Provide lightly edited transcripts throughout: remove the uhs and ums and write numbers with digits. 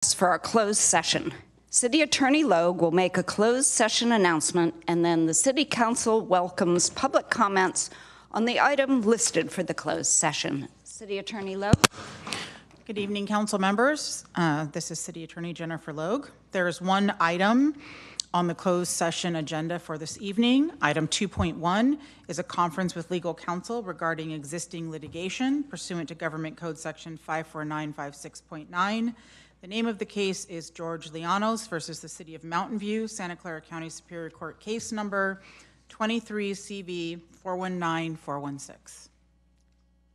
For our closed session. City Attorney Logue will make a closed session announcement, and then the City Council welcomes public comments on the item listed for the closed session. City Attorney Logue. Good evening, council members. This is City Attorney Jennifer Logue. There is one item on the closed session agenda for this evening. Item 2.1 is a conference with legal counsel regarding existing litigation pursuant to Government Code Section 54956.9. The name of the case is George Lianos versus the City of Mountain View, Santa Clara County Superior Court case number 23 CV 419416.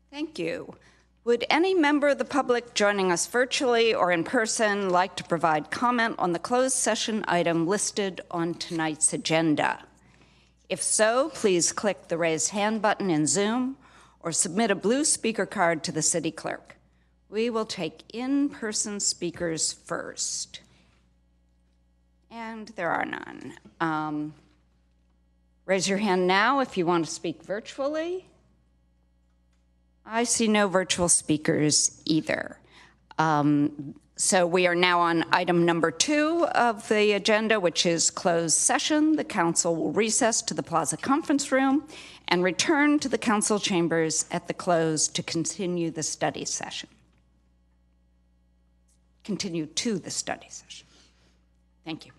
Thank you. Would any member of the public joining us virtually or in person like to provide comment on the closed session item listed on tonight's agenda? If so, please click the raise hand button in Zoom or submit a blue speaker card to the city clerk. We will take in-person speakers first. And there are none. Raise your hand now if you want to speak virtually. I see no virtual speakers either. So we are now on item number 2 of the agenda, which is closed session. The council will recess to the Plaza Conference Room and return to the council chambers at the close to continue the study session. Continue to the study session. Thank you.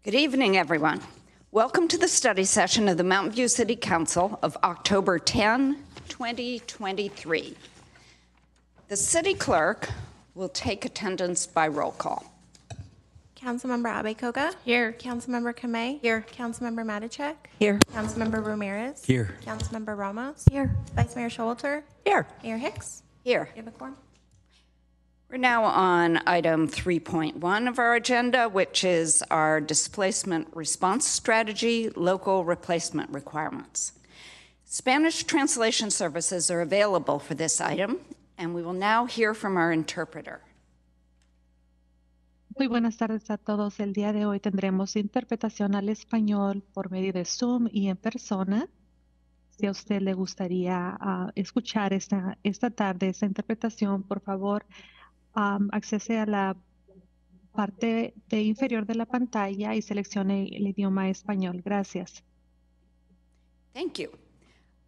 Good evening, everyone. Welcome to the study session of the Mountain View City Council of October 10, 2023. The city clerk will take attendance by roll call. Councilmember Abekoga? Here. Councilmember Kamei? Here. Councilmember Matichak? Here. Councilmember Ramirez? Here. Councilmember Ramos? Here. Vice Mayor Showalter? Here. Mayor Hicks? Here. You have a quorum? We're now on item 3.1 of our agenda, which is our displacement response strategy, local replacement requirements. Spanish translation services are available for this item, and we will now hear from our interpreter. Muy buenas tardes a todos. El día de hoy tendremos interpretación al español por medio de Zoom y en persona. Si a usted le gustaría escuchar esta tarde esta interpretación, por favor, accese a la parte inferior de la pantalla y seleccione el idioma español. Gracias. Thank you.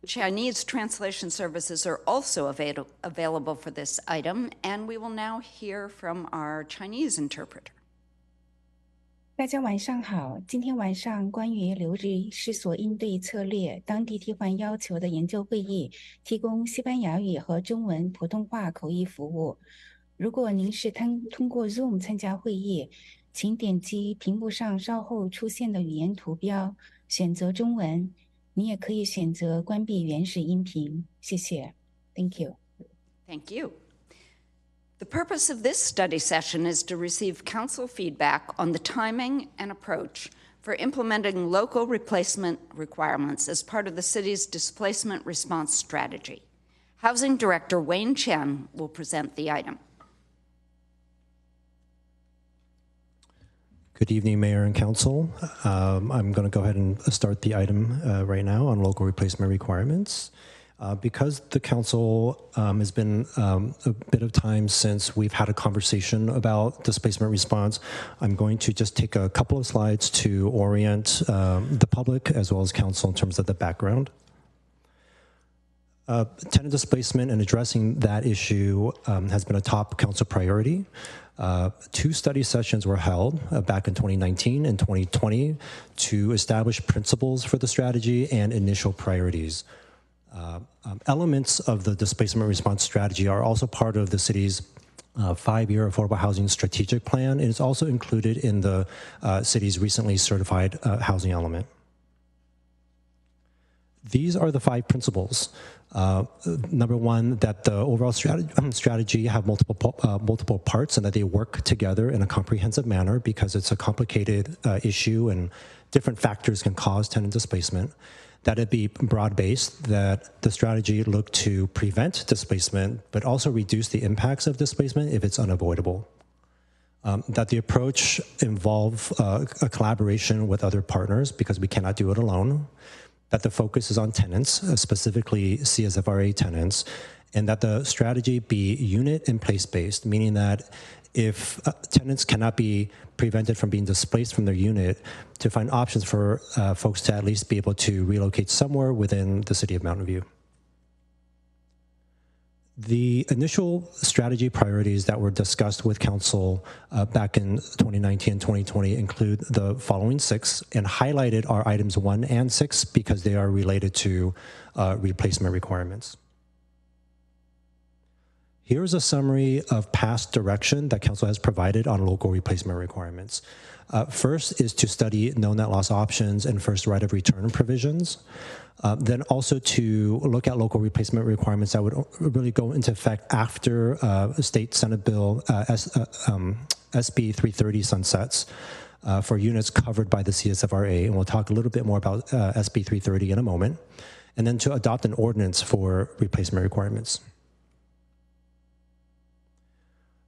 Chinese translation services are also available for this item, and we will now hear from our Chinese interpreter. 大家晚上好，今天晚上关于流离失所应对策略当地替换要求的研究会议提供西班牙语和中文普通话口译服务。如果您是通过 Zoom 参加会议，请点击屏幕上稍后出现的语言图标，选择中文。你也可以选择关闭原始音频。谢谢。Thank you. Thank you. The purpose of this study session is to receive council feedback on the timing and approach for implementing local replacement requirements as part of the city's displacement response strategy. Housing Director Wayne Chen will present the item. Good evening, Mayor and Council. I'm going to go ahead and start the item right now on local replacement requirements. Because the Council has been a bit of time since we've had a conversation about displacement response, I'm going to just take a couple of slides to orient the public as well as Council in terms of the background. Tenant displacement and addressing that issue has been a top Council priority. 2 study sessions were held back in 2019 and 2020 to establish principles for the strategy and initial priorities. Elements of the displacement response strategy are also part of the city's 5-year affordable housing strategic plan. It is also included in the city's recently certified housing element. These are the 5 principles. Number 1, that the overall strategy have multiple parts and that they work together in a comprehensive manner because it's a complicated issue and different factors can cause tenant displacement. That it be broad-based, that the strategy look to prevent displacement, but also reduce the impacts of displacement if it's unavoidable. That the approach involve a collaboration with other partners because we cannot do it alone. That the focus is on tenants, specifically CSFRA tenants, and that the strategy be unit and place-based, meaning that if tenants cannot be prevented from being displaced from their unit, to find options for folks to at least be able to relocate somewhere within the city of Mountain View. The initial strategy priorities that were discussed with Council back in 2019 and 2020 include the following 6, and highlighted are items 1 and 6 because they are related to replacement requirements. Here's a summary of past direction that Council has provided on local replacement requirements. First is to study known net loss options and first right of return provisions. Then also to look at local replacement requirements that would really go into effect after State Senate Bill SB 330 sunsets for units covered by the CSFRA. And we'll talk a little bit more about SB 330 in a moment. And then to adopt an ordinance for replacement requirements.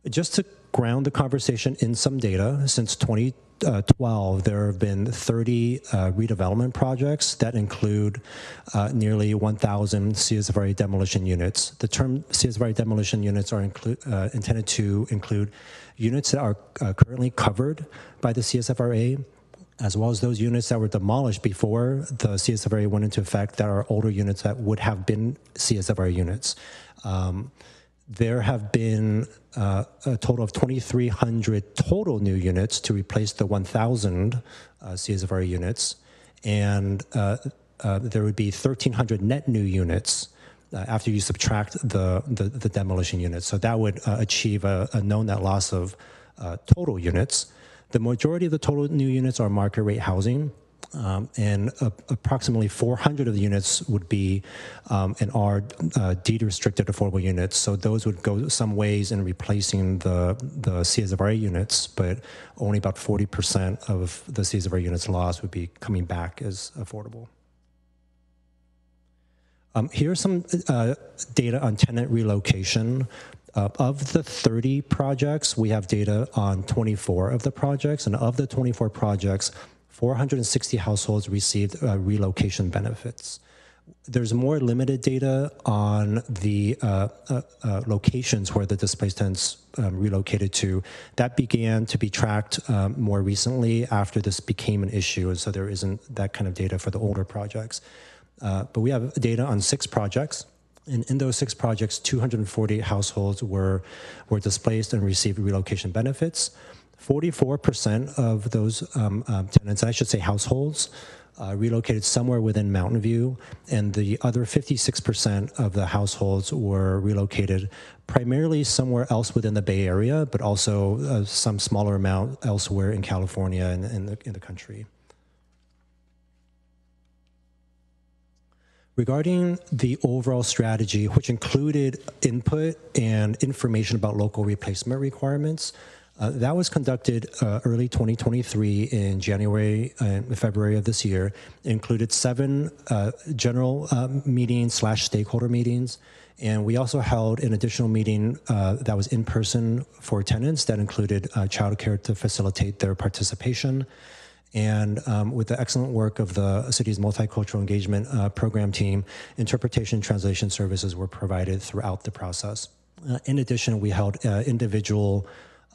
Just to ground the conversation in some data, since 2012, there have been 30 redevelopment projects that include nearly 1,000 CSFRA demolition units. The term CSFRA demolition units are intended to include units that are currently covered by the CSFRA, as well as those units that were demolished before the CSFRA went into effect that are older units that would have been CSFRA units. There have been a total of 2,300 total new units to replace the 1,000 CSFRA units, and there would be 1,300 net new units after you subtract the demolition units. So that would achieve a known net loss of total units. The majority of the total new units are market rate housing, and approximately 400 of the units would be and are deed-restricted affordable units. So those would go some ways in replacing the CSFRA units, but only about 40% of the CSFRA units lost would be coming back as affordable. Here's some data on tenant relocation. Of the 30 projects, we have data on 24 of the projects, and of the 24 projects, 460 households received relocation benefits. There's more limited data on the locations where the displaced tenants relocated to. That began to be tracked more recently after this became an issue, and so there isn't that kind of data for the older projects. But we have data on 6 projects, and in those 6 projects, 248 households were displaced and received relocation benefits. 44% of those tenants, I should say households, relocated somewhere within Mountain View, and the other 56% of the households were relocated primarily somewhere else within the Bay Area, but also some smaller amount elsewhere in California and in the country. Regarding the overall strategy, which included input and information about local replacement requirements, that was conducted early 2023 in January and February of this year. It included 7 general meetings / stakeholder meetings. And we also held an additional meeting that was in person for tenants that included childcare to facilitate their participation. And with the excellent work of the city's multicultural engagement program team, interpretation and translation services were provided throughout the process. In addition, we held individual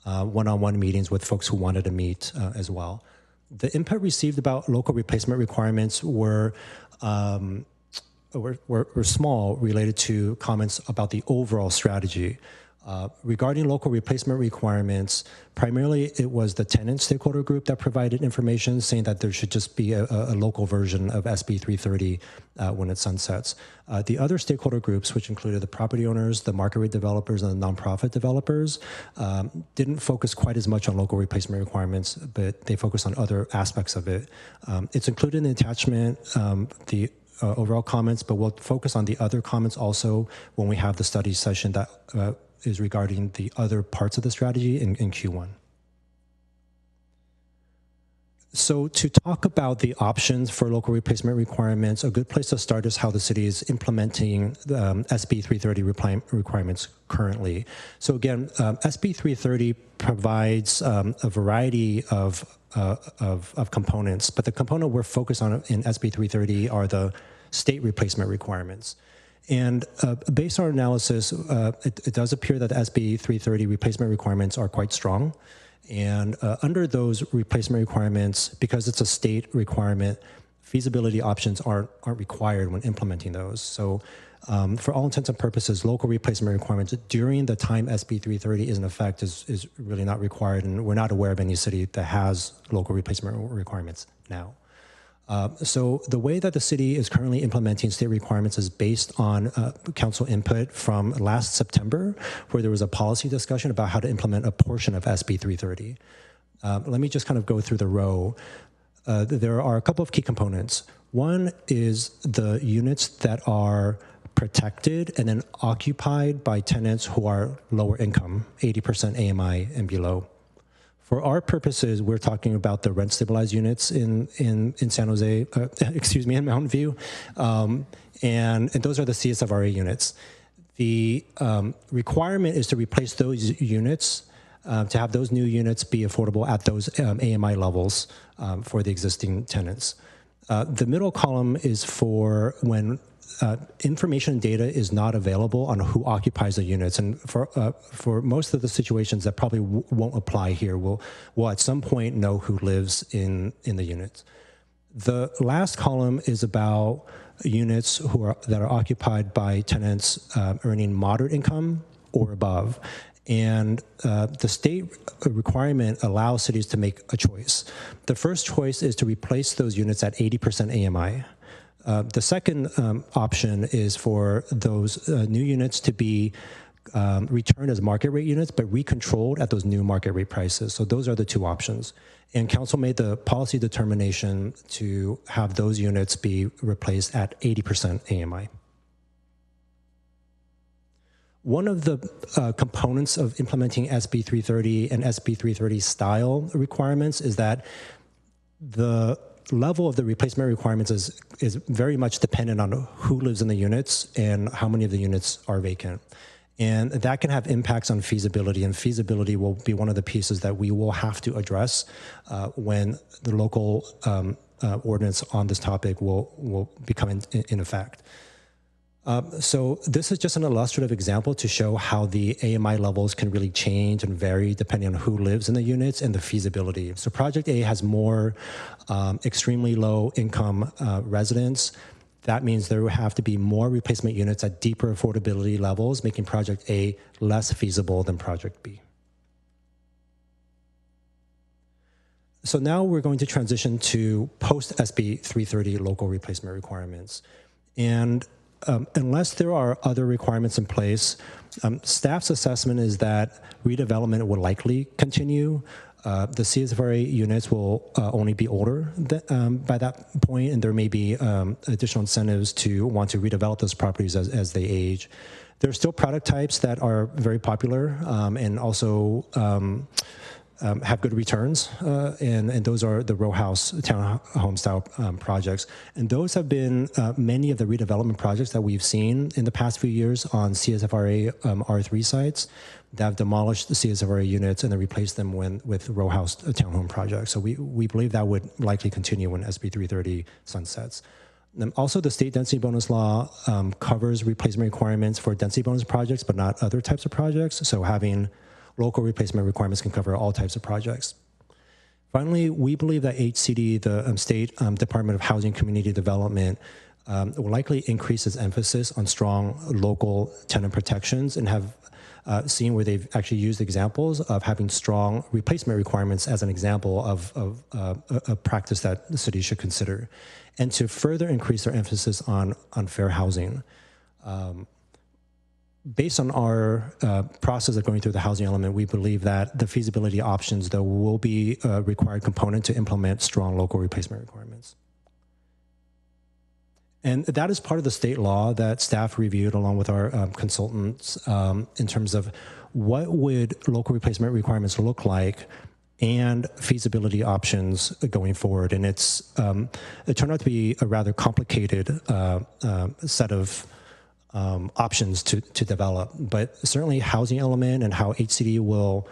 one-on-one meetings with folks who wanted to meet as well. The input received about local replacement requirements were small, related to comments about the overall strategy. Regarding local replacement requirements, primarily it was the tenant stakeholder group that provided information saying that there should just be a local version of SB 330 when it sunsets. The other stakeholder groups, which included the property owners, the market rate developers, and the nonprofit developers, didn't focus quite as much on local replacement requirements, but they focused on other aspects of it. It's included in the attachment, the overall comments, but we'll focus on the other comments also when we have the study session that is regarding the other parts of the strategy in Q1. So to talk about the options for local replacement requirements, a good place to start is how the city is implementing the SB 330 requirements currently. So again, SB 330 provides a variety of components, but the component we're focused on in SB 330 are the state replacement requirements. And based on our analysis, it does appear that the SB 330 replacement requirements are quite strong. And under those replacement requirements, because it's a state requirement, feasibility options aren't required when implementing those. So for all intents and purposes, local replacement requirements during the time SB 330 is in effect is really not required. And we're not aware of any city that has local replacement requirements now. So the way that the city is currently implementing state requirements is based on council input from last September, where there was a policy discussion about how to implement a portion of SB 330. Let me just kind of go through the row. There are a couple of key components. One is the units that are protected and then occupied by tenants who are lower income, 80% AMI and below. For our purposes, we're talking about the rent stabilized units in San Jose, in Mountain View, and those are the CSFRA units. The requirement is to replace those units, to have those new units be affordable at those AMI levels for the existing tenants. The middle column is for when information and data is not available on who occupies the units. And for most of the situations that probably won't apply here, we'll at some point know who lives in the units. The last column is about units that are occupied by tenants earning moderate income or above. And the state requirement allows cities to make a choice. The first choice is to replace those units at 80% AMI. The second option is for those new units to be returned as market rate units, but recontrolled at those new market rate prices. So those are the two options. And council made the policy determination to have those units be replaced at 80% AMI. One of the components of implementing SB 330 and SB 330 style requirements is that the level of the replacement requirements is very much dependent on who lives in the units and how many of the units are vacant. And that can have impacts on feasibility, and feasibility will be one of the pieces that we will have to address when the local ordinance on this topic will become in effect. So this is just an illustrative example to show how the AMI levels can really change and vary depending on who lives in the units and the feasibility. So Project A has more extremely low income residents. That means there will have to be more replacement units at deeper affordability levels, making Project A less feasible than Project B. So now we're going to transition to post-SB 330 local replacement requirements. And unless there are other requirements in place, staff's assessment is that redevelopment will likely continue. The CSFRA units will only be older by that point, and there may be additional incentives to want to redevelop those properties as they age. There are still product types that are very popular and also have good returns, and those are the row house townhome style projects. And those have been many of the redevelopment projects that we've seen in the past few years on CSFRA R3 sites that have demolished the CSFRA units and then replaced them with row house townhome projects. So we believe that would likely continue when SB 330 sunsets. And also, the state density bonus law covers replacement requirements for density bonus projects, but not other types of projects. So having local replacement requirements can cover all types of projects. Finally, we believe that HCD, the State Department of Housing and Community Development, will likely increase its emphasis on strong local tenant protections and have seen where they've actually used examples of having strong replacement requirements as an example of a practice that the city should consider. And to further increase their emphasis on fair housing. Based on our process of going through the housing element, we believe that the feasibility options, though, will be a required component to implement strong local replacement requirements. And that is part of the state law that staff reviewed along with our consultants in terms of what would local replacement requirements look like and feasibility options going forward. And it turned out to be a rather complicated set of options to develop, but certainly housing element and how HCD will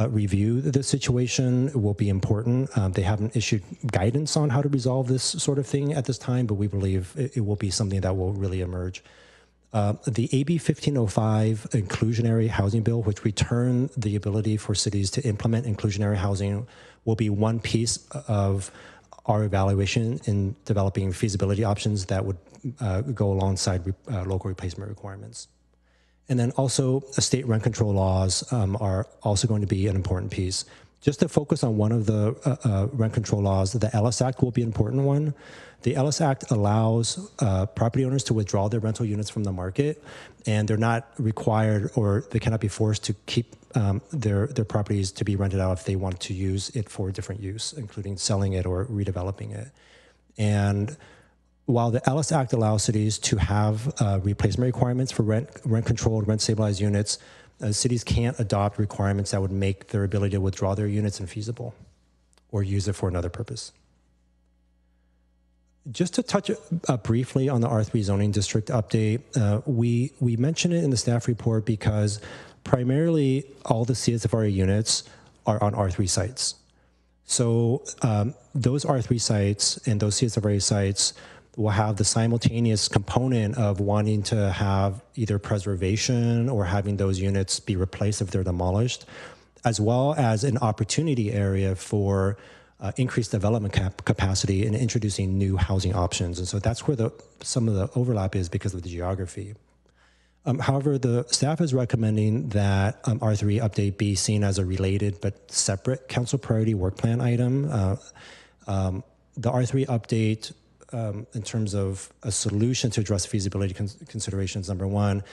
review the situation will be important. They haven't issued guidance on how to resolve this sort of thing at this time, but we believe it will be something that will really emerge. The AB 1505 inclusionary housing bill, which returned the ability for cities to implement inclusionary housing, will be one piece of our evaluation in developing feasibility options that would go alongside local replacement requirements. And then also state rent control laws are also going to be an important piece. Just to focus on one of the rent control laws, the Ellis Act will be an important one. The Ellis Act allows property owners to withdraw their rental units from the market, and they're not required or they cannot be forced to keep their properties to be rented out if they want to use it for a different use, including selling it or redeveloping it. And while the Ellis Act allows cities to have replacement requirements for rent-controlled, rent-stabilized units, cities can't adopt requirements that would make their ability to withdraw their units infeasible or use it for another purpose. Just to touch briefly on the R3 zoning district update, we mention it in the staff report because primarily all the CSFRA units are on R3 sites. So those R3 sites and those CSFRA sites will have the simultaneous component of wanting to have either preservation or having those units be replaced if they're demolished, as well as an opportunity area for increased development capacity and introducing new housing options. And so that's where some of the overlap is because of the geography. However, the staff is recommending that R3 update be seen as a related but separate council priority work plan item. The R3 update, in terms of a solution to address feasibility considerations, number one,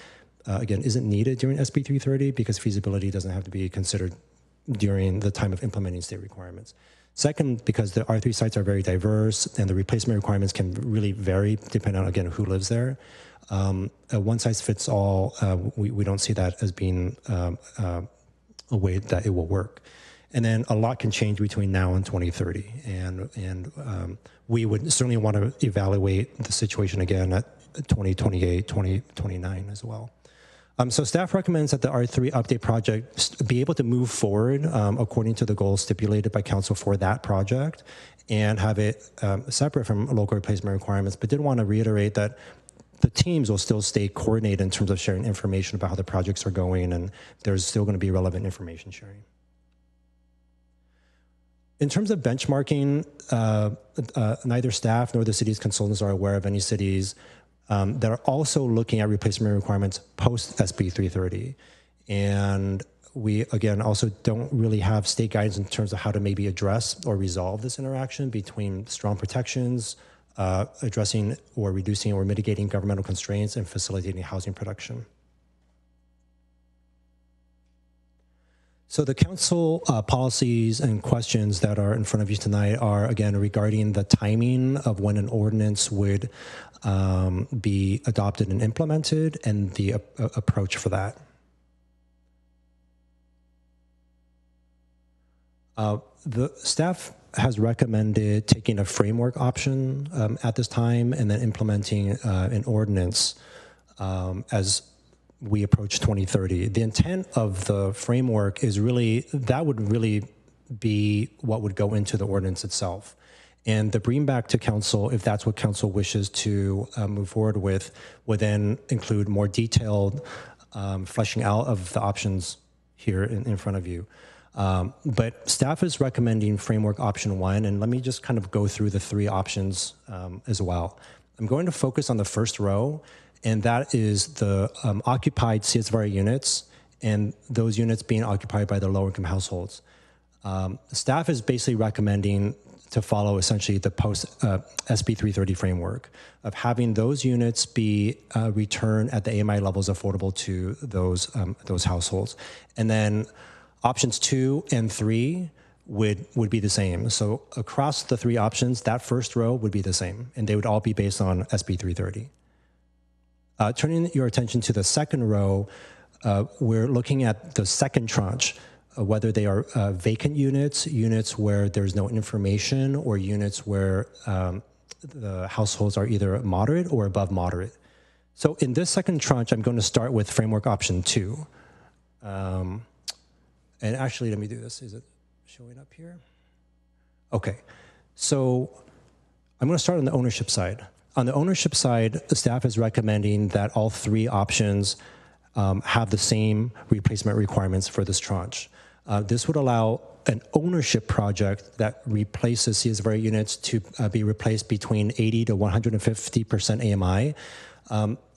again, isn't needed during SB 330 because feasibility doesn't have to be considered during the time of implementing state requirements. Second, because the R3 sites are very diverse and the replacement requirements can really vary depending on, again, who lives there. A one-size-fits-all, we don't see that as being a way that it will work. And then a lot can change between now and 2030. And we would certainly want to evaluate the situation again at 2028, 2029 as well. So staff recommends that the R3 update project be able to move forward according to the goals stipulated by council for that project and have it separate from local replacement requirements, but did want to reiterate that the teams will still stay coordinated in terms of sharing information about how the projects are going, and there's still going to be relevant information sharing. In terms of benchmarking, neither staff nor the city's consultants are aware of any cities that are also looking at replacement requirements post SB 330. And we, again, also don't really have state guidance in terms of how to maybe address or resolve this interaction between strong protections, addressing or reducing or mitigating governmental constraints, and facilitating housing production. So the council policies and questions that are in front of you tonight are, again, regarding the timing of when an ordinance would be adopted and implemented and the approach for that. The staff has recommended taking a framework option at this time and then implementing an ordinance as we approach 2030. The intent of the framework is really, that would really be what would go into the ordinance itself. And the bring back to council, if that's what council wishes to move forward with, would then include more detailed fleshing out of the options here in front of you. But staff is recommending framework option 1, and let me just kind of go through the 3 options as well. I'm going to focus on the first row, and that is the occupied CSVR units, and those units being occupied by the lower income households. Staff is basically recommending to follow essentially the post SB 330 framework of having those units be returned at the AMI levels affordable to those households. And then options 2 and 3 would be the same. So across the 3 options, that first row would be the same, and they would all be based on SB 330. Turning your attention to the second row, we're looking at the second tranche, whether they are vacant units, units where there's no information, or units where the households are either moderate or above moderate. So in this second tranche, I'm going to start with framework option 2. And actually, let me do this. Is it showing up here? Okay. So I'm going to start on the ownership side. On the ownership side, the staff is recommending that all 3 options have the same replacement requirements for this tranche. This would allow an ownership project that replaces CSVR units to be replaced between 80 to 150% AMI.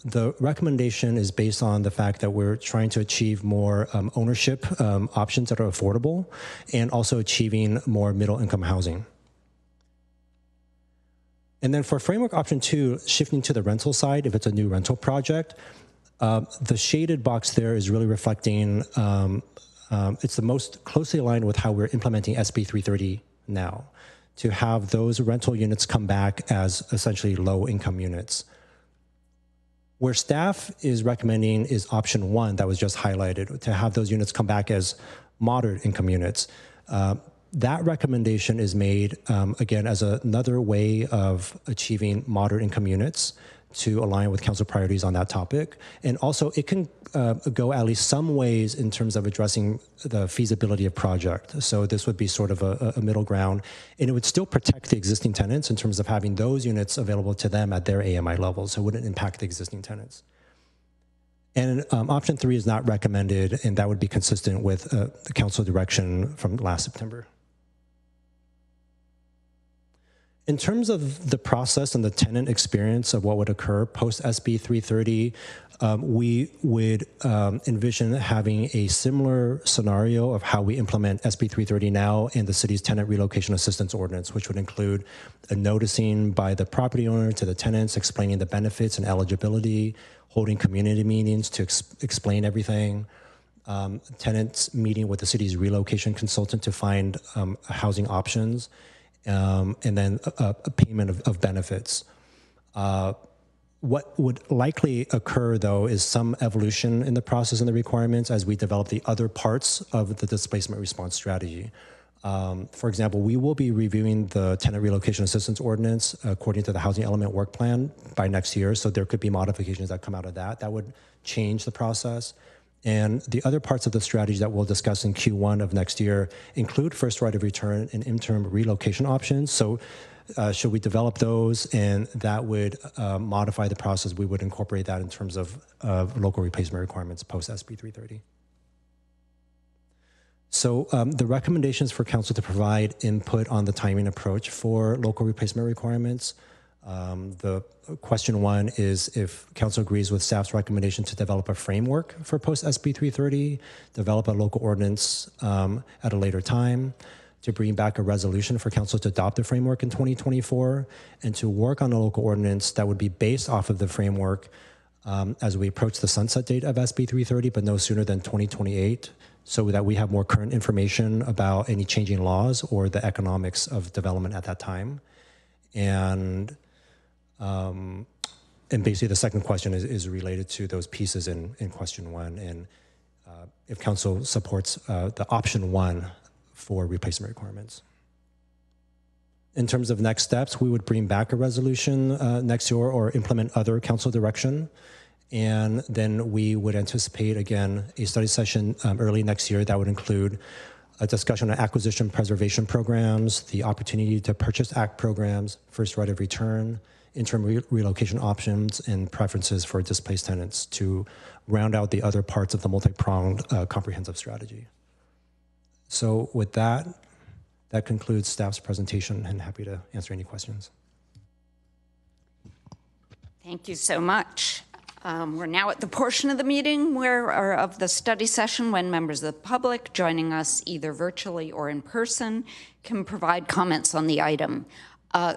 The recommendation is based on the fact that we're trying to achieve more ownership options that are affordable and also achieving more middle-income housing. And then for framework option 2, shifting to the rental side, if it's a new rental project, the shaded box there is really reflecting, it's the most closely aligned with how we're implementing SB 330 now, to have those rental units come back as essentially low-income units. Where staff is recommending is option 1 that was just highlighted, to have those units come back as moderate income units. That recommendation is made, again, as another way of achieving moderate income units to align with council priorities on that topic. And also, it can go at least some ways in terms of addressing the feasibility of project. So this would be sort of a middle ground, and it would still protect the existing tenants in terms of having those units available to them at their AMI level, so it wouldn't impact the existing tenants. And option 3 is not recommended, and that would be consistent with the council direction from last September. In terms of the process and the tenant experience of what would occur post SB 330, we would envision having a similar scenario of how we implement SB 330 now in the city's tenant relocation assistance ordinance, which would include a noticing by the property owner to the tenants, explaining the benefits and eligibility, holding community meetings to explain everything, tenants meeting with the city's relocation consultant to find housing options, and then a payment of benefits. What would likely occur, though, is some evolution in the process and the requirements as we develop the other parts of the displacement response strategy. For example, we will be reviewing the tenant relocation assistance ordinance according to the housing element work plan by next year, so there could be modifications that come out of that. That would change the process. And the other parts of the strategy that we'll discuss in Q1 of next year include first right of return and interim relocation options. So should we develop those and that would modify the process, we would incorporate that in terms of local replacement requirements post SB 330. So the recommendations for council to provide input on the timing approach for local replacement requirements. The question 1 is if council agrees with staff's recommendation to develop a framework for post SB 330, develop a local ordinance at a later time, to bring back a resolution for council to adopt the framework in 2024, and to work on a local ordinance that would be based off of the framework as we approach the sunset date of SB 330, but no sooner than 2028, so that we have more current information about any changing laws or the economics of development at that time. And basically the second question is related to those pieces in question 1, and if council supports the option 1 for replacement requirements. In terms of next steps, we would bring back a resolution next year or implement other council direction. And then we would anticipate, again, a study session early next year that would include a discussion on acquisition preservation programs, the opportunity to purchase act programs, first right of return, interim relocation options, and preferences for displaced tenants to round out the other parts of the multi-pronged comprehensive strategy. So with that, that concludes staff's presentation, and happy to answer any questions. Thank you so much. We're now at the portion of the meeting or of the study session when members of the public joining us either virtually or in person can provide comments on the item.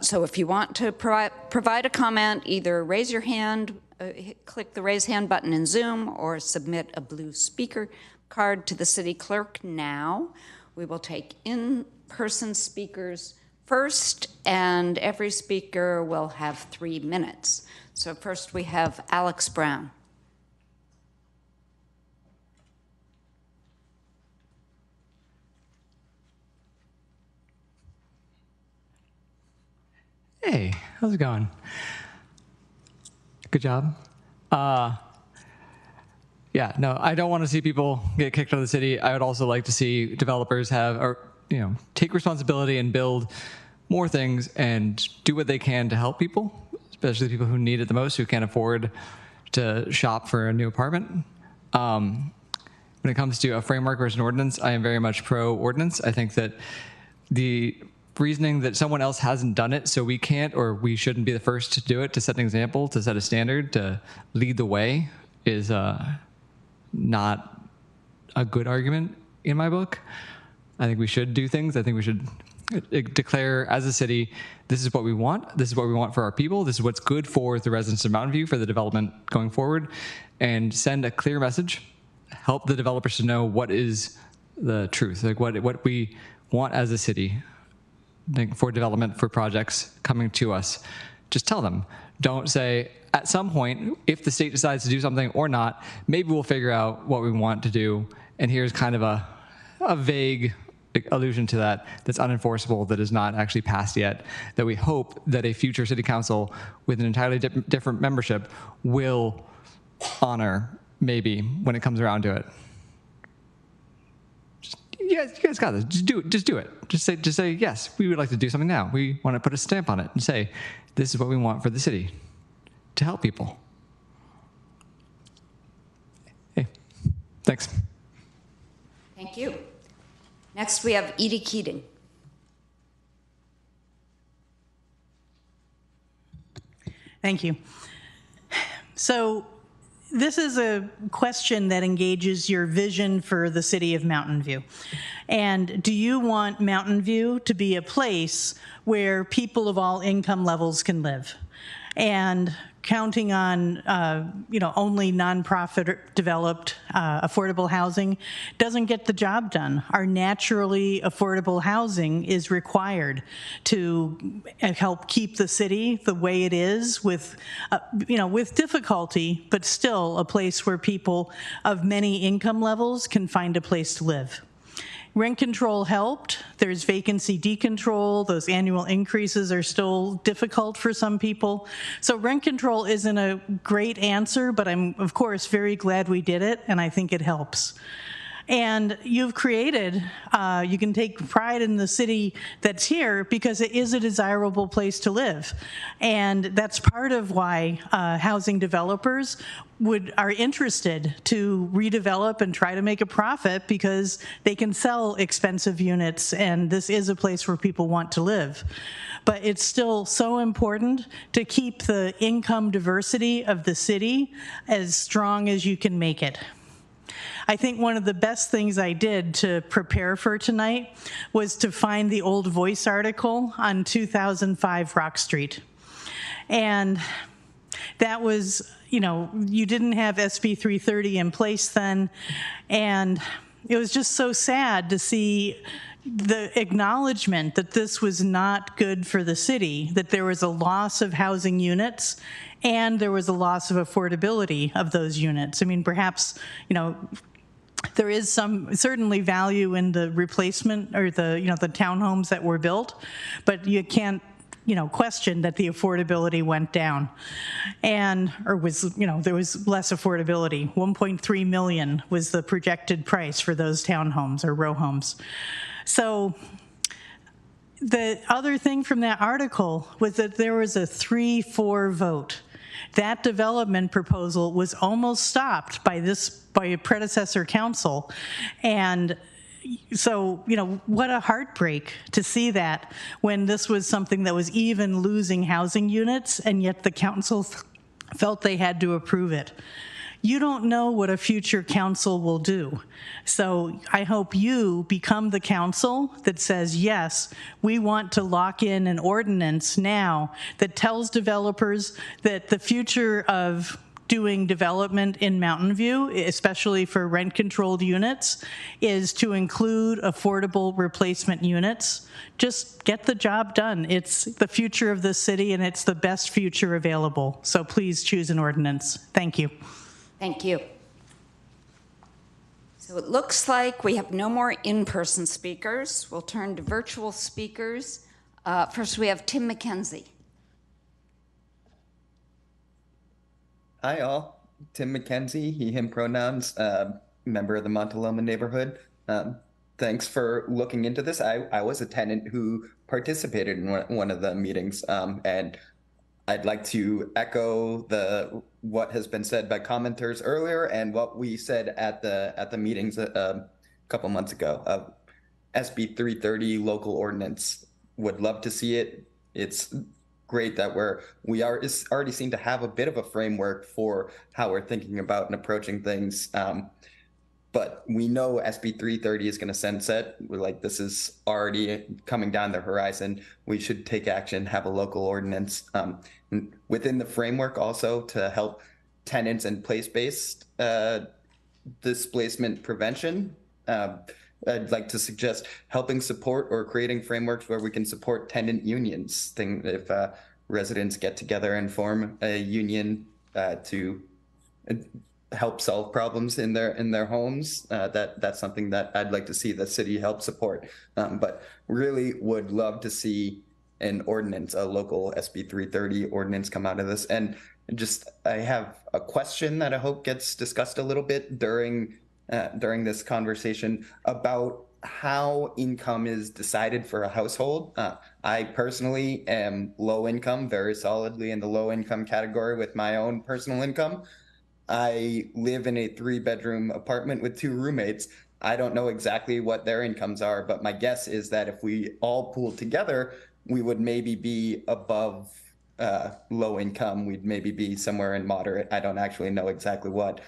So if you want to provide a comment, either raise your hand, click the raise hand button in Zoom, or submit a blue speaker card to the city clerk now. We will take in-person speakers first, and every speaker will have 3 minutes. So first we have Alex Brown. Hey, how's it going? Good job. Yeah, no, I don't want to see people get kicked out of the city. I would also like to see developers take responsibility and build more things and do what they can to help people, especially people who need it the most, who can't afford to shop for a new apartment. When it comes to a framework versus an ordinance, I am very much pro-ordinance. I think that the reasoning that someone else hasn't done it, so we can't or we shouldn't be the first to do it, to set an example, to set a standard, to lead the way, is not a good argument in my book. I think we should do things. I think we should declare as a city, this is what we want. This is what we want for our people. This is what's good for the residents of Mountain View, for the development going forward, and send a clear message. Help the developers to know what is the truth, like what we want as a city for development, for projects coming to us. Just tell them. Don't say, at some point, if the state decides to do something or not, maybe we'll figure out what we want to do. And here's kind of a vague allusion to that that's unenforceable, that is not actually passed yet, that we hope that a future city council with an entirely different membership will honor, maybe, when it comes around to it. You guys got this. Just do it. Just say, yes, we would like to do something now. We want to put a stamp on it and say, this is what we want for the city to help people. Hey, thanks. Thank you. Next, we have Edie Keating. Thank you. So this is a question that engages your vision for the city of Mountain View. And do you want Mountain View to be a place where people of all income levels can live? And counting on only nonprofit developed affordable housing doesn't get the job done. Our naturally affordable housing is required to help keep the city the way it is with difficulty, but still a place where people of many income levels can find a place to live. Rent control helped. There's vacancy decontrol. Those annual increases are still difficult for some people. So rent control isn't a great answer, but I'm, of course, very glad we did it, and I think it helps. And you've created, you can take pride in the city that's here because it is a desirable place to live. And that's part of why housing developers are interested to redevelop and try to make a profit, because they can sell expensive units, and this is a place where people want to live. But it's still so important to keep the income diversity of the city as strong as you can make it. I think one of the best things I did to prepare for tonight was to find the old Voice article on 2005 Rock Street. And that was, you didn't have SB 330 in place then, and it was just so sad to see the acknowledgement that this was not good for the city, that there was a loss of housing units and there was a loss of affordability of those units. I mean, perhaps, there is some certainly value in the replacement or the townhomes that were built, but you can't question that the affordability went down, there was less affordability. 1.3 million was the projected price for those townhomes or row homes. So the other thing from that article was that there was a 3-4 vote. That development proposal was almost stopped by a predecessor council. And so, what a heartbreak to see that when this was something that was even losing housing units, and yet the council felt they had to approve it. You don't know what a future council will do. So I hope you become the council that says, yes, we want to lock in an ordinance now that tells developers that the future of doing development in Mountain View, especially for rent-controlled units, is to include affordable replacement units. Just get the job done. It's the future of the city, and it's the best future available. So please choose an ordinance. Thank you. Thank you. So it looks like we have no more in-person speakers. We'll turn to virtual speakers. First, we have Tim McKenzie. Hi, all. Tim McKenzie, he, him pronouns, member of the Montaloma neighborhood. Thanks for looking into this. I was a tenant who participated in one of the meetings, and I'd like to echo what has been said by commenters earlier and what we said at the meetings a couple months ago. SB 330 local ordinance, would love to see it. It's great that we already seem to have a bit of a framework for how we're thinking about and approaching things. But we know SB 330 is going to sunset. We're like, this is already coming down the horizon. We should take action, have a local ordinance within the framework also to help tenants and place-based displacement prevention. I'd like to suggest helping support or creating frameworks where we can support tenant unions. If residents get together and form a union to help solve problems in their homes, that's something that I'd like to see the city help support. But really would love to see an ordinance, a local SB 330 ordinance come out of this. And I have a question that I hope gets discussed a little bit during this conversation about how income is decided for a household. I personally am low income, very solidly in the low income category with my own personal income. I live in a 3-bedroom apartment with 2 roommates. I don't know exactly what their incomes are, but my guess is that if we all pooled together, we would maybe be above low income. We'd maybe be somewhere in moderate. I don't actually know exactly what,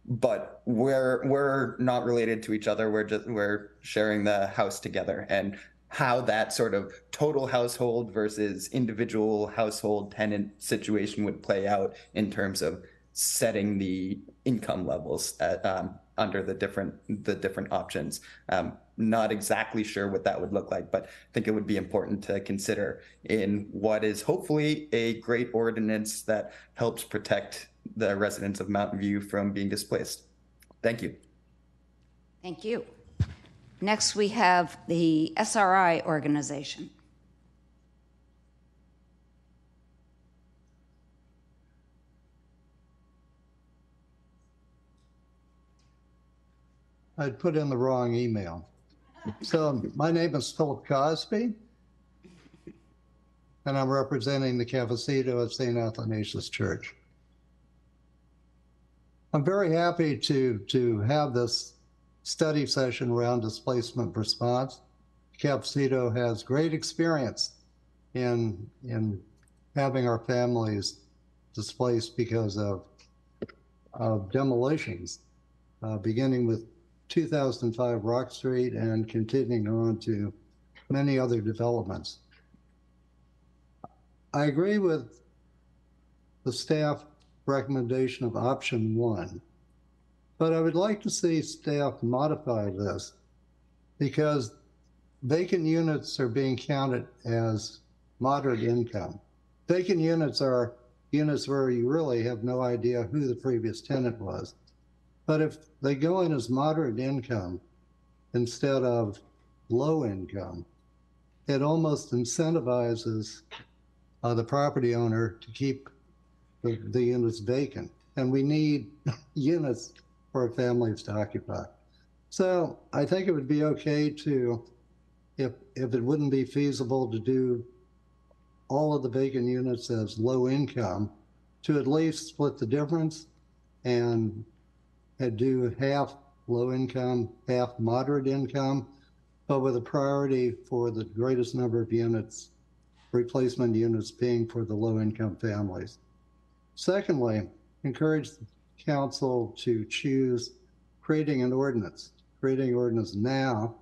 but we're not related to each other. We're sharing the house together, and how that sort of total household versus individual household tenant situation would play out in terms of setting the income levels at, under the different options. Not exactly sure what that would look like, but I think it would be important to consider in what is hopefully a great ordinance that helps protect the residents of Mountain View from being displaced. Thank you. Thank you. Next, we have the SRI organization. I'd put in the wrong email. So my name is Philip Cosby, and I'm representing the Cafecito of St. Athanasius Church. I'm very happy to have this study session around displacement response. Cafecito has great experience in having our families displaced because of demolitions, beginning with 2005 Rock Street and continuing on to many other developments. I agree with the staff recommendation of option 1, but I would like to see staff modify this because vacant units are being counted as moderate income. Vacant units are units where you really have no idea who the previous tenant was. But if they go in as moderate income instead of low income, it almost incentivizes the property owner to keep the units vacant. And we need units for families to occupy. So I think it would be okay to, if it wouldn't be feasible to do all of the vacant units as low income, to at least split the difference and do half low income, half moderate income, but with a priority for the greatest number of units, replacement units being for the low income families. Secondly, encourage the council to choose creating an ordinance now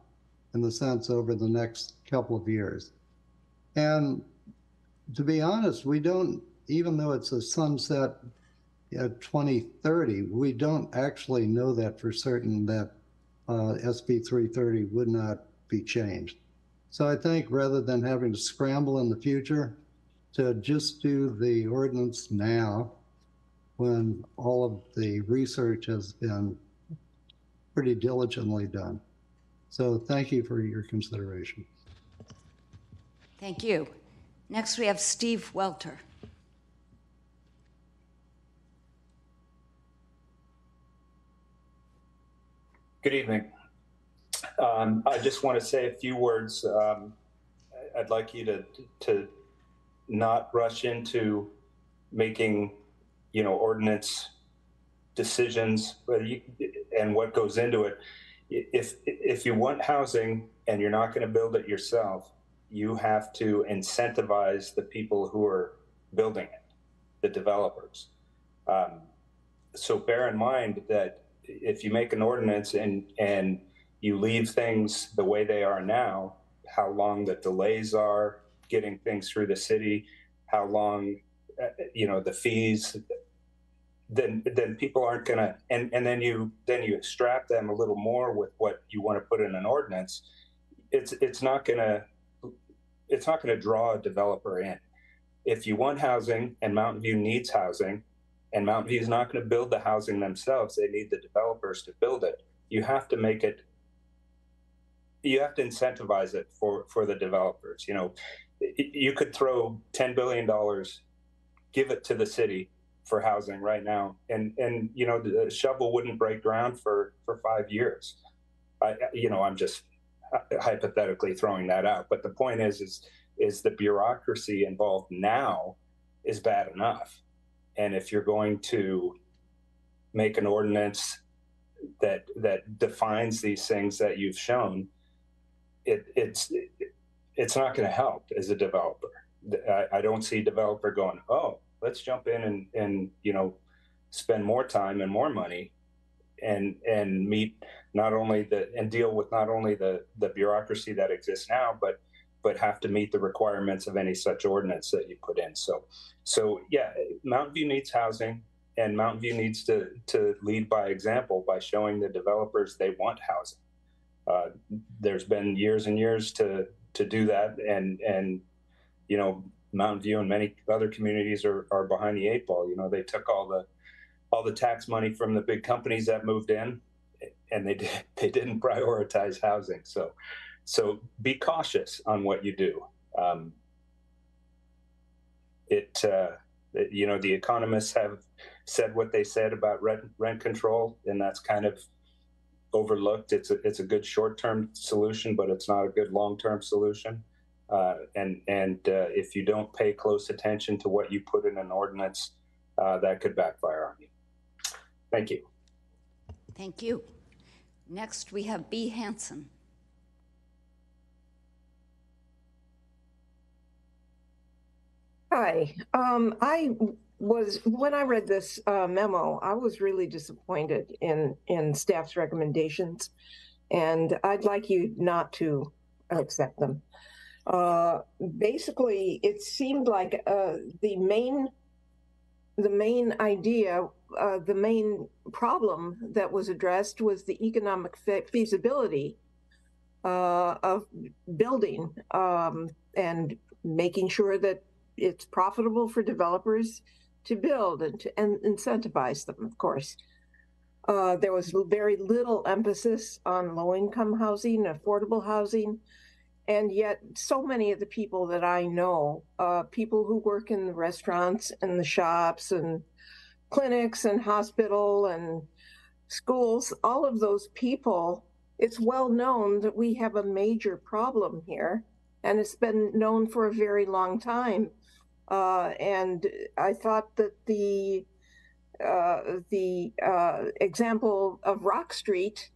in the sense over the next couple of years. And to be honest, we don't, even though it's a sunset at 2030, we don't actually know that for certain that SB 330 would not be changed. So I think rather than having to scramble in the future, to just do the ordinance now when all of the research has been pretty diligently done. So thank you for your consideration. Thank you. Next, we have Steve Welter. Good evening. I just want to say a few words. I'd like you to not rush into making, ordinance decisions and what goes into it. If you want housing and you're not going to build it yourself, you have to incentivize the people who are building it, the developers. So bear in mind that if you make an ordinance and you leave things the way they are now, how long the delays are getting things through the city, how long, the fees, then people aren't gonna, and then you strap them a little more with what you want to put in an ordinance. It's not gonna draw a developer in. If you want housing and Mountain View needs housing, and Mountain View is not going to build the housing themselves, they need the developers to build it. You have to incentivize it for the developers. You could throw $10 billion, give it to the city for housing right now, and the shovel wouldn't break ground for 5 years. I'm just hypothetically throwing that out, but the point is the bureaucracy involved now is bad enough. And if you're going to make an ordinance that defines these things that you've shown, it's not going to help as a developer. I don't see developer going, oh, let's jump in and spend more time and more money and meet and deal with not only the bureaucracy that exists now, but have to meet the requirements of any such ordinance that you put in. So yeah, Mountain View needs housing, and Mountain View needs to lead by example by showing the developers they want housing. There's been years and years to do that, and Mountain View and many other communities are behind the eight ball. They took all the tax money from the big companies that moved in, and they didn't prioritize housing. So be cautious on what you do. The economists have said what they said about rent control, and that's kind of overlooked. It's a good short-term solution, but it's not a good long-term solution. And if you don't pay close attention to what you put in an ordinance, that could backfire on you. Thank you. Thank you. Next, we have B. Hansen. Hi. When I read this memo, I was really disappointed in staff's recommendations, and I'd like you not to accept them. Basically, it seemed like the main idea, the main problem that was addressed was the economic feasibility of building and making sure that it's profitable for developers to build and to incentivize them, of course. There was very little emphasis on low-income housing, affordable housing, and yet so many of the people that I know, people who work in the restaurants and the shops and clinics and hospital and schools, all of those people, it's well known that we have a major problem here, and it's been known for a very long time. And I thought that the example of Rock Street,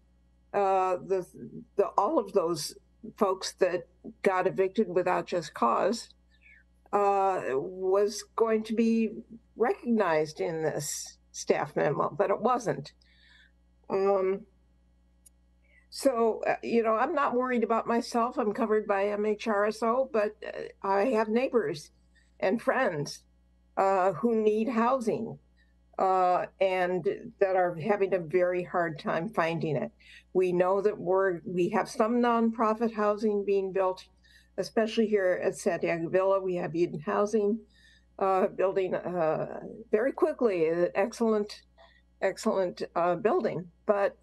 all of those folks that got evicted without just cause, was going to be recognized in this staff memo, but it wasn't. So, I'm not worried about myself. I'm covered by MHRSO, but I have neighbors and friends who need housing and that are having a very hard time finding it. We know that we have some nonprofit housing being built, especially here at Santiago Villa. We have Eden Housing building very quickly, an excellent building. But,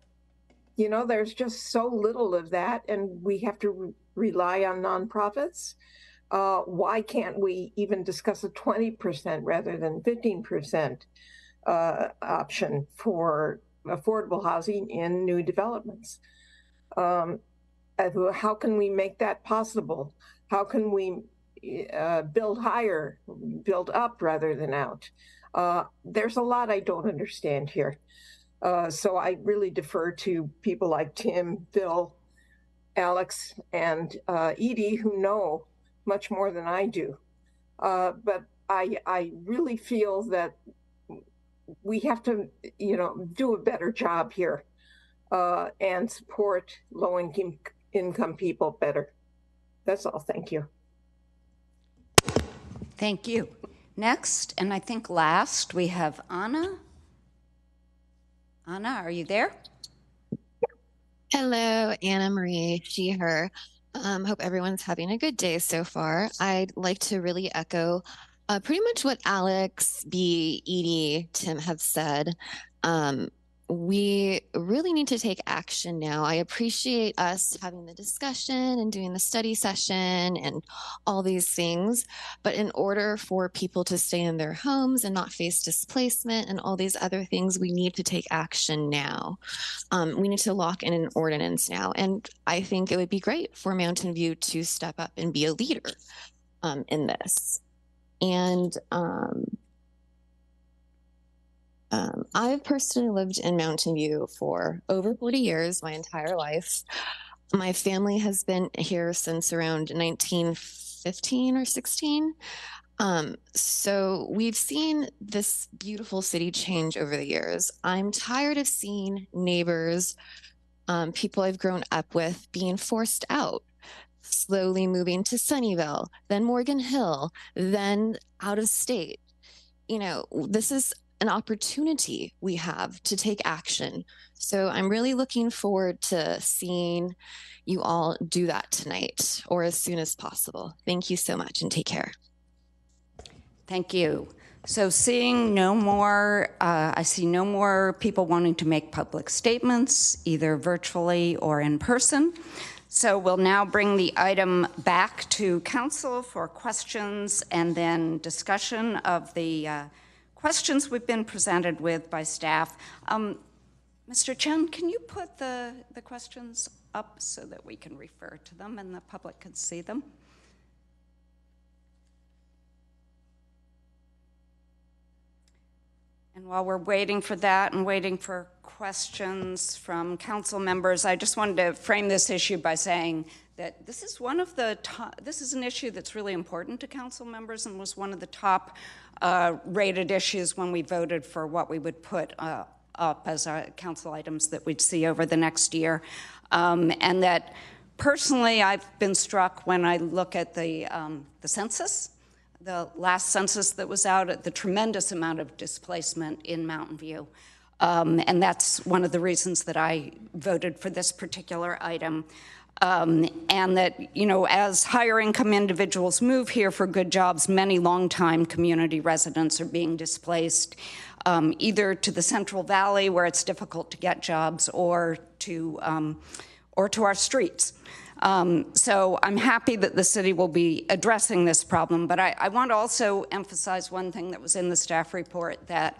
there's just so little of that, and we have to rely on nonprofits. Why can't we even discuss a 20% rather than 15% option for affordable housing in new developments? How can we make that possible? How can we build higher, build up rather than out? There's a lot I don't understand here. So I really defer to people like Tim, Bill, Alex, and Edie, who know much more than I do. But I really feel that we have to, do a better job here and support low-income people better. That's all. Thank you. Thank you. Next, and I think last, we have Anna. Anna, are you there? Hello, Anna Marie, she, her. Hope everyone's having a good day so far. I'd like to really echo pretty much what Alex, B, Edie, Tim have said. We really need to take action now. I appreciate us having the discussion and doing the study session and all these things. But in order for people to stay in their homes and not face displacement and all these other things, we need to take action now. We need to lock in an ordinance now. And I think it would be great for Mountain View to step up and be a leader in this. And I've personally lived in Mountain View for over 40 years, my entire life. My family has been here since around 1950. 15 or 16. So we've seen this beautiful city change over the years. I'm tired of seeing neighbors, people I've grown up with being forced out, slowly moving to Sunnyvale, then Morgan Hill, then out of state. You know, this is an opportunity we have to take action. So I'm really looking forward to seeing you all do that tonight or as soon as possible. Thank you so much and take care. Thank you. So seeing no more, I see no more people wanting to make public statements, either virtually or in person. So we'll now bring the item back to council for questions and then discussion of the questions we've been presented with by staff. Mr. Chen, can you put the questions up so that we can refer to them and the public can see them? And while we're waiting for that and waiting for questions from council members, I just wanted to frame this issue by saying that this is one of the this is an issue that's really important to council members and was one of the top rated issues when we voted for what we would put up as our council items that we'd see over the next year. And that personally, I've been struck when I look at the census, the last census that was out, at the tremendous amount of displacement in Mountain View. And that's one of the reasons that I voted for this particular item. And that, you know, as higher income individuals move here for good jobs, many longtime community residents are being displaced, either to the Central Valley where it's difficult to get jobs or to our streets. So I'm happy that the city will be addressing this problem, but I want to also emphasize one thing that was in the staff report, that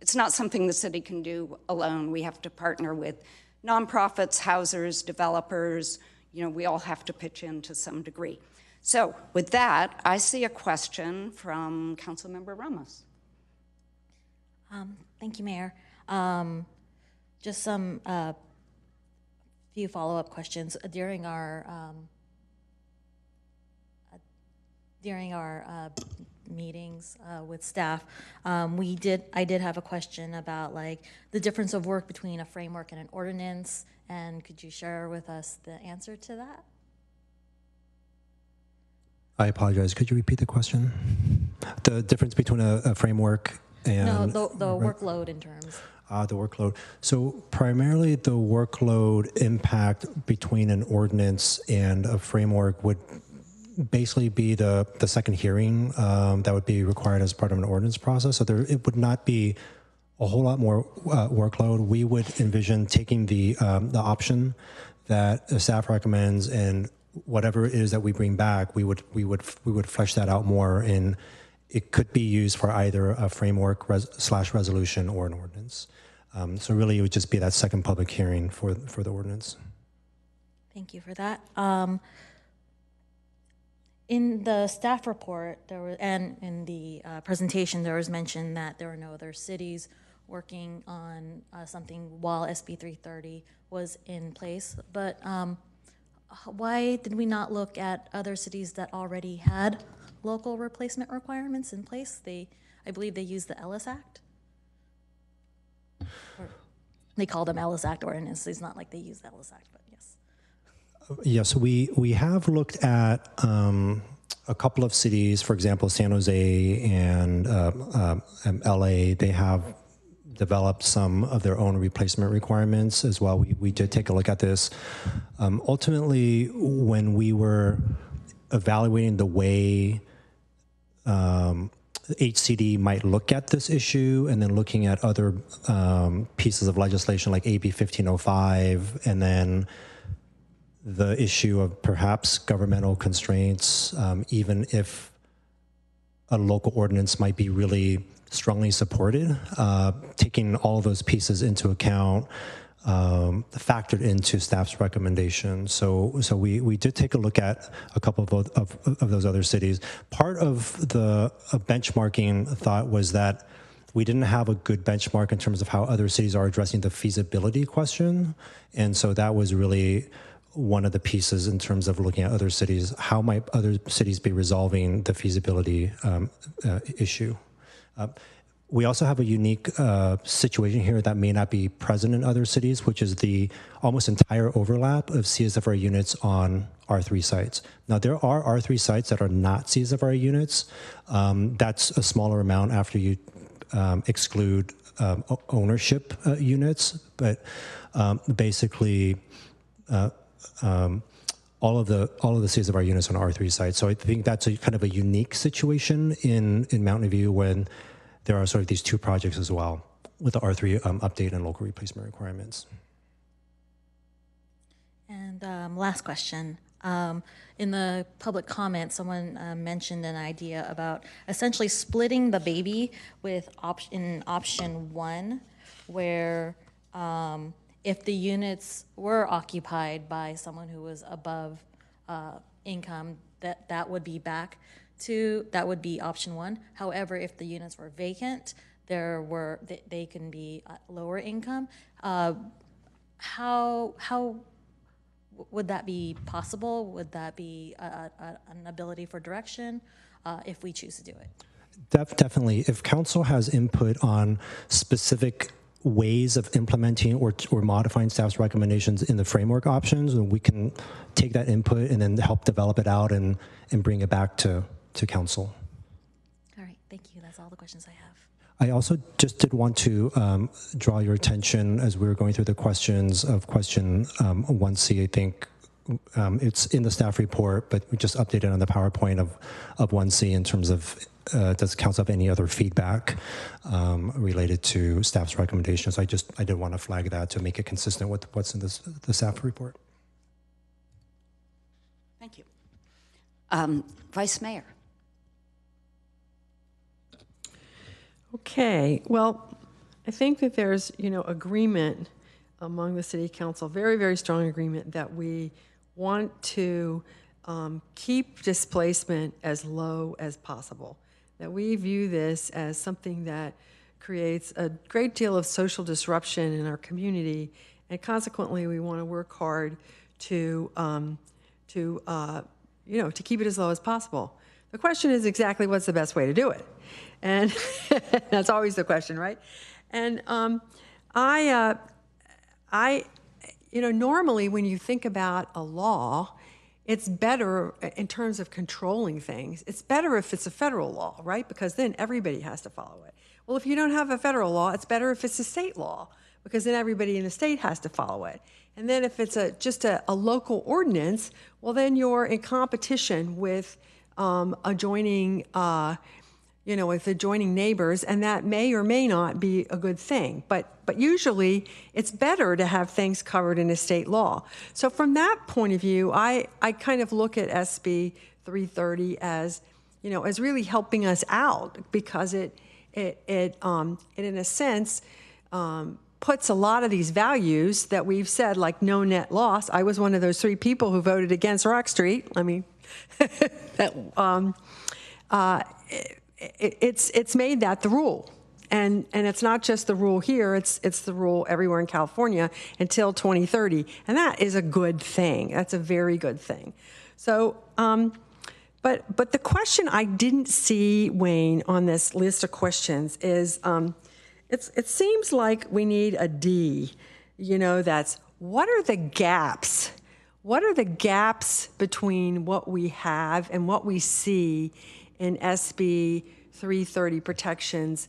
it's not something the city can do alone. We have to partner with nonprofits, housers, developers. You know, we all have to pitch in to some degree. So with that, I see a question from Councilmember Ramos. Thank you, Mayor. Just some few follow-up questions. During our meetings with staff, I did have a question about like the difference of work between a framework and an ordinance, and could you share with us the answer to that? I apologize. Could you repeat the question? The difference between a framework and... No, the workload in terms. The workload. So primarily the workload impact between an ordinance and a framework would basically be the second hearing that would be required as part of an ordinance process. So it would not be a whole lot more workload. We would envision taking the option that the staff recommends, and whatever it is that we bring back, we would flesh that out more, and it could be used for either a framework / resolution or an ordinance. So really, it would just be that second public hearing for the ordinance. Thank you for that. In the staff report, and in the presentation, there was mention that there were no other cities working on something while SB 330 was in place. But why did we not look at other cities that already had local replacement requirements in place? I believe they used the Ellis Act. Or they call them Ellis Act ordinances. It's not like they use the Ellis Act, but yes. Yes, we have looked at a couple of cities, for example, San Jose and LA. They have developed some of their own replacement requirements as well. We did take a look at this. Ultimately, when we were evaluating the way HCD might look at this issue, and then looking at other pieces of legislation like AB 1505, and then the issue of perhaps governmental constraints, even if a local ordinance might be really strongly supported, taking all of those pieces into account, factored into staff's recommendation. So we did take a look at a couple of those other cities. Part of the benchmarking thought was that we didn't have a good benchmark in terms of how other cities are addressing the feasibility question. And so that was really one of the pieces in terms of looking at other cities. How might other cities be resolving the feasibility issue? We also have a unique situation here that may not be present in other cities, which is the almost entire overlap of CSFRA units on R3 sites. Now, there are R3 sites that are not CSFRA units. That's a smaller amount after you exclude ownership units, but basically all of the CSFRA units on R3 sites. So I think that's a kind of a unique situation in Mountain View when there are sort of these two projects as well with the R3 update and local replacement requirements. And last question. In the public comment, someone mentioned an idea about essentially splitting the baby with in option 1, where if the units were occupied by someone who was above income, that would be that would be option 1. However, if the units were vacant, they can be lower income. How would that be possible? Would that be an ability for direction if we choose to do it? Definitely. If council has input on specific ways of implementing or modifying staff's recommendations in the framework options, and we can take that input and then help develop it out and bring it back to council. All right, thank you. That's all the questions I have. I also just did want to draw your attention as we were going through the questions of question 1C. I think it's in the staff report, but we just updated on the PowerPoint of 1C in terms of does council have any other feedback related to staff's recommendations. I did want to flag that to make it consistent with what's in the staff report. Thank you. Vice Mayor. Okay, well, I think that there's, agreement among the City Council, very, very strong agreement that we want to keep displacement as low as possible, that we view this as something that creates a great deal of social disruption in our community, and consequently, we want to work hard to keep it as low as possible. The question is exactly what's the best way to do it. And that's always the question, right? And normally when you think about a law, it's better in terms of controlling things. It's better if it's a federal law, right? Because then everybody has to follow it. Well, if you don't have a federal law, it's better if it's a state law, because then everybody in the state has to follow it. And then if it's just a local ordinance, well, then you're in competition with adjoining neighbors, and that may or may not be a good thing. But usually it's better to have things covered in a state law. So from that point of view, I kind of look at SB 330 as, as really helping us out, because it in a sense, puts a lot of these values that we've said, like no net loss. I was one of those 3 people who voted against Rock Street. I mean, it's made that the rule, and it's not just the rule here. It's the rule everywhere in California until 2030, and that is a good thing. That's a very good thing. So, but the question I didn't see, Wayne, on this list of questions is, it seems like we need a D. That's what are the gaps? What are the gaps between what we have and what we see in SB 330 protections?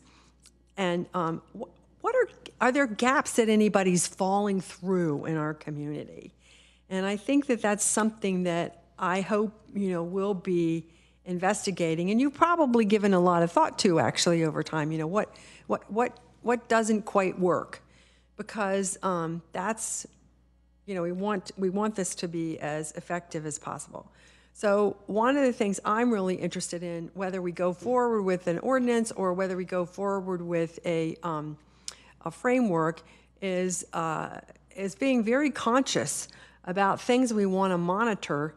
And are there gaps that anybody's falling through in our community? And I think that that's something that I hope, we'll be investigating. And you've probably given a lot of thought to, actually, over time, what doesn't quite work? Because that's, we want this to be as effective as possible. So one of the things I'm really interested in, whether we go forward with an ordinance or whether we go forward with a framework, is being very conscious about things we want to monitor,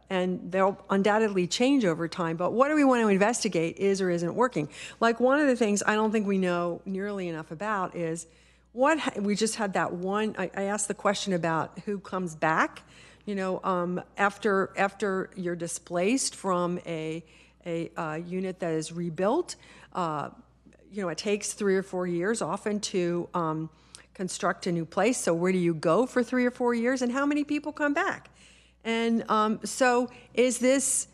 and they'll undoubtedly change over time, but what do we want to investigate is or isn't working? Like, one of the things I don't think we know nearly enough about is we just had that one, I asked the question about who comes back after you're displaced from a unit that is rebuilt, it takes 3 or 4 years often to construct a new place. So where do you go for 3 or 4 years, and how many people come back? And so is this,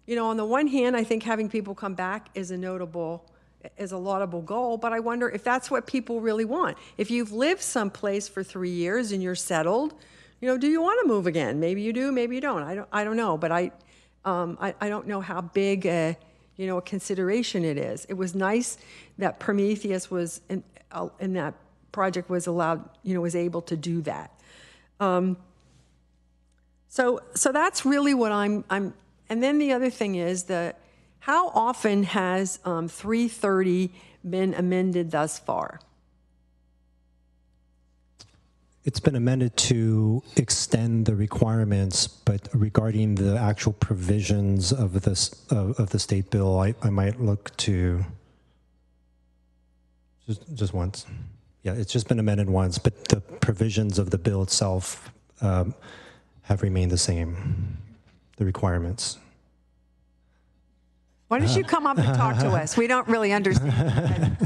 on the one hand, I think having people come back is a laudable goal, but I wonder if that's what people really want. If you've lived someplace for 3 years and you're settled, do you want to move again? Maybe you do, maybe you don't. I don't know, but I don't know how big a consideration it is. It was nice that Prometheus was in that project was allowed, was able to do that. So that's really what I'm. And then the other thing is how often has 330 been amended thus far? It's been amended to extend the requirements, but regarding the actual provisions of the state bill, I might look to just once. Yeah, it's just been amended once, but the provisions of the bill itself have remained the same, the requirements. Why don't you come up and talk to us? We don't really understand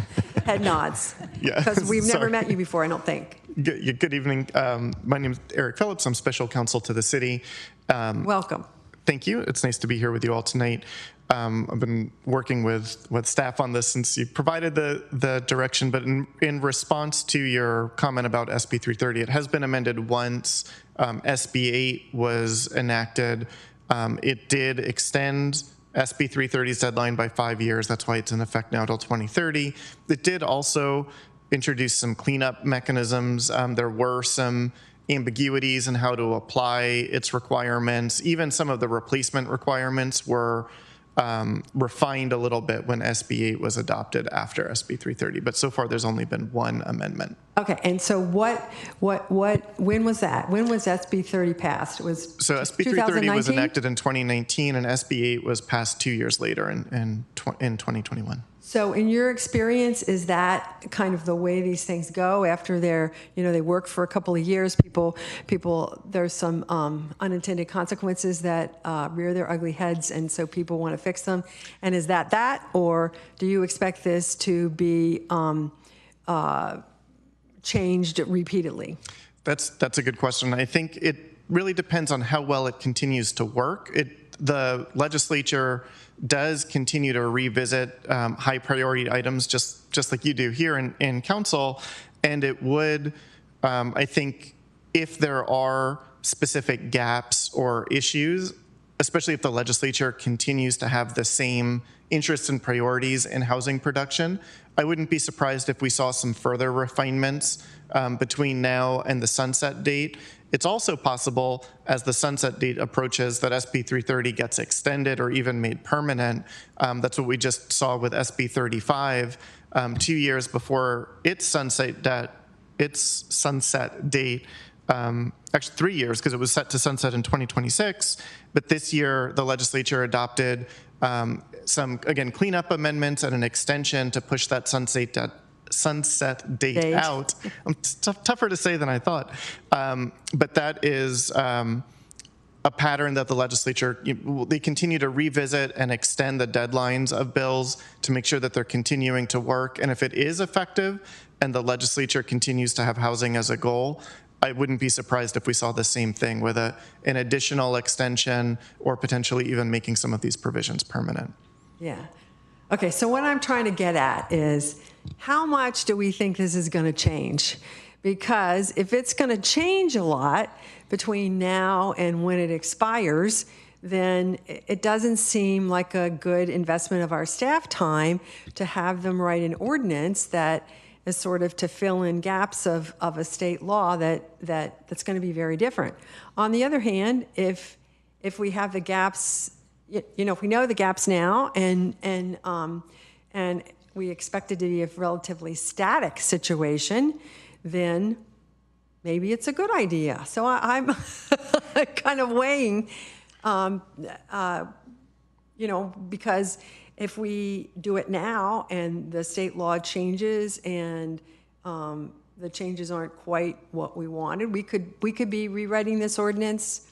head nods. Yeah, because we've never met you before, I don't think. Good evening. My name is Eric Phillips. I'm special counsel to the city. Welcome. Thank you. It's nice to be here with you all tonight. I've been working with staff on this since you provided the direction, but in response to your comment about SB 330, it has been amended once. SB 8 was enacted. It did extend SB 330's deadline by 5 years. That's why it's in effect now till 2030. It did also introduce some cleanup mechanisms. There were some ambiguities in how to apply its requirements. Even some of the replacement requirements were refined a little bit when SB 8 was adopted after SB 330. But so far, there's only been one amendment. Okay, and so when was that? When was SB 30 passed? It was so SB 330 was enacted in 2019, and SB 8 was passed 2 years later in 2021. So in your experience, is that kind of the way these things go after they work for a couple of years? People, there's some unintended consequences that rear their ugly heads, and so people want to fix them. And is that, or do you expect this to be changed repeatedly? That's a good question. I think it really depends on how well it continues to work. The legislature does continue to revisit high priority items just like you do here in council, and it would, I think, if there are specific gaps or issues, especially if the legislature continues to have the same interests and priorities in housing production, I wouldn't be surprised if we saw some further refinements between now and the sunset date. It's also possible, as the sunset date approaches, that SB 330 gets extended or even made permanent. That's what we just saw with SB 35 2 years before its sunset date. Actually 3 years, because it was set to sunset in 2026. But this year, the legislature adopted some, again, cleanup amendments and an extension to push that sunset date out. It's tougher to say than I thought. But that is a pattern that the legislature, they continue to revisit and extend the deadlines of bills to make sure that they're continuing to work. And if it is effective and the legislature continues to have housing as a goal, I wouldn't be surprised if we saw the same thing with an additional extension or potentially even making some of these provisions permanent. Yeah. Okay, so what I'm trying to get at is how much do we think this is going to change? Because if it's going to change a lot between now and when it expires, then it doesn't seem like a good investment of our staff time to have them write an ordinance that is sort of to fill in gaps of a state law that's going to be very different. On the other hand, if we have the gaps, if we know the gaps now and we expect it to be a relatively static situation, then maybe it's a good idea. So I'm kind of weighing, because if we do it now and the state law changes and the changes aren't quite what we wanted, we could be rewriting this ordinance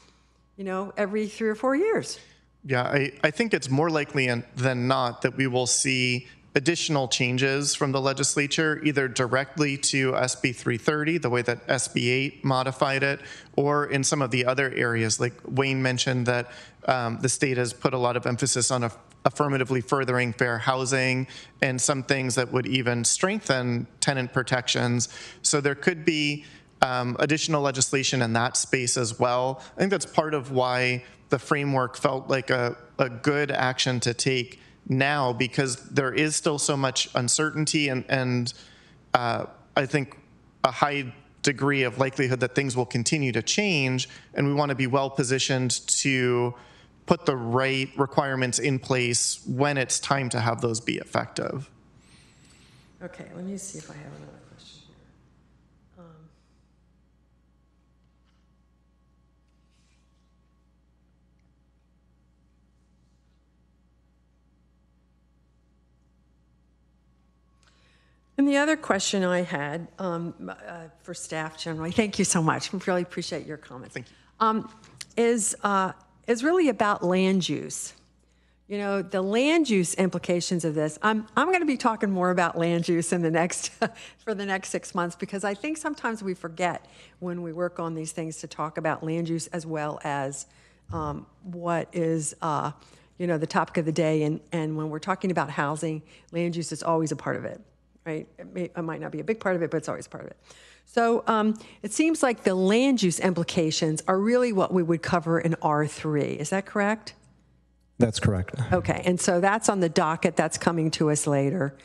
every 3 or 4 years. Yeah, I think it's more likely than not that we will see additional changes from the legislature, either directly to SB 330, the way that SB 8 modified it, or in some of the other areas. Like Wayne mentioned that the state has put a lot of emphasis on affirmatively furthering fair housing and some things that would even strengthen tenant protections. So there could be additional legislation in that space as well. I think that's part of why the framework felt like a good action to take now, because there is still so much uncertainty and I think a high degree of likelihood that things will continue to change, and we want to be well positioned to put the right requirements in place when it's time to have those be effective. Okay, let me see if I have another question here. And the other question I had for staff generally, thank you so much. I really appreciate your comments. Thank you. Is really about land use. The land use implications of this. I'm going to be talking more about land use in the next for the next 6 months, because I think sometimes we forget when we work on these things to talk about land use as well as what is the topic of the day. And when we're talking about housing, land use is always a part of it. Right? It might not be a big part of it, but it's always part of it. So it seems like the land use implications are really what we would cover in R3. Is that correct? That's correct. Okay, and so that's on the docket. That's coming to us later.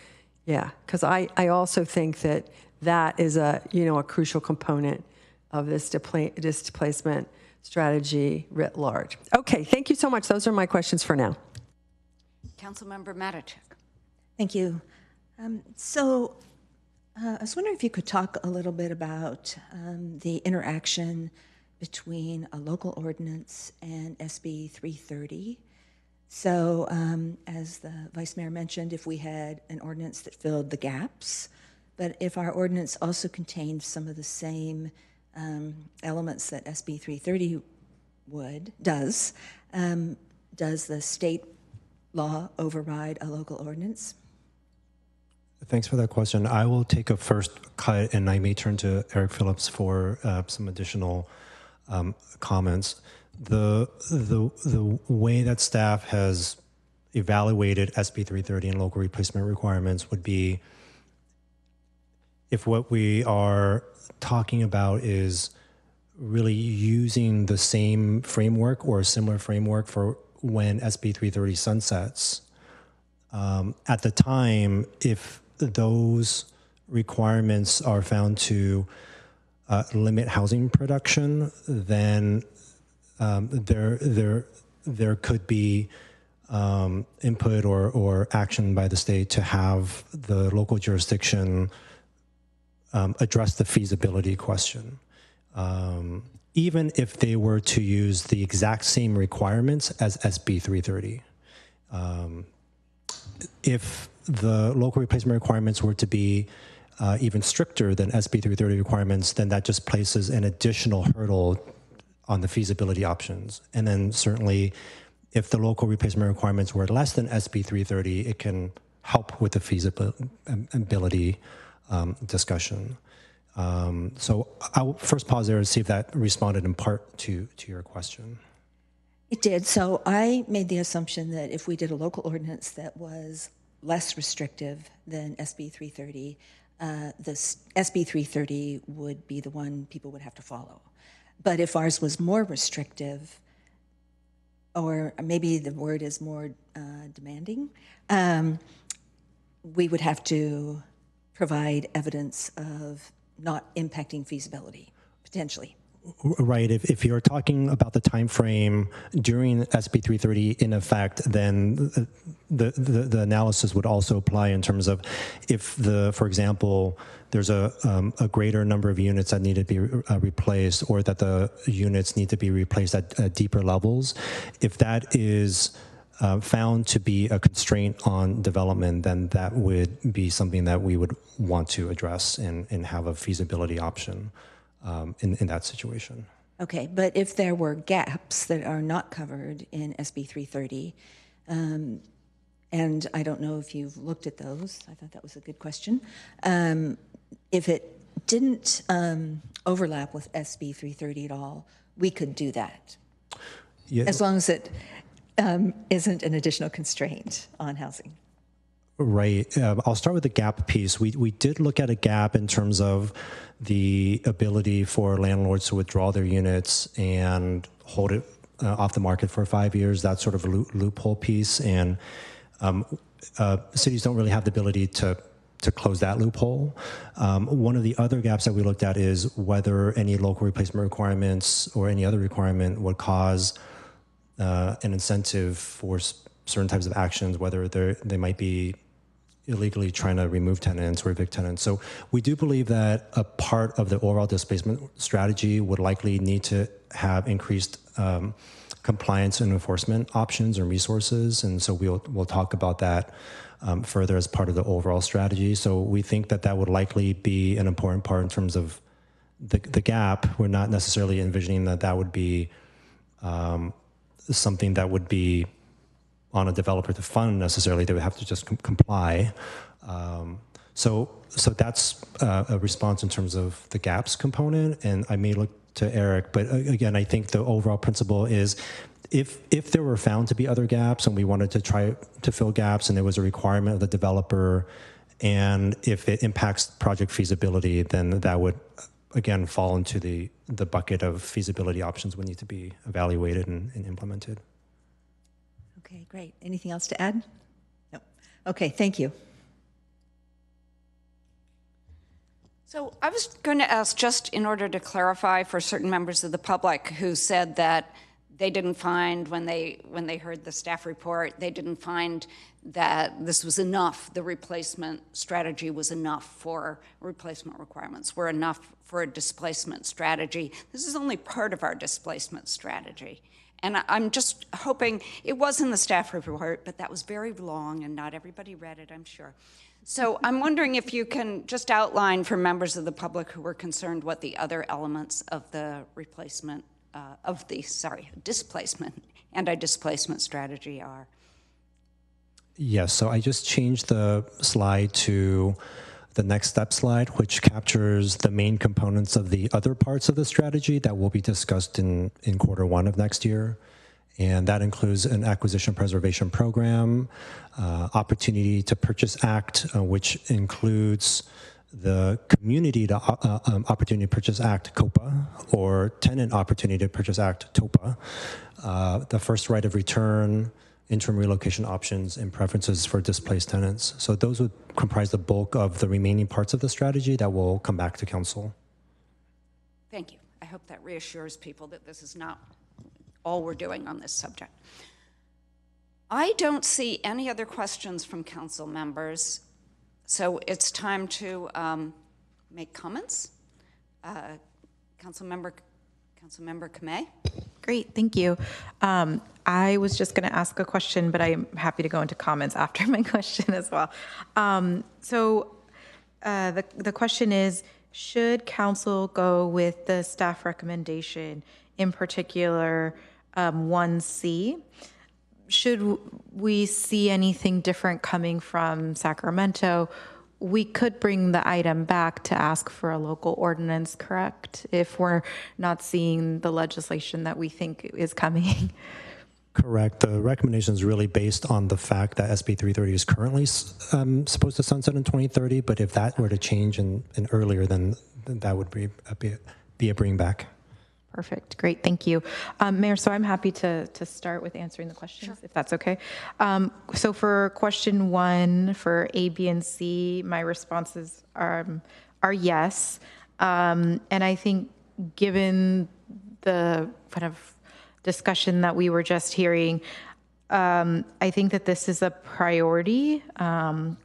Yeah, because I also think that is a crucial component of this displacement strategy writ large. Okay, thank you so much. Those are my questions for now. Councilmember Matichak. Thank you. So I was wondering if you could talk a little bit about the interaction between a local ordinance and SB 330. So as the Vice Mayor mentioned, if we had an ordinance that filled the gaps, but if our ordinance also contained some of the same elements that SB 330 does the state law override a local ordinance? Thanks for that question. I will take a first cut, and I may turn to Eric Phillips for some additional comments. The way that staff has evaluated SB 330 and local replacement requirements would be, if what we are talking about is really using the same framework or a similar framework for when SB 330 sunsets, at the time, if those requirements are found to limit housing production, then there could be input or action by the state to have the local jurisdiction address the feasibility question. Even if they were to use the exact same requirements as SB 330. If the local replacement requirements were to be even stricter than SB 330 requirements, then that just places an additional hurdle on the feasibility options. And then certainly, if the local replacement requirements were less than SB 330, it can help with the feasibility discussion. So I'll first pause there and see if that responded in part to your question. It did. So I made the assumption that if we did a local ordinance that was less restrictive than SB 330, this SB 330 would be the one people would have to follow. But if ours was more restrictive, or maybe the word is more demanding, we would have to provide evidence of not impacting feasibility, potentially. Right. If you're talking about the time frame during SB 330 in effect, then the analysis would also apply in terms of if for example, there's a greater number of units that need to be replaced, or that the units need to be replaced at deeper levels. If that is found to be a constraint on development, then that would be something that we would want to address and have a feasibility option in that situation. Okay, but if there were gaps that are not covered in SB 330, and I don't know if you've looked at those, I thought that was a good question. If it didn't overlap with SB 330 at all, we could do that. Yeah. As long as it isn't an additional constraint on housing. Right. I'll start with the gap piece. We did look at a gap in terms of the ability for landlords to withdraw their units and hold it off the market for 5 years, that sort of loophole piece. And cities don't really have the ability to close that loophole. One of the other gaps that we looked at is whether any local replacement requirements or any other requirement would cause an incentive for certain types of actions, whether they might be illegally trying to remove tenants or evict tenants. So we do believe that a part of the overall displacement strategy would likely need to have increased compliance and enforcement options and resources. And so we'll talk about that further as part of the overall strategy. So we think that that would likely be an important part in terms of the gap. We're not necessarily envisioning that would be something that would be on a developer to fund necessarily. They would have to just comply. So that's a response in terms of the gaps component. And I may look to Eric, but again, I think the overall principle is if there were found to be other gaps and we wanted to try to fill gaps and there was a requirement of the developer, and if it impacts project feasibility, then that would again fall into the bucket of feasibility options would need to be evaluated and implemented. Okay, great. Anything else to add? No. Okay, thank you. So I was going to ask, just in order to clarify for certain members of the public who said that they didn't find, when they heard the staff report, they didn't find that this was enough, the replacement strategy was enough for replacement requirements, were enough for a displacement strategy. This is only part of our displacement strategy. And I'm just hoping, it was in the staff report, but that was very long and not everybody read it, I'm sure. So I'm wondering if you can just outline for members of the public who were concerned what the other elements of the replacement, displacement, anti-displacement strategy are. Yes, so I just changed the slide to the next step slide, which captures the main components of the other parts of the strategy that will be discussed in Q1 of next year. And that includes an acquisition preservation program, Opportunity to Purchase Act, which includes the Community to Opportunity to Purchase Act, COPA, or Tenant Opportunity to Purchase Act, TOPA, the first right of return, interim relocation options, and preferences for displaced tenants. So those would comprise the bulk of the remaining parts of the strategy that will come back to council. Thank you. I hope that reassures people that this is not all we're doing on this subject. I don't see any other questions from council members, so it's time to make comments. Councilmember Kamei. Great, thank you. I was just going to ask a question, but I'm happy to go into comments after my question as well. So the question is, should council go with the staff recommendation, in particular 1C? Should we see anything different coming from Sacramento? We could bring the item back to ask for a local ordinance, correct? If we're not seeing the legislation that we think is coming. Correct. The recommendation is really based on the fact that SB 330 is currently supposed to sunset in 2030, but if that were to change in earlier, then that would be a bring back. Perfect. Great. Thank you. Mayor, so I'm happy to start with answering the questions, if that's okay. So for question 1, for A, B, and C, my responses are yes. And I think given the kind of discussion that we were just hearing, I think that this is a priority.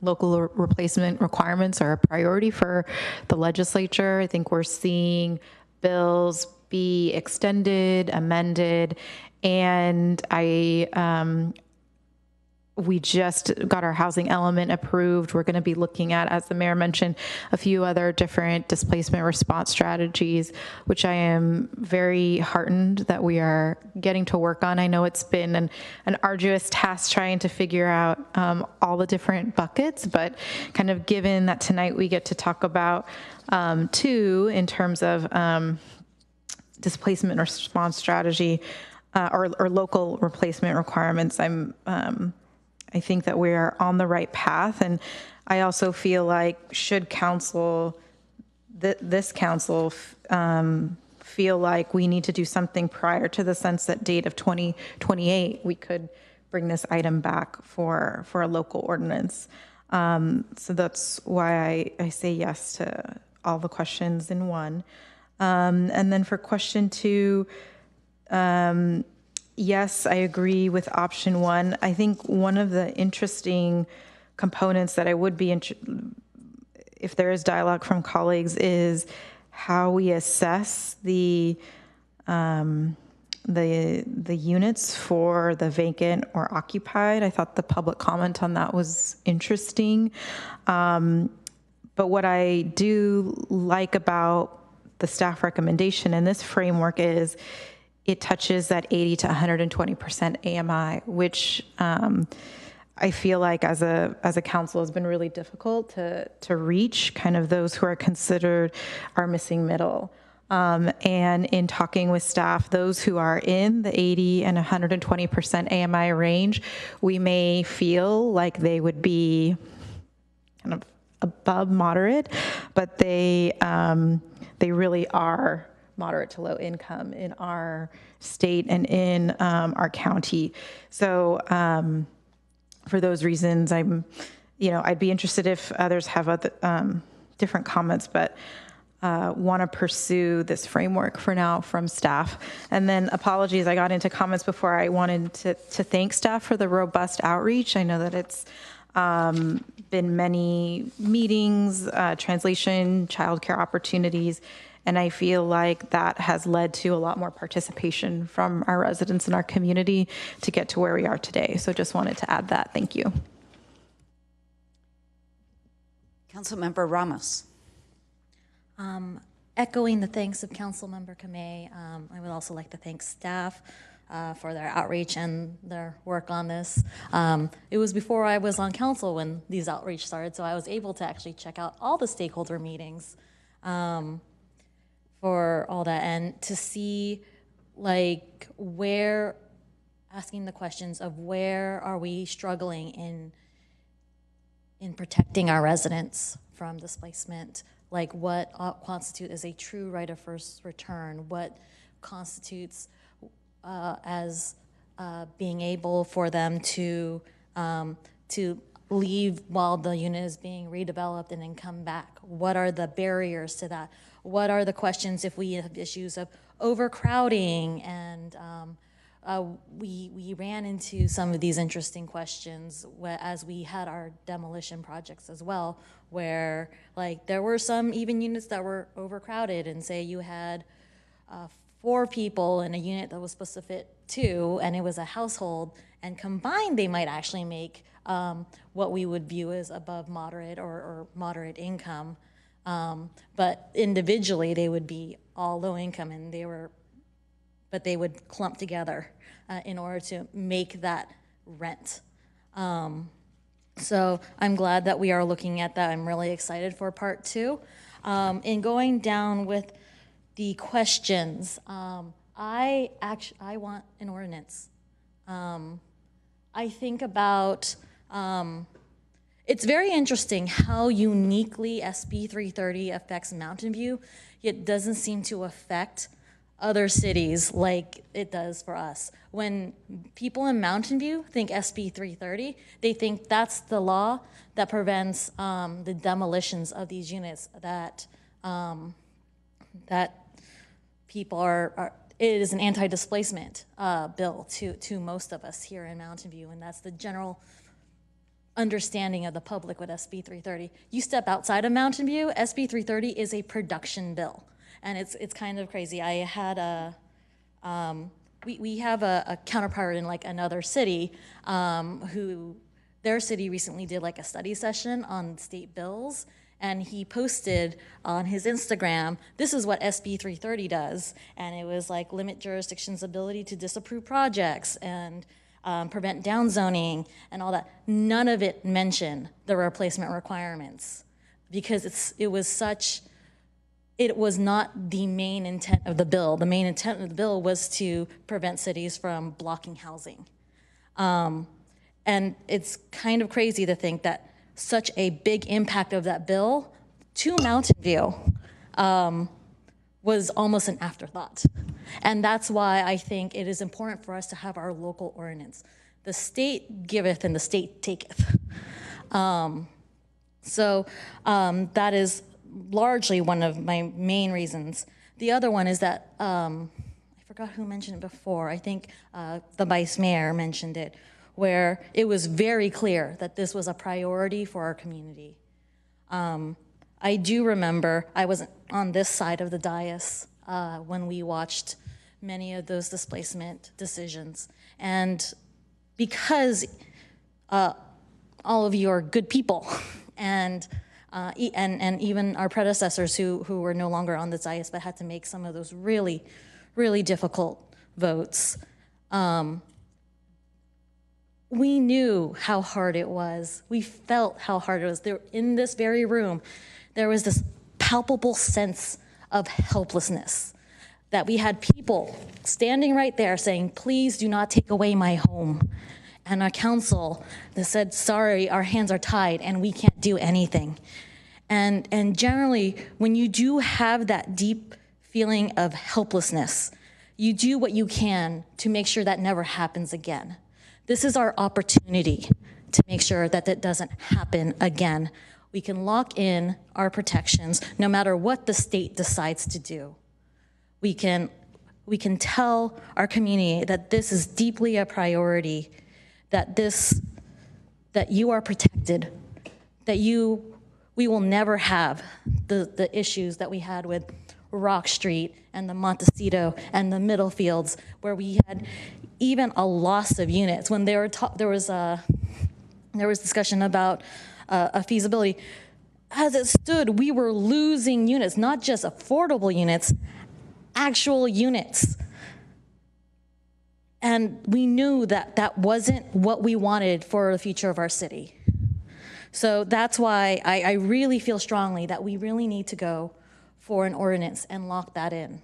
Local replacement requirements are a priority for the legislature. I think we're seeing bills be extended, amended, and we just got our housing element approved. We're going to be looking at, as the mayor mentioned, a few other different displacement response strategies, which I am very heartened that we are getting to work on. I know it's been an arduous task trying to figure out all the different buckets, but kind of given that tonight we get to talk about two in terms of displacement response strategy or local replacement requirements, I think that we are on the right path. And I also feel like should council, this council feel like we need to do something prior to the sunset date of 2028, we could bring this item back for a local ordinance. So that's why I say yes to all the questions in one. And then for question two, yes, I agree with option one. I think one of the interesting components that I would be if there is dialogue from colleagues is how we assess the units for the vacant or occupied. I thought the public comment on that was interesting. But what I do like about the staff recommendation in this framework is it touches that 80 to 120% AMI, which I feel like as a council has been really difficult to reach kind of those who are considered our missing middle. And in talking with staff, those who are in the 80 and 120% AMI range, we may feel like they would be kind of above moderate, but they really are moderate to low income in our state and in our county. So for those reasons, I'd be interested if others have other different comments, but want to pursue this framework for now from staff. And then apologies, I got into comments before. I wanted to thank staff for the robust outreach. I know that it's been many meetings, translation, childcare opportunities, and I feel like that has led to a lot more participation from our residents in our community to get to where we are today. So just wanted to add that. Thank you. Councilmember Ramos. Echoing the thanks of Councilmember Kamei, I would also like to thank staff for their outreach and their work on this. It was before I was on council when these outreach started, so I was able to actually check out all the stakeholder meetings for all that, and to see like asking the questions of where are we struggling in protecting our residents from displacement, like what constitutes as a true right of first return, what constitutes as being able for them to leave while the unit is being redeveloped and then come back. What are the barriers to that? What are the questions if we have issues of overcrowding? And we ran into some of these interesting questions as we had our demolition projects as well, where like there were some even units that were overcrowded, and say you had 4 people in a unit that was supposed to fit 2, and it was a household, and combined they might actually make what we would view as above moderate or moderate income. But individually they would be all low income, and but they would clump together in order to make that rent. So I'm glad that we are looking at that. I'm really excited for part 2. In going down with the questions, I want an ordinance. I think about, it's very interesting how uniquely SB 330 affects Mountain View, yet doesn't seem to affect other cities like it does for us. When people in Mountain View think SB 330, they think that's the law that prevents the demolitions of these units that people are it is an anti-displacement bill to most of us here in Mountain View, and that's the general understanding of the public with SB 330. You step outside of Mountain View, SB 330 is a production bill. And it's kind of crazy. I had we have a counterpart in like another city who their city recently did like a study session on state bills, and he posted on his Instagram, this is what SB 330 does. And it was like limit jurisdiction's ability to disapprove projects and prevent downzoning and all that. None of it mentioned the replacement requirements because it was not the main intent of the bill. The main intent of the bill was to prevent cities from blocking housing. And it's kind of crazy to think that such a big impact of that bill to Mountain View was almost an afterthought. And that's why I think it is important for us to have our local ordinance. The state giveth and the state taketh. So that is largely one of my main reasons. The other one is that, I forgot who mentioned it before, I think the vice mayor mentioned it, where it was very clear that this was a priority for our community. I do remember, I wasn't on this side of the dais when we watched many of those displacement decisions. And because all of you are good people, and even our predecessors who were no longer on the dais but had to make some of those really, really difficult votes, we knew how hard it was. We felt how hard it was. There, in this very room, there was this palpable sense of helplessness, that we had people standing right there saying, please do not take away my home. And our council that said, sorry, our hands are tied and we can't do anything. And generally, when you do have that deep feeling of helplessness, you do what you can to make sure that never happens again. This is our opportunity to make sure that that doesn't happen again. We can lock in our protections no matter what the state decides to do. We can tell our community that this is deeply a priority, that you are protected, that we will never have the issues that we had with Rock Street and the Montecito and the Middlefields, where we had even a loss of units. When there was discussion about a feasibility, as it stood, we were losing units, not just affordable units, actual units. And we knew that that wasn't what we wanted for the future of our city. So that's why I really feel strongly that we really need to go for an ordinance and lock that in.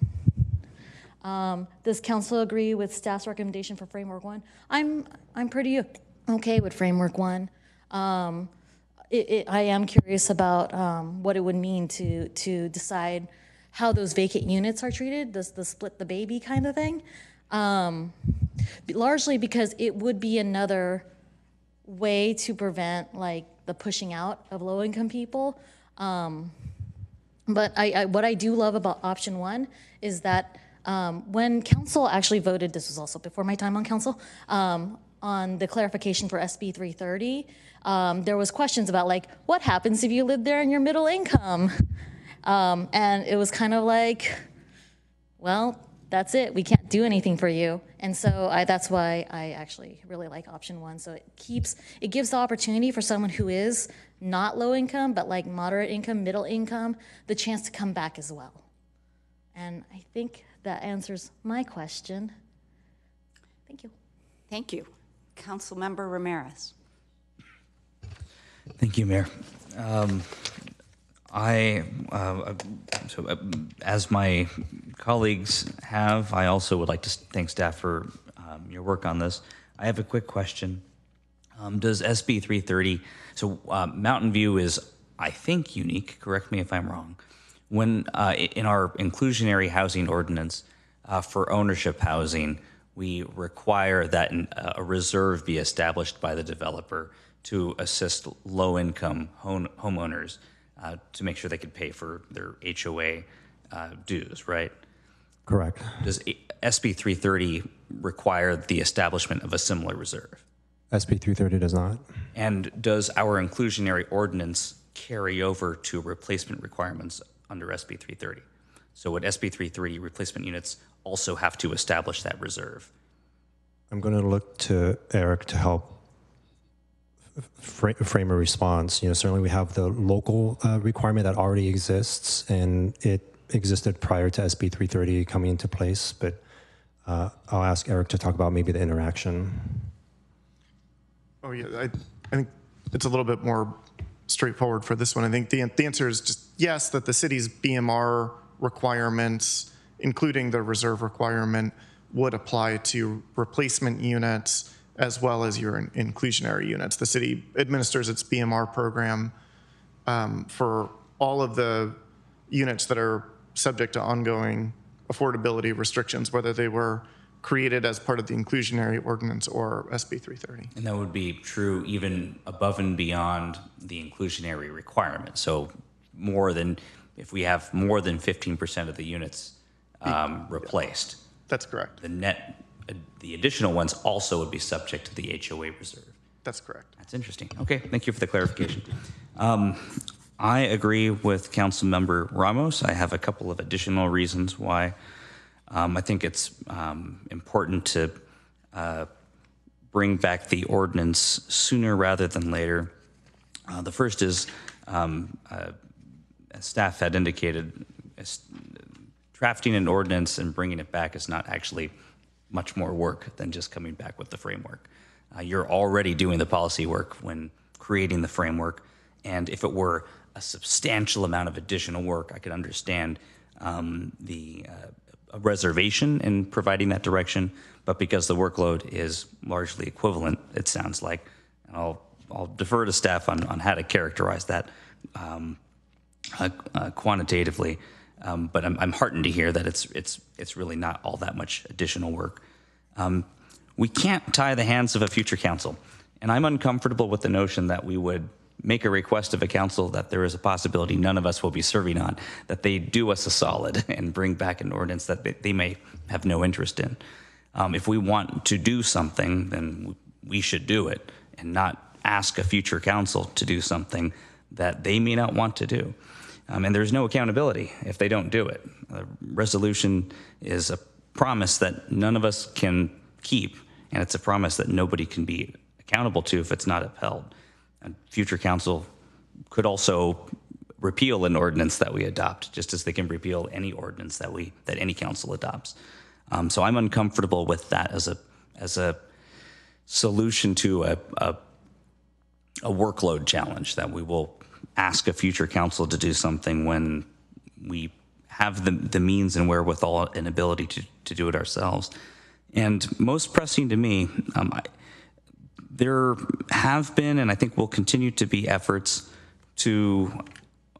Does council agree with staff's recommendation for Framework 1? I'm pretty okay with Framework 1. I am curious about what it would mean to decide how those vacant units are treated, the split the baby kind of thing. Largely because it would be another way to prevent like the pushing out of low-income people. But what I do love about option 1 is that when council actually voted, this was also before my time on council, on the clarification for SB 330, there was questions about like, what happens if you live there and you're middle income? And it was kind of like, well, that's it. We can't do anything for you. And so that's why I actually really like option 1. So it gives the opportunity for someone who is not low income, but like moderate income, middle income, the chance to come back as well. And I think that answers my question. Thank you. Thank you. Councilmember Ramirez. Thank you, Mayor. As my colleagues have, I also would like to thank staff for your work on this. I have a quick question. Does SB 330, Mountain View is, I think, unique, correct me if I'm wrong, when in our inclusionary housing ordinance for ownership housing, we require that a reserve be established by the developer to assist low-income homeowners to make sure they could pay for their HOA dues, right? Correct. Does SB 330 require the establishment of a similar reserve? SB 330 does not. And does our inclusionary ordinance carry over to replacement requirements under SB 330? So would SB 330 replacement units also have to establish that reserve? I'm going to look to Eric to help frame a response. Certainly we have the local requirement that already exists, and it existed prior to SB 330 coming into place. But I'll ask Eric to talk about maybe the interaction. Oh yeah, I think it's a little bit more straightforward for this one. I think the answer is just yes, that the city's BMR requirements, including the reserve requirement, would apply to replacement units as well as your inclusionary units. The city administers its BMR program for all of the units that are subject to ongoing affordability restrictions, whether they were created as part of the inclusionary ordinance or SB 330. And that would be true even above and beyond the inclusionary requirement. So if we have more than 15% of the units replaced. That's correct. The additional ones also would be subject to the HOA reserve. That's correct. That's interesting. Okay, thank you for the clarification. I agree with Councilmember Ramos. I have a couple of additional reasons why I think it's important to bring back the ordinance sooner rather than later. The first is, as staff had indicated, drafting an ordinance and bringing it back is not actually much more work than just coming back with the framework. You're already doing the policy work when creating the framework, and if it were a substantial amount of additional work, I could understand a reservation in providing that direction, but because the workload is largely equivalent, it sounds like, and I'll defer to staff on how to characterize that quantitatively, but I'm heartened to hear that it's really not all that much additional work. We can't tie the hands of a future council, and I'm uncomfortable with the notion that we would make a request of a council that there is a possibility none of us will be serving on, that they do us a solid and bring back an ordinance that they may have no interest in. If we want to do something, then we should do it and not ask a future council to do something that they may not want to do. And there's no accountability if they don't do it. A resolution is a promise that none of us can keep, and it's a promise that nobody can be accountable to if it's not upheld. And future council could also repeal an ordinance that we adopt, just as they can repeal any ordinance that any council adopts. So I'm uncomfortable with that as a solution to a workload challenge, that we will ask a future council to do something when we have the means and wherewithal and ability to do it ourselves. And most pressing to me, there have been, and I think will continue to be, efforts to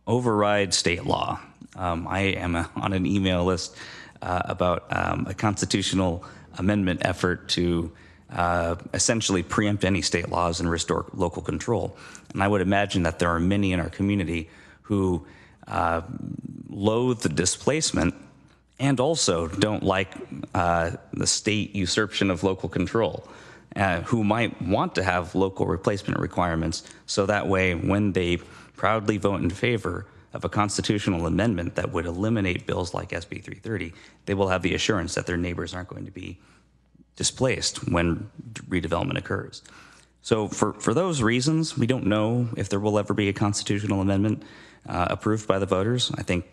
override state law. I am on an email list about a constitutional amendment effort to essentially preempt any state laws and restore local control. And I would imagine that there are many in our community who loathe the displacement and also don't like the state usurpation of local control, who might want to have local replacement requirements, so that way when they proudly vote in favor of a constitutional amendment that would eliminate bills like SB 330, they will have the assurance that their neighbors aren't going to be displaced when redevelopment occurs. So for those reasons, we don't know if there will ever be a constitutional amendment approved by the voters. I think,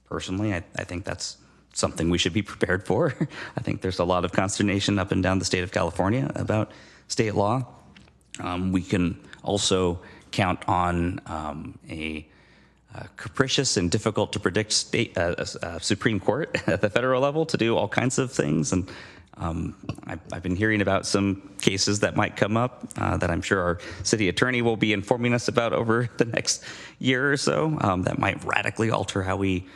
personally, I think that's something we should be prepared for. I think there's a lot of consternation up and down the state of California about state law. We can also count on a capricious and difficult to predict Supreme Court at the federal level to do all kinds of things. And I've been hearing about some cases that might come up that I'm sure our city attorney will be informing us about over the next year or so that might radically alter how we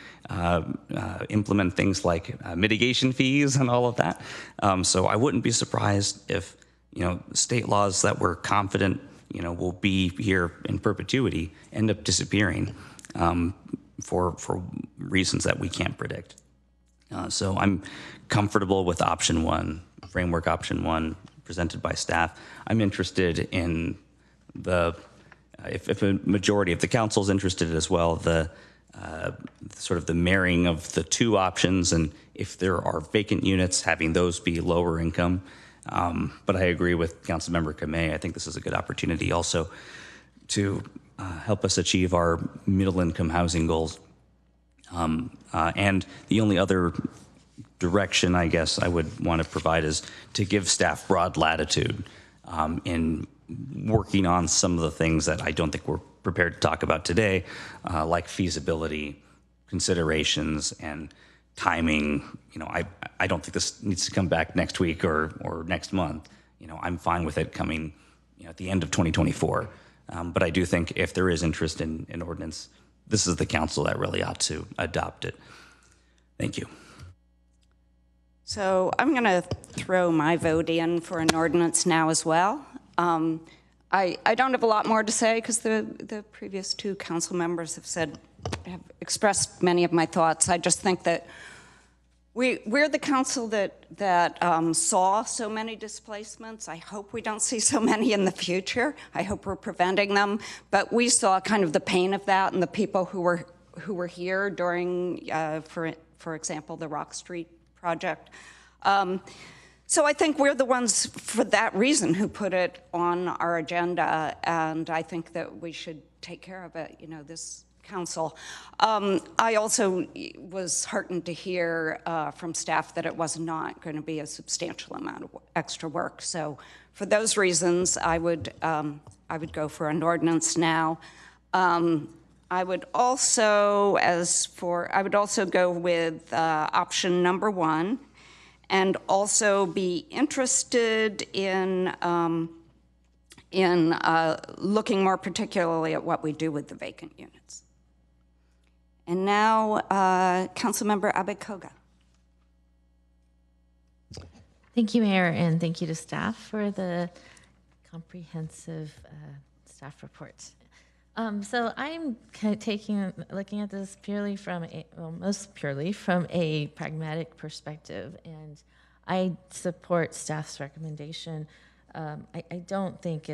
implement things like mitigation fees and all of that. So I wouldn't be surprised if, state laws that we're confident, will be here in perpetuity end up disappearing for reasons that we can't predict. So I'm comfortable with option one, framework option one presented by staff. I'm interested in if a majority of the council is interested as well, the sort of the marrying of the two options, and if there are vacant units, having those be lower income. But I agree with Councilmember Kamei. I think this is a good opportunity also to help us achieve our middle-income housing goals. And the only other direction I guess I would want to provide is to give staff broad latitude in working on some of the things that I don't think we're prepared to talk about today, like feasibility considerations and timing. You know, I don't think this needs to come back next week or next month. You know, I'm fine with it coming, you know, at the end of 2024. But I do think if there is interest in ordinance, this is the council that really ought to adopt it. Thank you. So I'm going to throw my vote in for an ordinance now as well. I don't have a lot more to say because the previous two council members have expressed many of my thoughts. I just think that we're the council that saw so many displacements. I hope we don't see so many in the future. I hope we're preventing them. But we saw kind of the pain of that and the people who were here during, for example, the Rock Street project. So I think we're the ones, for that reason, who put it on our agenda, and I think that we should take care of it, you know, this council. I also was heartened to hear from staff that it was not going to be a substantial amount of extra work. So for those reasons, I would go for an ordinance now. I would also go with option number 1, and also be interested in looking more particularly at what we do with the vacant units. And now, Councilmember Abe-Koga. Thank you, Mayor, and thank you to staff for the comprehensive staff report. So I'm kind of looking at this purely from most purely from a pragmatic perspective, and I support staff's recommendation. I don't think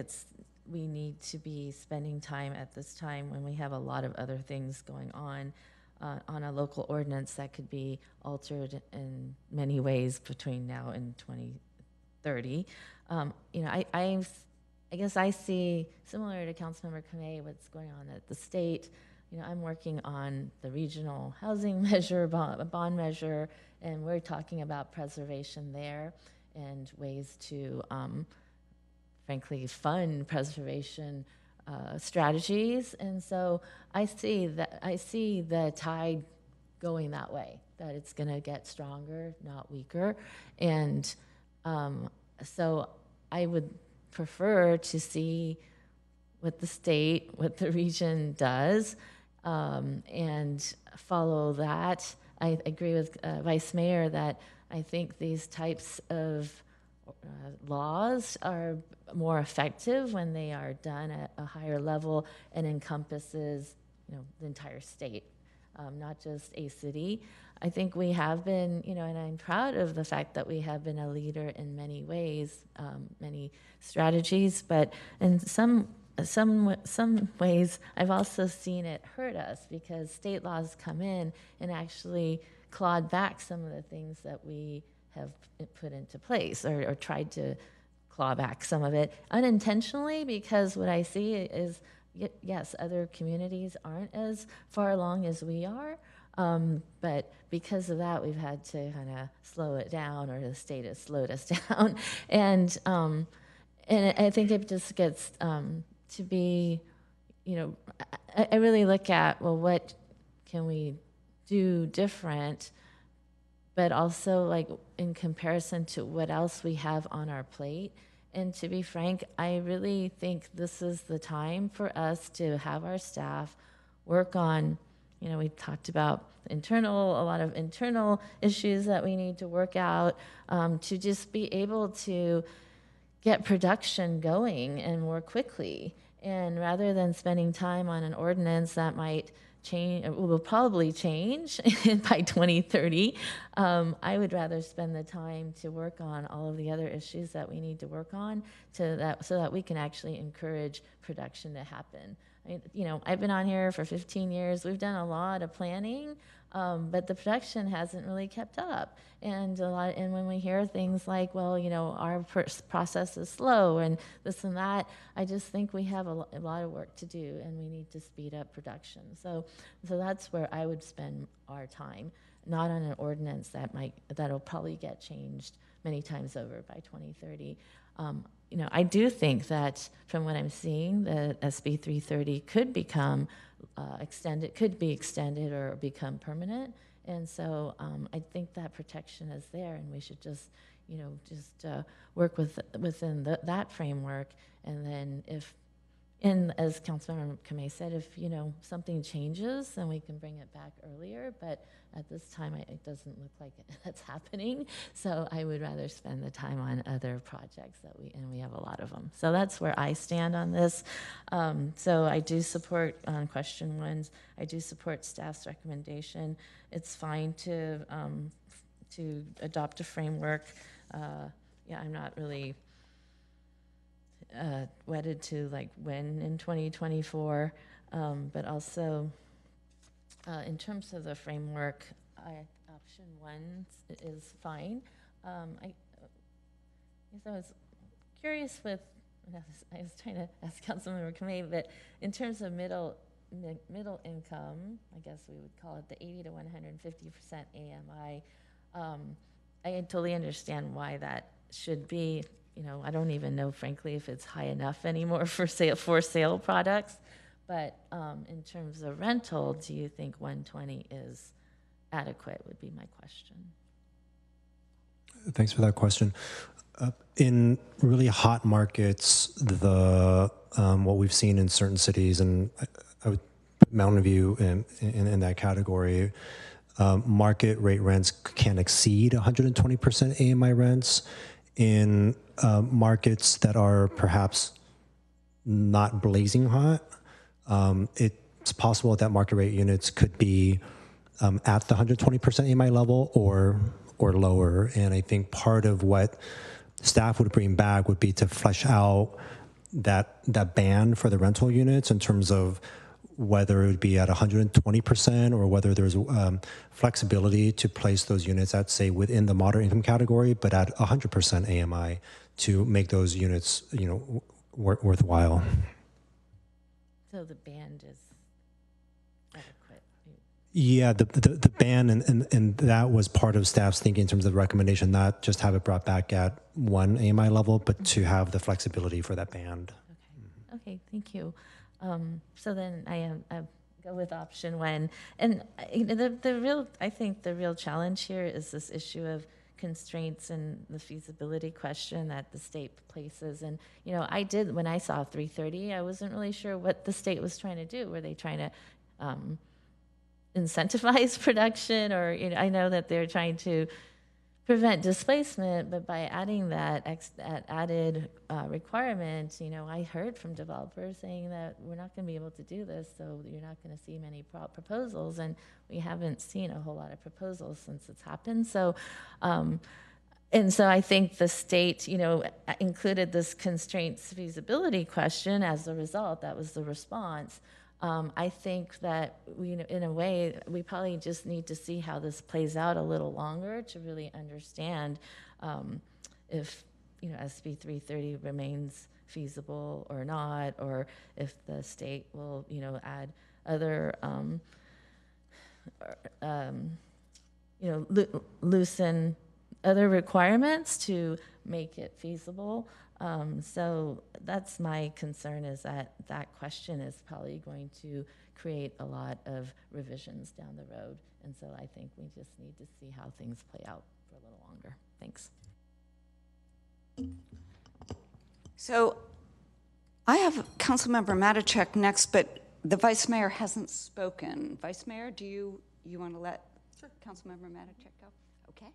we need to be spending time at this time when we have a lot of other things going on a local ordinance that could be altered in many ways between now and 2030. You know, I guess I see, similar to Councilmember Kamei, what's going on at the state. You know, I'm working on the regional housing measure, bond measure, and we're talking about preservation there and ways to, frankly, fund preservation strategies. And so I see the tide going that way, that it's going to get stronger, not weaker. And so I would prefer to see what the state, what the region does, and follow that. I agree with Vice Mayor that I think these types of laws are more effective when they are done at a higher level and encompasses, you know, the entire state, not just a city. I think we have been, you know, and I'm proud of the fact that we have been a leader in many ways, many strategies, but in some ways, I've also seen it hurt us because state laws come in and actually clawed back some of the things that we have put into place, or tried to claw back some of it unintentionally, because what I see is, yes, other communities aren't as far along as we are, but because of that, we've had to kind of slow it down, or the state has slowed us down. And I think it just gets to be, you know, I really look at, well, what can we do different, but also like in comparison to what else we have on our plate. And to be frank, I really think this is the time for us to have our staff work on, you know, we talked about a lot of internal issues that we need to work out, to just be able to get production going and more quickly. And rather than spending time on an ordinance that might change, will probably change by 2030, I would rather spend the time to work on all of the other issues that we need to work on so that we can actually encourage production to happen. I've been on here for 15 years. We've done a lot of planning, but the production hasn't really kept up. And when we hear things like, well, our process is slow and this and that, I just think we have a lot of work to do, and we need to speed up production. So that's where I would spend our time, not on an ordinance that'll probably get changed many times over by 2030. I do think that from what I'm seeing, the SB 330 could become could be extended or become permanent. And so I think that protection is there, and we should just work within that framework. And then as Councilmember Kamei said, if something changes, then we can bring it back earlier. But at this time, it doesn't look like that's happening. So I would rather spend the time on other projects and we have a lot of them. So that's where I stand on this. So I do support on question 1. I do support staff's recommendation. It's fine to adopt a framework. I'm not really wedded to when in 2024, but also in terms of the framework, option 1 is fine. I was curious I was trying to ask Councilmember Kamei, but in terms of middle income, I guess we would call it the 80 to 150% AMI. I totally understand why that should be. I don't even know, frankly, if it's high enough anymore for sale products. But in terms of rental, do you think 120 is adequate, would be my question. Thanks for that question. In really hot markets, what we've seen in certain cities, and I would put Mountain View in that category, market rate rents can exceed 120% AMI rents. In markets that are perhaps not blazing hot, it's possible that market rate units could be at the 120% AMI level or lower. And I think part of what staff would bring back would be to flesh out that band for the rental units in terms of whether it would be at 120% or whether there's flexibility to place those units at, say, within the moderate income category, but at 100% AMI to make those units, worthwhile. So the band is adequate. Yeah, the band and that was part of staff's thinking in terms of the recommendation, not just have it brought back at 1 AMI level, but to have the flexibility for that band. Okay, thank you. So then I go with option 1, and I think the real challenge here is this issue of constraints and the feasibility question that the state places. And when I saw 330, I wasn't really sure what the state was trying to do. Were they trying to incentivize production, or I know that they're trying to prevent displacement, but by adding that added requirement, I heard from developers saying that we're not going to be able to do this, so you're not going to see many proposals, and we haven't seen a whole lot of proposals since it's happened. So, and so I think the state, included this constraints feasibility question as a result. That was the response. I think that in a way, we probably just need to see how this plays out a little longer to really understand if SB 330 remains feasible or not, or if the state will add other loosen other requirements to make it feasible. So that's my concern, is that question is probably going to create a lot of revisions down the road. And so I think we just need to see how things play out for a little longer. Thanks. So I have Councilmember Matichak next, but the Vice Mayor hasn't spoken. Vice Mayor, do you want to let Councilmember Matichak go? Okay.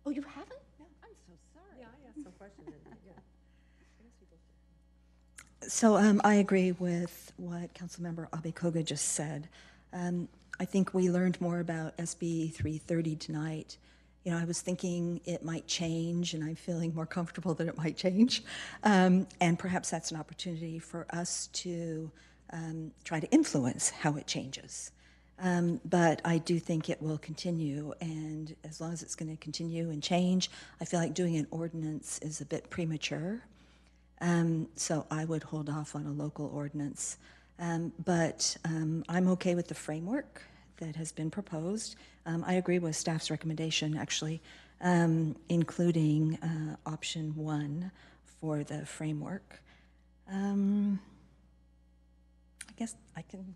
Oh, you haven't? Some questions. So I agree with what Councilmember Abekoga just said. I think we learned more about SB 330 tonight, I was thinking it might change, and I'm feeling more comfortable that it might change. And perhaps that's an opportunity for us to try to influence how it changes. But I do think it will continue, and as long as it's going to continue and change, I feel like doing an ordinance is a bit premature. So I would hold off on a local ordinance. But I'm okay with the framework that has been proposed. I agree with staff's recommendation, actually, including option 1 for the framework. I guess I can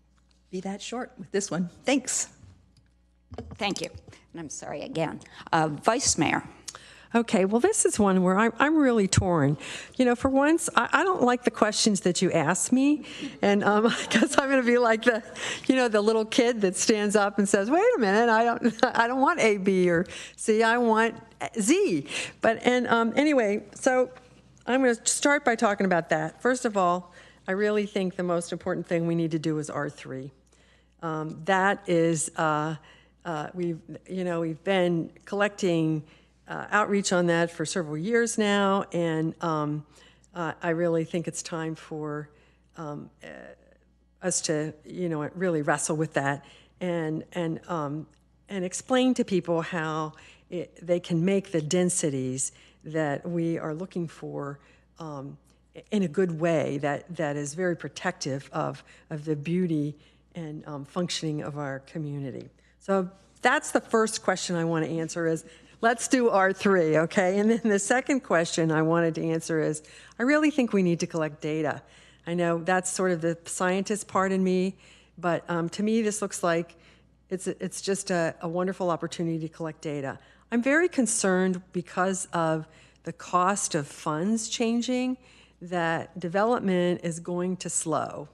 be that short with this one. Thanks. Thank you. And I'm sorry again. Vice Mayor. Okay, well, this is one where I'm really torn. For once, I don't like the questions that you ask me, and I guess I'm going to be like the little kid that stands up and says, "Wait a minute, I don't want A, B, or C. I want Z." But anyway, so I'm going to start by talking about that. First of all, I really think the most important thing we need to do is R3. That is, we've been collecting outreach on that for several years now, and I really think it's time for us to, really wrestle with that and explain to people how they can make the densities that we are looking for in a good way that is very protective of the beauty and functioning of our community. So that's the first question I want to answer is, let's do R3, okay? And then the second question I wanted to answer is, I really think we need to collect data. I know that's sort of the scientist part in me, but to me this looks like it's just a wonderful opportunity to collect data. I'm very concerned because of the cost of funds changing that development is going to slow,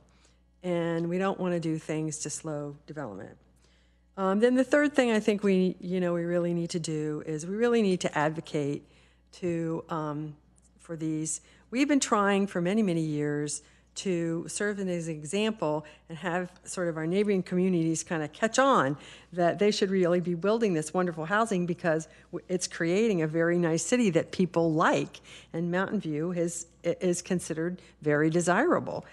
and we don't want to do things to slow development. Then the third thing I think we really need to do is we really need to advocate for these. We've been trying for many, many years to serve as an example and have sort of our neighboring communities kind of catch on that they should really be building this wonderful housing because it's creating a very nice city that people like, and Mountain View is considered very desirable.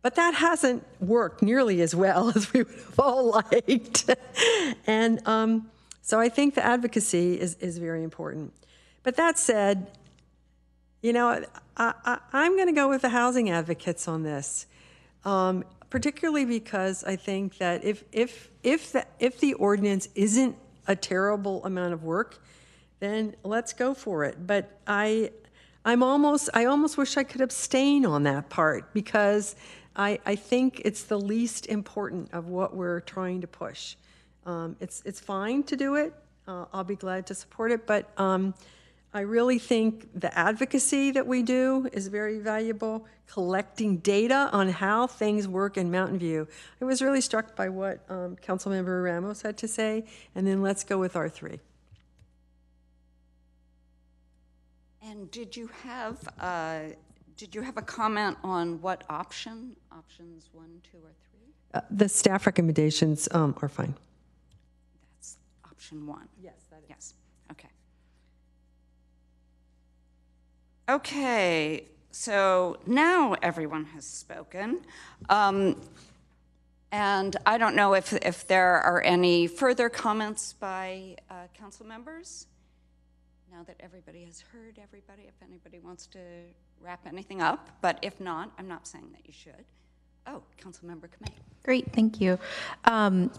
But that hasn't worked nearly as well as we would have all liked. And so I think the advocacy is very important. But that said, I'm going to go with the housing advocates on this, particularly because I think that if the ordinance isn't a terrible amount of work, then let's go for it. But I almost wish I could abstain on that part because I think it's the least important of what we're trying to push. It's fine to do it. I'll be glad to support it, but I really think the advocacy that we do is very valuable, collecting data on how things work in Mountain View. I was really struck by what Councilmember Ramos had to say, and then let's go with R3. And did you have a comment on what options 1, 2, or 3? The staff recommendations are fine. That's option 1. Yes, that is. Yes. Okay. Okay. So now everyone has spoken, and I don't know if there are any further comments by council members. Now that everybody has heard everybody, if anybody wants to wrap anything up, but if not, I'm not saying that you should. Oh, Councilmember Kamei. Great, thank you.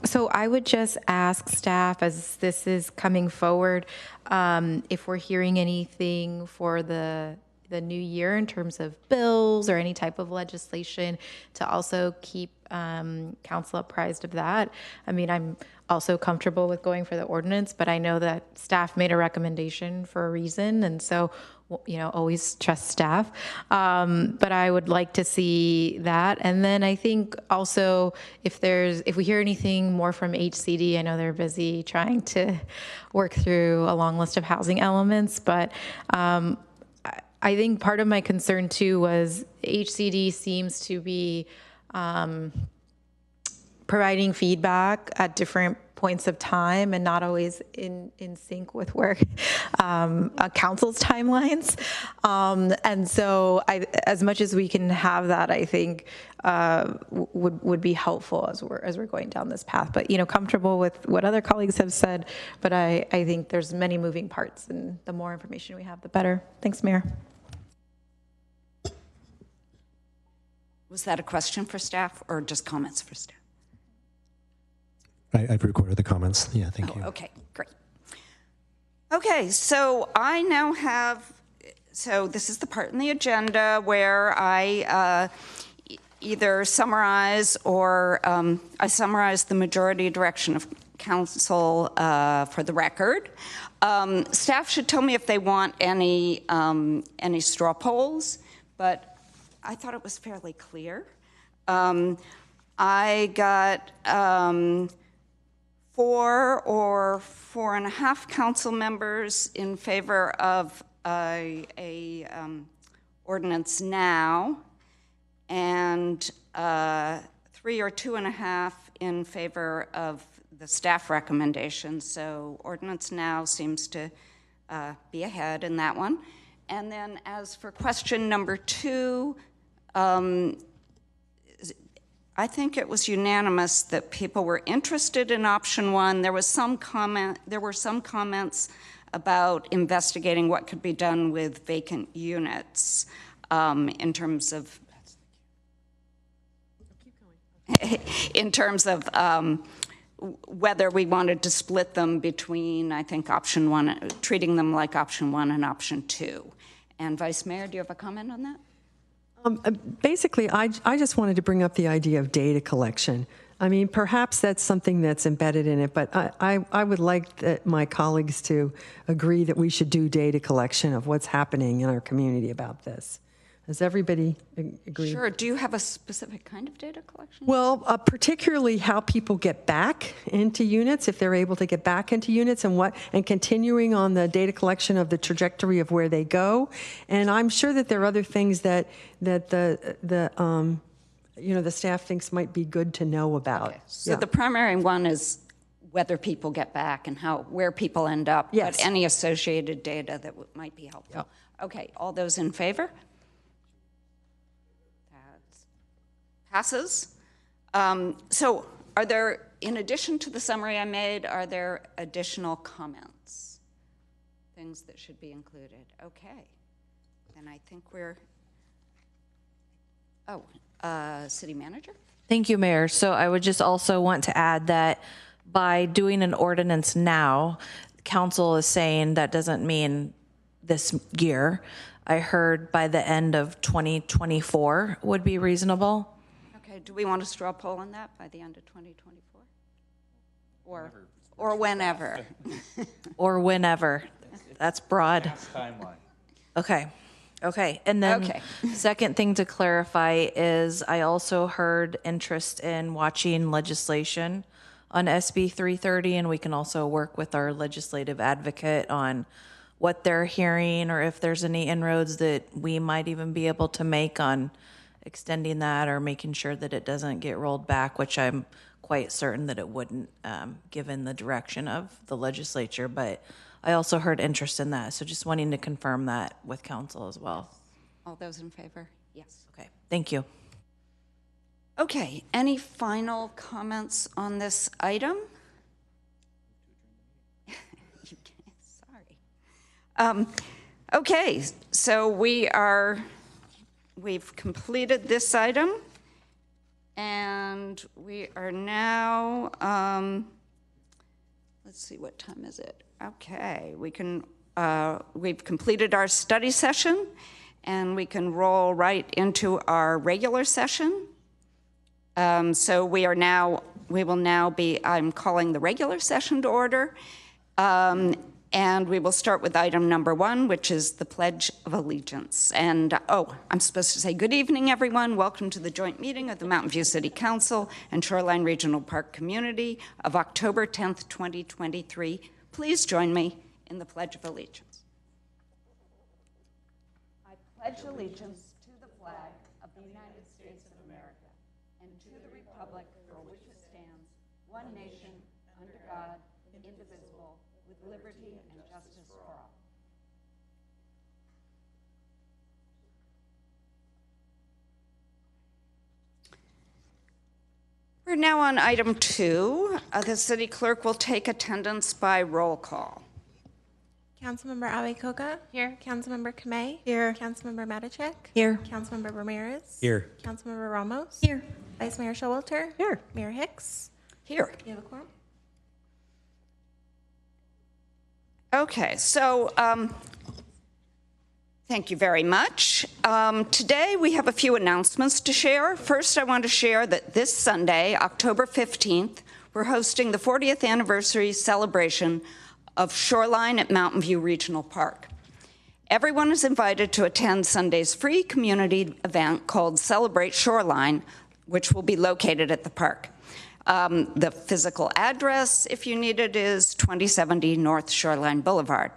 So I would just ask staff, as this is coming forward, if we're hearing anything for the new year in terms of bills or any type of legislation, to also keep council apprised of that. I mean, I'm also comfortable with going for the ordinance, but I know that staff made a recommendation for a reason, and so always trust staff. But I would like to see that. And then I think also if we hear anything more from HCD, I know they're busy trying to work through a long list of housing elements, but I think part of my concern too was HCD seems to be providing feedback at different points of time and not always in sync with where council's timelines. And so as much as we can have that, I think would be helpful as we're going down this path. But, comfortable with what other colleagues have said, but I think there's many moving parts, and the more information we have, the better. Thanks, Mayor. Was that a question for staff or just comments for staff? I've recorded the comments. Yeah, thank you. Okay, great. Okay, so I now have, so this is the part in the agenda where I either summarize or I summarize the majority direction of council for the record. Staff should tell me if they want any straw polls, but I thought it was fairly clear. I got 4 or 4.5 council members in favor of a ordinance now, and 3 or 2.5 in favor of the staff recommendation. So ordinance now seems to be ahead in that one. And then as for question number 2, I think it was unanimous that people were interested in option 1. There were some comments about investigating what could be done with vacant units in terms of whether we wanted to split them between, I think, option 1, treating them like option 1 and option 2. And Vice Mayor, do you have a comment on that? Basically, I just wanted to bring up the idea of data collection. I mean, perhaps that's something that's embedded in it, but I would like my colleagues to agree that we should do data collection of what's happening in our community about this. Does everybody agree? Sure. Do you have a specific kind of data collection? Well, particularly how people get back into units, if they're able to get back into units, and continuing on the data collection of the trajectory of where they go. And I'm sure that there are other things that the staff thinks might be good to know about. Okay. So the primary one is whether people get back and where people end up. Yes. But any associated data that might be helpful. Yep. Okay. All those in favor? Passes. So are there, in addition to the summary I made, are there additional comments? Things that should be included? Okay. Then I think we're, City Manager? Thank you, Mayor. So I would just also want to add that by doing an ordinance now, council is saying that doesn't mean this year. I heard by the end of 2024 would be reasonable. Okay, do we want a straw poll on that by the end of 2024? Or whenever? Or whenever. That's broad. Timeline. Okay. And then second thing to clarify is I also heard interest in watching legislation on SB 330, and we can also work with our legislative advocate on what they're hearing or if there's any inroads that we might even be able to make on extending that or making sure that it doesn't get rolled back, which I'm quite certain that it wouldn't, given the direction of the legislature. But I also heard interest in that, so just wanting to confirm that with council as well. All those in favor? Yes. Okay, thank you. Okay, any final comments on this item? Sorry. Okay, so we've completed this item, and we are now, let's see, what time is it? Okay, we've completed our study session, and we can roll right into our regular session. So we will now be, I'm calling the regular session to order. And we will start with item number 1, which is the Pledge of Allegiance. And, I'm supposed to say good evening, everyone. Welcome to the joint meeting of the Mountain View City Council and Shoreline Regional Park Community of October 10th, 2023. Please join me in the Pledge of Allegiance. I pledge allegiance to the flag of the United States of America and to the republic for which it stands, one nation, under God, indivisible, with liberty and justice for all. We're now on item 2. The city clerk will take attendance by roll call. Councilmember Abe-Koga. Here. Councilmember Kamei. Here. Councilmember Matichek. Here. Councilmember Ramirez. Here. Councilmember Ramos. Here. Vice Mayor Showalter. Here. Mayor Hicks. Here. You have a quorum? Okay, so thank you very much. Today we have a few announcements to share. First, I want to share that this Sunday, October 15th, we're hosting the 40th anniversary celebration of Shoreline at Mountain View Regional Park. Everyone is invited to attend Sunday's free community event called Celebrate Shoreline, which will be located at the park. The physical address, if you need it, is 2070 North Shoreline Boulevard.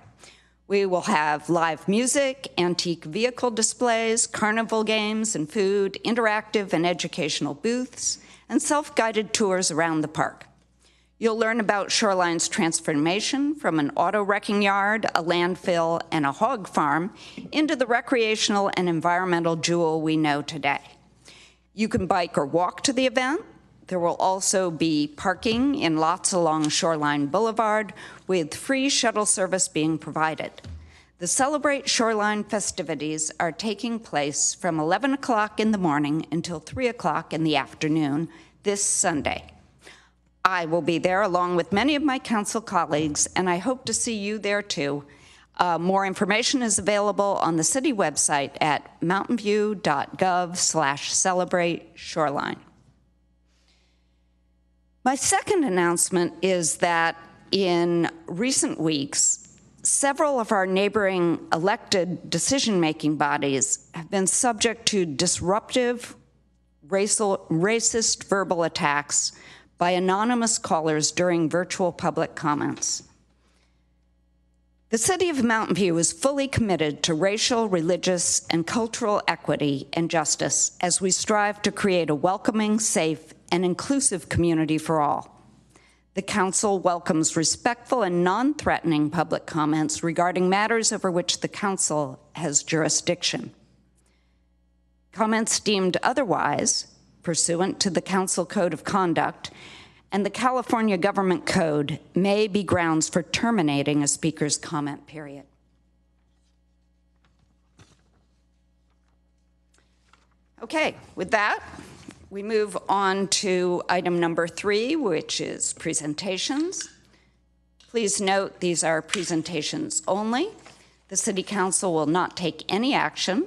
We will have live music, antique vehicle displays, carnival games and food, interactive and educational booths, and self-guided tours around the park. You'll learn about Shoreline's transformation from an auto wrecking yard, a landfill, and a hog farm into the recreational and environmental jewel we know today. You can bike or walk to the event. There will also be parking in lots along Shoreline Boulevard with free shuttle service being provided. The Celebrate Shoreline festivities are taking place from 11 o'clock in the morning until 3 o'clock in the afternoon this Sunday. I will be there along with many of my council colleagues, and I hope to see you there too. More information is available on the city website at mountainview.gov/celebrate-shoreline. My second announcement is that in recent weeks, several of our neighboring elected decision-making bodies have been subject to disruptive, racist verbal attacks by anonymous callers during virtual public comments. The City of Mountain View is fully committed to racial, religious, and cultural equity and justice as we strive to create a welcoming, safe, and inclusive community for all. The Council welcomes respectful and non-threatening public comments regarding matters over which the Council has jurisdiction. Comments deemed otherwise, pursuant to the Council Code of Conduct and the California Government Code, may be grounds for terminating a speaker's comment period. Okay, with that, we move on to item number 3, which is presentations. Please note these are presentations only. The City Council will not take any action.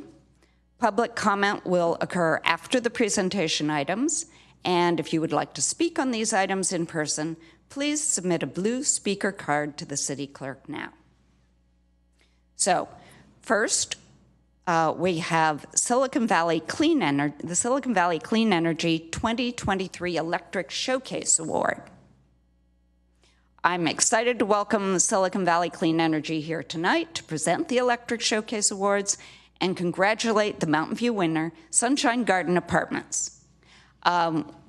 Public comment will occur after the presentation items, and if you would like to speak on these items in person, please submit a blue speaker card to the city clerk now. So, first, we have the Silicon Valley Clean Energy 2023 Electric Showcase Award. I'm excited to welcome the Silicon Valley Clean Energy here tonight to present the Electric Showcase Awards and congratulate the Mountain View winner, Sunshine Garden Apartments.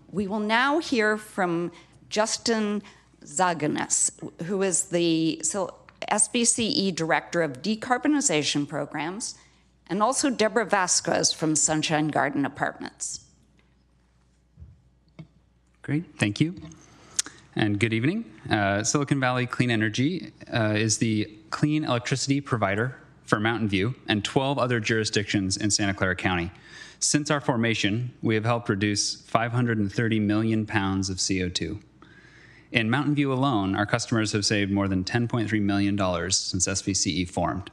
We will now hear from Justin Zaganis, who is the SBCE Director of Decarbonization Programs, and also Deborah Vasquez from Sunshine Garden Apartments. Great, thank you. And good evening. Silicon Valley Clean Energy is the clean electricity provider for Mountain View and 12 other jurisdictions in Santa Clara County. Since our formation, we have helped reduce 530 million pounds of CO2. In Mountain View alone, our customers have saved more than $10.3 million since SVCE formed.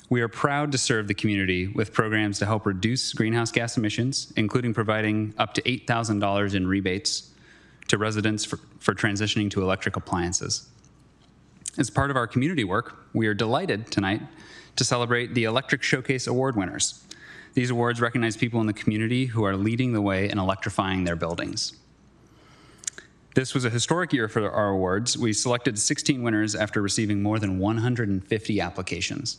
We are proud to serve the community with programs to help reduce greenhouse gas emissions, including providing up to $8,000 in rebates to residents for transitioning to electric appliances. As part of our community work, we are delighted tonight to celebrate the Electric Showcase Award winners. These awards recognize people in the community who are leading the way in electrifying their buildings. This was a historic year for our awards. We selected 16 winners after receiving more than 150 applications.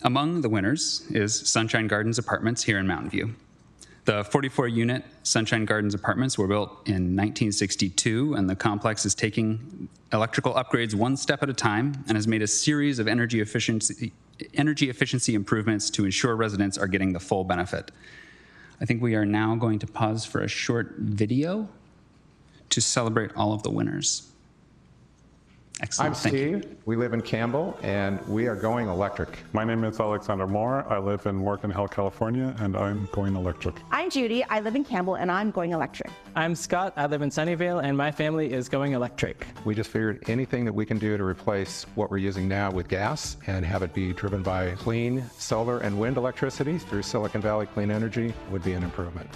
Among the winners is Sunshine Gardens Apartments here in Mountain View. The 44-unit Sunshine Gardens apartments were built in 1962, and the complex is taking electrical upgrades one step at a time and has made a series of energy efficiency improvements to ensure residents are getting the full benefit. I think we are now going to pause for a short video to celebrate all of the winners. Excellent. I'm Steve. We live in Campbell, and we are going electric. My name is Alexander Moore. I live in Morgan Hill, California, and I'm going electric. I'm Judy. I live in Campbell, and I'm going electric. I'm Scott. I live in Sunnyvale, and my family is going electric. We just figured anything that we can do to replace what we're using now with gas and have it be driven by clean solar and wind electricity through Silicon Valley Clean Energy would be an improvement.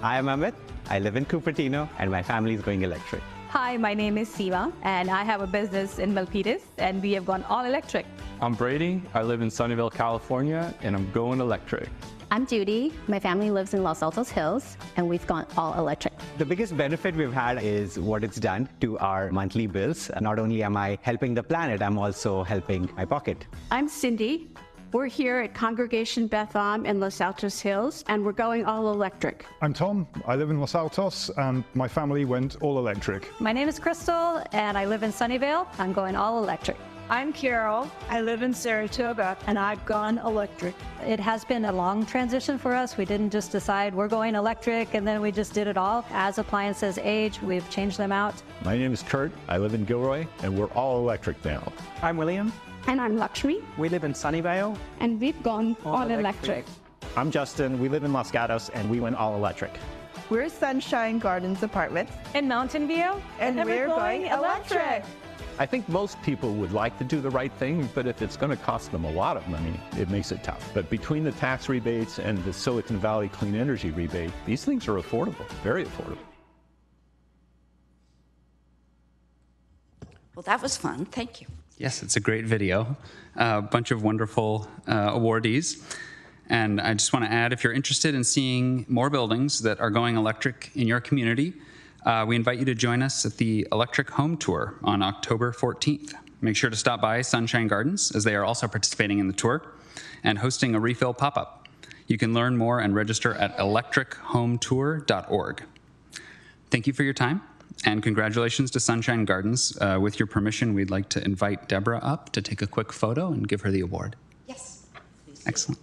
I'm Amit. I live in Cupertino, and my family is going electric. Hi, my name is Siva, and I have a business in Milpitas, and we have gone all electric. I'm Brady. I live in Sunnyvale, California, and I'm going electric. I'm Judy. My family lives in Los Altos Hills, and we've gone all electric. The biggest benefit we've had is what it's done to our monthly bills. Not only am I helping the planet, I'm also helping my pocket. I'm Cindy. We're here at Congregation Beth Am in Los Altos Hills, and we're going all electric. I'm Tom. I live in Los Altos, and my family went all electric. My name is Crystal, and I live in Sunnyvale. I'm going all electric. I'm Carol. I live in Saratoga, and I've gone electric. It has been a long transition for us. We didn't just decide we're going electric, and then we just did it all. As appliances age, we've changed them out. My name is Kurt. I live in Gilroy, and we're all electric now. I'm William. And I'm Lakshmi. We live in Sunnyvale. And we've gone all electric. I'm Justin. We live in Los Gatos, and we went all electric. We're Sunshine Gardens Apartments in Mountain View, and we're going electric. I think most people would like to do the right thing, but if it's going to cost them a lot of money, it makes it tough. But between the tax rebates and the Silicon Valley Clean Energy rebate, these things are affordable, very affordable. Well, that was fun. Thank you. Yes, it's a great video. A bunch of wonderful awardees. And I just want to add, if you're interested in seeing more buildings that are going electric in your community, we invite you to join us at the Electric Home Tour on October 14th. Make sure to stop by Sunshine Gardens, as they are also participating in the tour and hosting a refill pop-up. You can learn more and register at electrichometour.org. Thank you for your time. And congratulations to Sunshine Gardens. With your permission, we'd like to invite Deborah up to take a quick photo and give her the award. Yes. Excellent.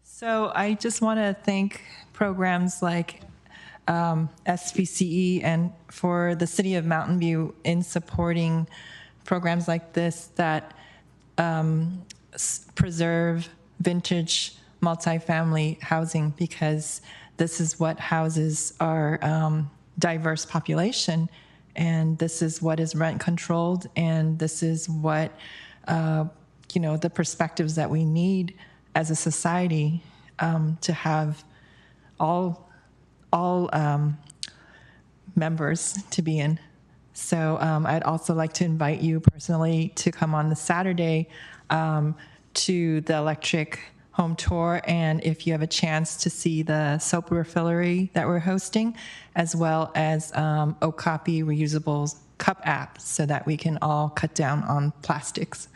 So I just want to thank programs like SVCE and for the City of Mountain View in supporting programs like this that preserve vintage multifamily housing, because this is what houses our diverse population, and this is what is rent controlled, and this is what the perspectives that we need as a society to have all members to be in. So I'd also like to invite you personally to come on the Saturday to the Electric Home Tour, and if you have a chance to see the soap refillery that we're hosting, as well as Okapi reusable cup app, so that we can all cut down on plastics.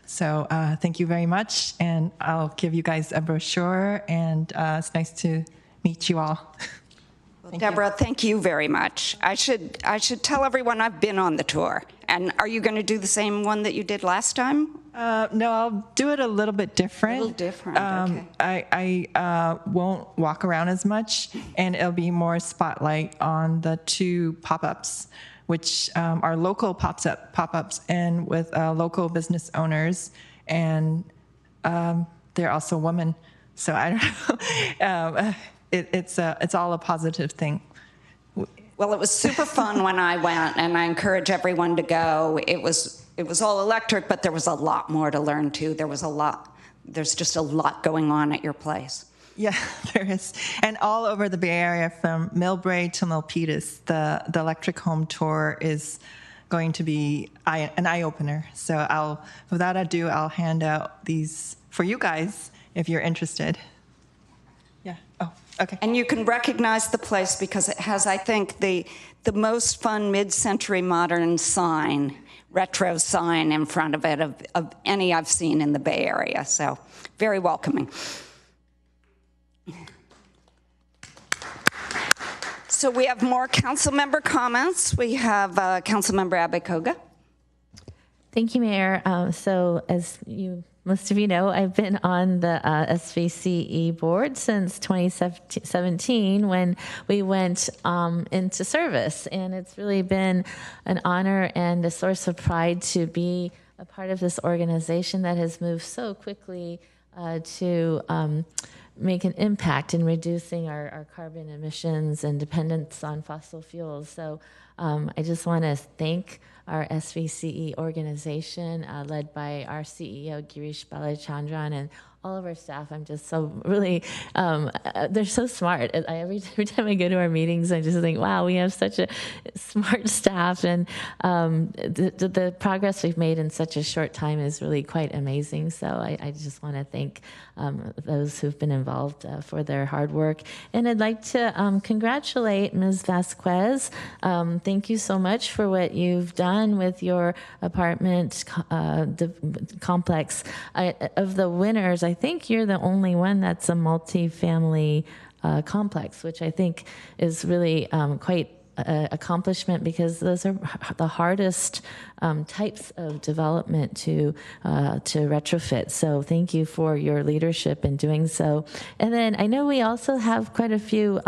So thank you very much, and I'll give you guys a brochure, and it's nice to meet you all. Deborah, thank you very much. I should tell everyone I've been on the tour. And are you going to do the same one that you did last time? No, I'll do it a little bit different. A little different, okay. I won't walk around as much, and it'll be more spotlight on the two pop-ups, which are local pop-ups and with local business owners, and they're also women. So I don't know. It's all a positive thing. Well, it was super fun when I went, and I encourage everyone to go. It was all electric, but there was a lot more to learn too. There's just a lot going on at your place. Yeah, there is. And all over the Bay Area, from Millbrae to Milpitas, the electric home tour is going to be an eye-opener. So without ado, I'll hand out these for you guys if you're interested. Yeah. Oh, okay. And you can recognize the place because it has, I think, the most fun mid-century modern sign, retro sign in front of it of any I've seen in the Bay Area. So very welcoming. So we have more council member comments. We have Council Member Abekoga. Thank you, Mayor. So as most of you know, I've been on the SVCE board since 2017 when we went into service. And it's really been an honor and a source of pride to be a part of this organization that has moved so quickly to make an impact in reducing our carbon emissions and dependence on fossil fuels. So I just want to thank our SVCE organization led by our CEO, Girish Balachandran, and all of our staff. I'm just so really, they're so smart. Every time I go to our meetings, I just think, wow, we have such a smart staff. And the progress we've made in such a short time is really quite amazing. So I just want to thank those who've been involved for their hard work. And I'd like to congratulate Ms. Vasquez. Thank you so much for what you've done with your apartment complex. Of the winners, I think you're the only one that's a multi-family complex, which I think is really quite an accomplishment because those are the hardest types of development to retrofit. So thank you for your leadership in doing so. And then I know we also have quite a few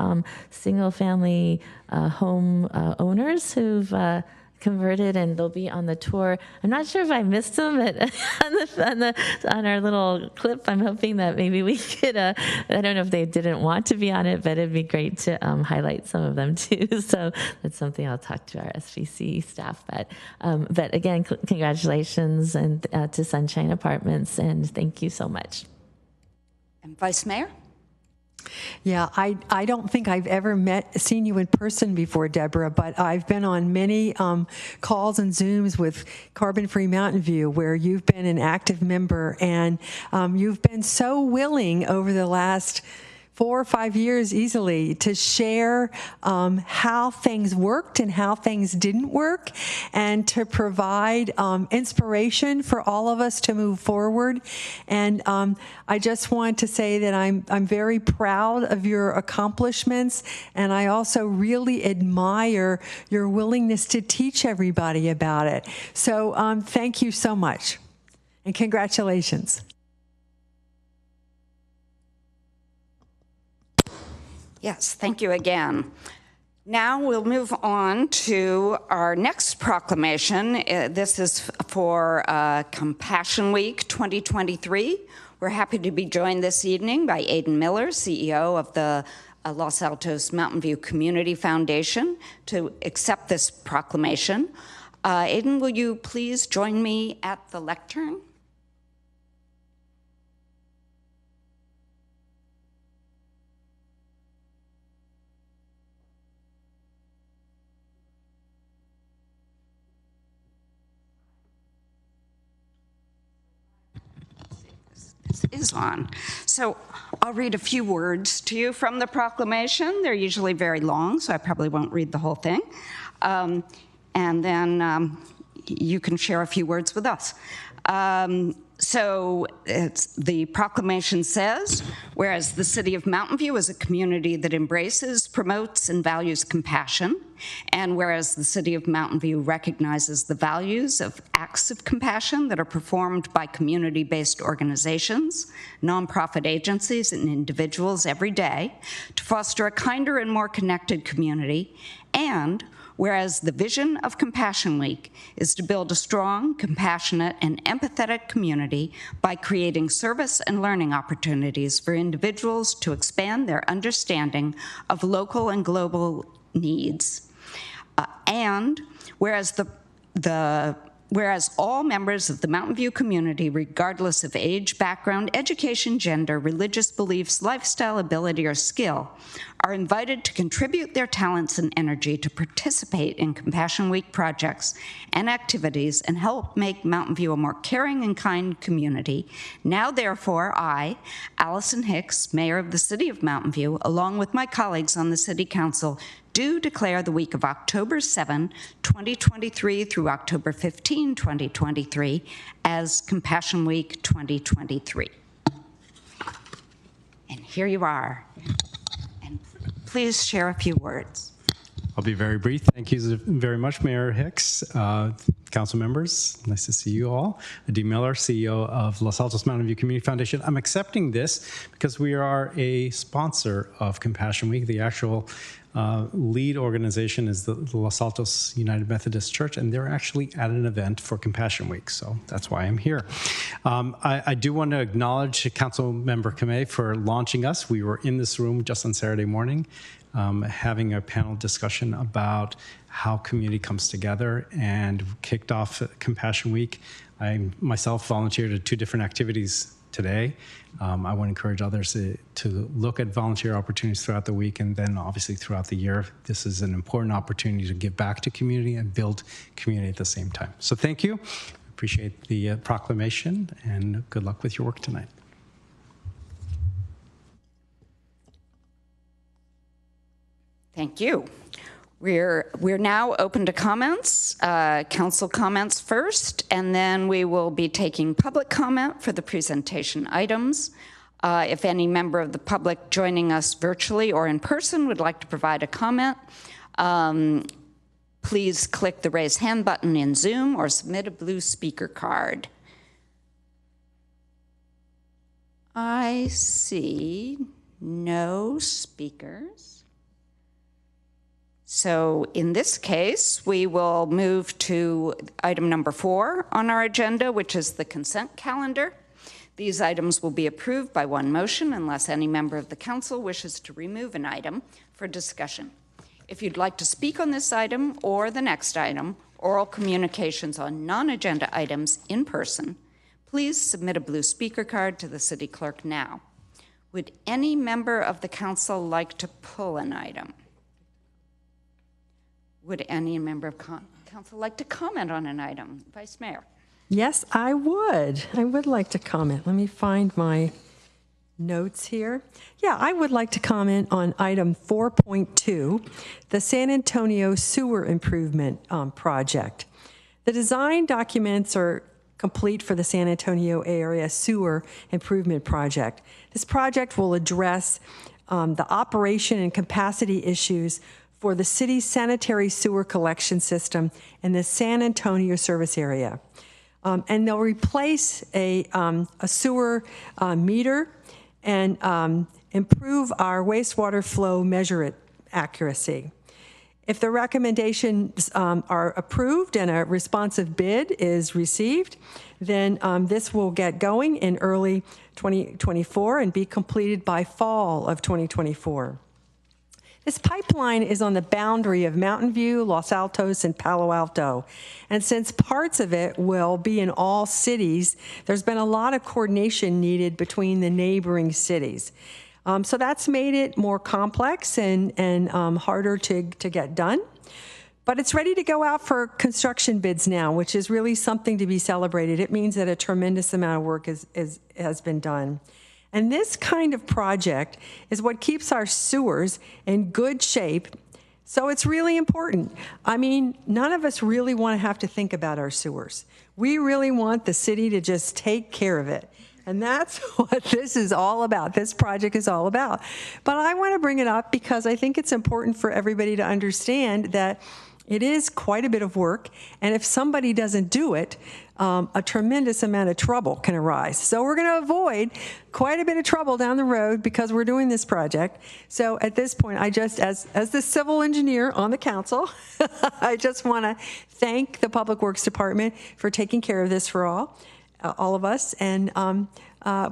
single-family home owners who've converted, and they'll be on the tour. I'm not sure if I missed them on our little clip. I'm hoping that maybe we could, I don't know if they didn't want to be on it, but it'd be great to highlight some of them too. So that's something I'll talk to our SVC staff. But again, congratulations and to Sunshine Apartments, and thank you so much. And Vice Mayor? Yeah, I don't think I've ever seen you in person before, Deborah, but I've been on many calls and Zooms with Carbon Free Mountain View where you've been an active member, and you've been so willing over the last 4 or 5 years easily to share how things worked and how things didn't work, and to provide inspiration for all of us to move forward. And I just want to say that I'm very proud of your accomplishments, and I also really admire your willingness to teach everybody about it. So thank you so much, and congratulations. Yes, thank you again. Now we'll move on to our next proclamation. This is for Compassion Week 2023. We're happy to be joined this evening by Aidan Miller, CEO of the Los Altos Mountain View Community Foundation, to accept this proclamation. Aidan, will you please join me at the lectern? Is on. So I'll read a few words to you from the proclamation. They're usually very long, so I probably won't read the whole thing. And then you can share a few words with us. So the proclamation says, whereas the city of Mountain View is a community that embraces, promotes, and values compassion, and whereas the city of Mountain View recognizes the values of acts of compassion that are performed by community-based organizations, nonprofit agencies, and individuals every day to foster a kinder and more connected community, and whereas the vision of Compassion Week is to build a strong, compassionate, and empathetic community by creating service and learning opportunities for individuals to expand their understanding of local and global needs. And whereas whereas all members of the Mountain View community, regardless of age, background, education, gender, religious beliefs, lifestyle, ability, or skill, are invited to contribute their talents and energy to participate in Compassion Week projects and activities and help make Mountain View a more caring and kind community. Now, therefore, I, Allison Hicks, Mayor of the City of Mountain View, along with my colleagues on the City Council, do declare the week of October 7, 2023 through October 15, 2023 as Compassion Week 2023. And here you are. And please share a few words. I'll be very brief. Thank you very much, Mayor Hicks, council members. Nice to see you all. Adi Miller, CEO of Los Altos Mountain View Community Foundation. I'm accepting this because we are a sponsor of Compassion Week. The actual lead organization is the Los Altos United Methodist Church, and they're actually at an event for Compassion Week, so that's why I'm here. I do want to acknowledge Council Member Kamei for launching us. We were in this room just on Saturday morning having a panel discussion about how community comes together and kicked off Compassion Week. I myself volunteered at 2 different activities today. I want to encourage others to look at volunteer opportunities throughout the week and then obviously throughout the year. This is an important opportunity to give back to community and build community at the same time. So thank you. Appreciate the proclamation and good luck with your work tonight. Thank you. We're now open to comments, council comments first, and then we will be taking public comment for the presentation items. If any member of the public joining us virtually or in person would like to provide a comment, please click the raise hand button in Zoom or submit a blue speaker card. I see no speakers. So in this case, we will move to item number 4 on our agenda, which is the consent calendar. These items will be approved by one motion unless any member of the council wishes to remove an item for discussion. If you'd like to speak on this item or the next item, oral communications on non-agenda items in person, please submit a blue speaker card to the city clerk now. Would any member of the council like to pull an item? Would any member of council like to comment on an item? Vice Mayor. Yes, I would. I would like to comment. Let me find my notes here. Yeah, I would like to comment on item 4.2, the San Antonio Sewer Improvement Project. The design documents are complete for the San Antonio Area Sewer Improvement Project. This project will address the operation and capacity issues for the city's sanitary sewer collection system in the San Antonio service area. And they'll replace a sewer meter and improve our wastewater flow measure accuracy. If the recommendations are approved and a responsive bid is received, then this will get going in early 2024 and be completed by fall of 2024. This pipeline is on the boundary of Mountain View, Los Altos, and Palo Alto. And since parts of it will be in all cities, there's been a lot of coordination needed between the neighboring cities. So that's made it more complex and harder to get done. But it's ready to go out for construction bids now, which is really something to be celebrated. It means that a tremendous amount of work has been done. And this kind of project is what keeps our sewers in good shape. So it's really important. I mean, none of us really want to have to think about our sewers. We really want the city to just take care of it. And that's what this is all about. This project is all about. But I want to bring it up because I think it's important for everybody to understand that it is quite a bit of work. And if somebody doesn't do it, a tremendous amount of trouble can arise. So we're going to avoid quite a bit of trouble down the road because we're doing this project. So at this point, I just, as the civil engineer on the council, I just want to thank the Public Works Department for taking care of this for all of us. And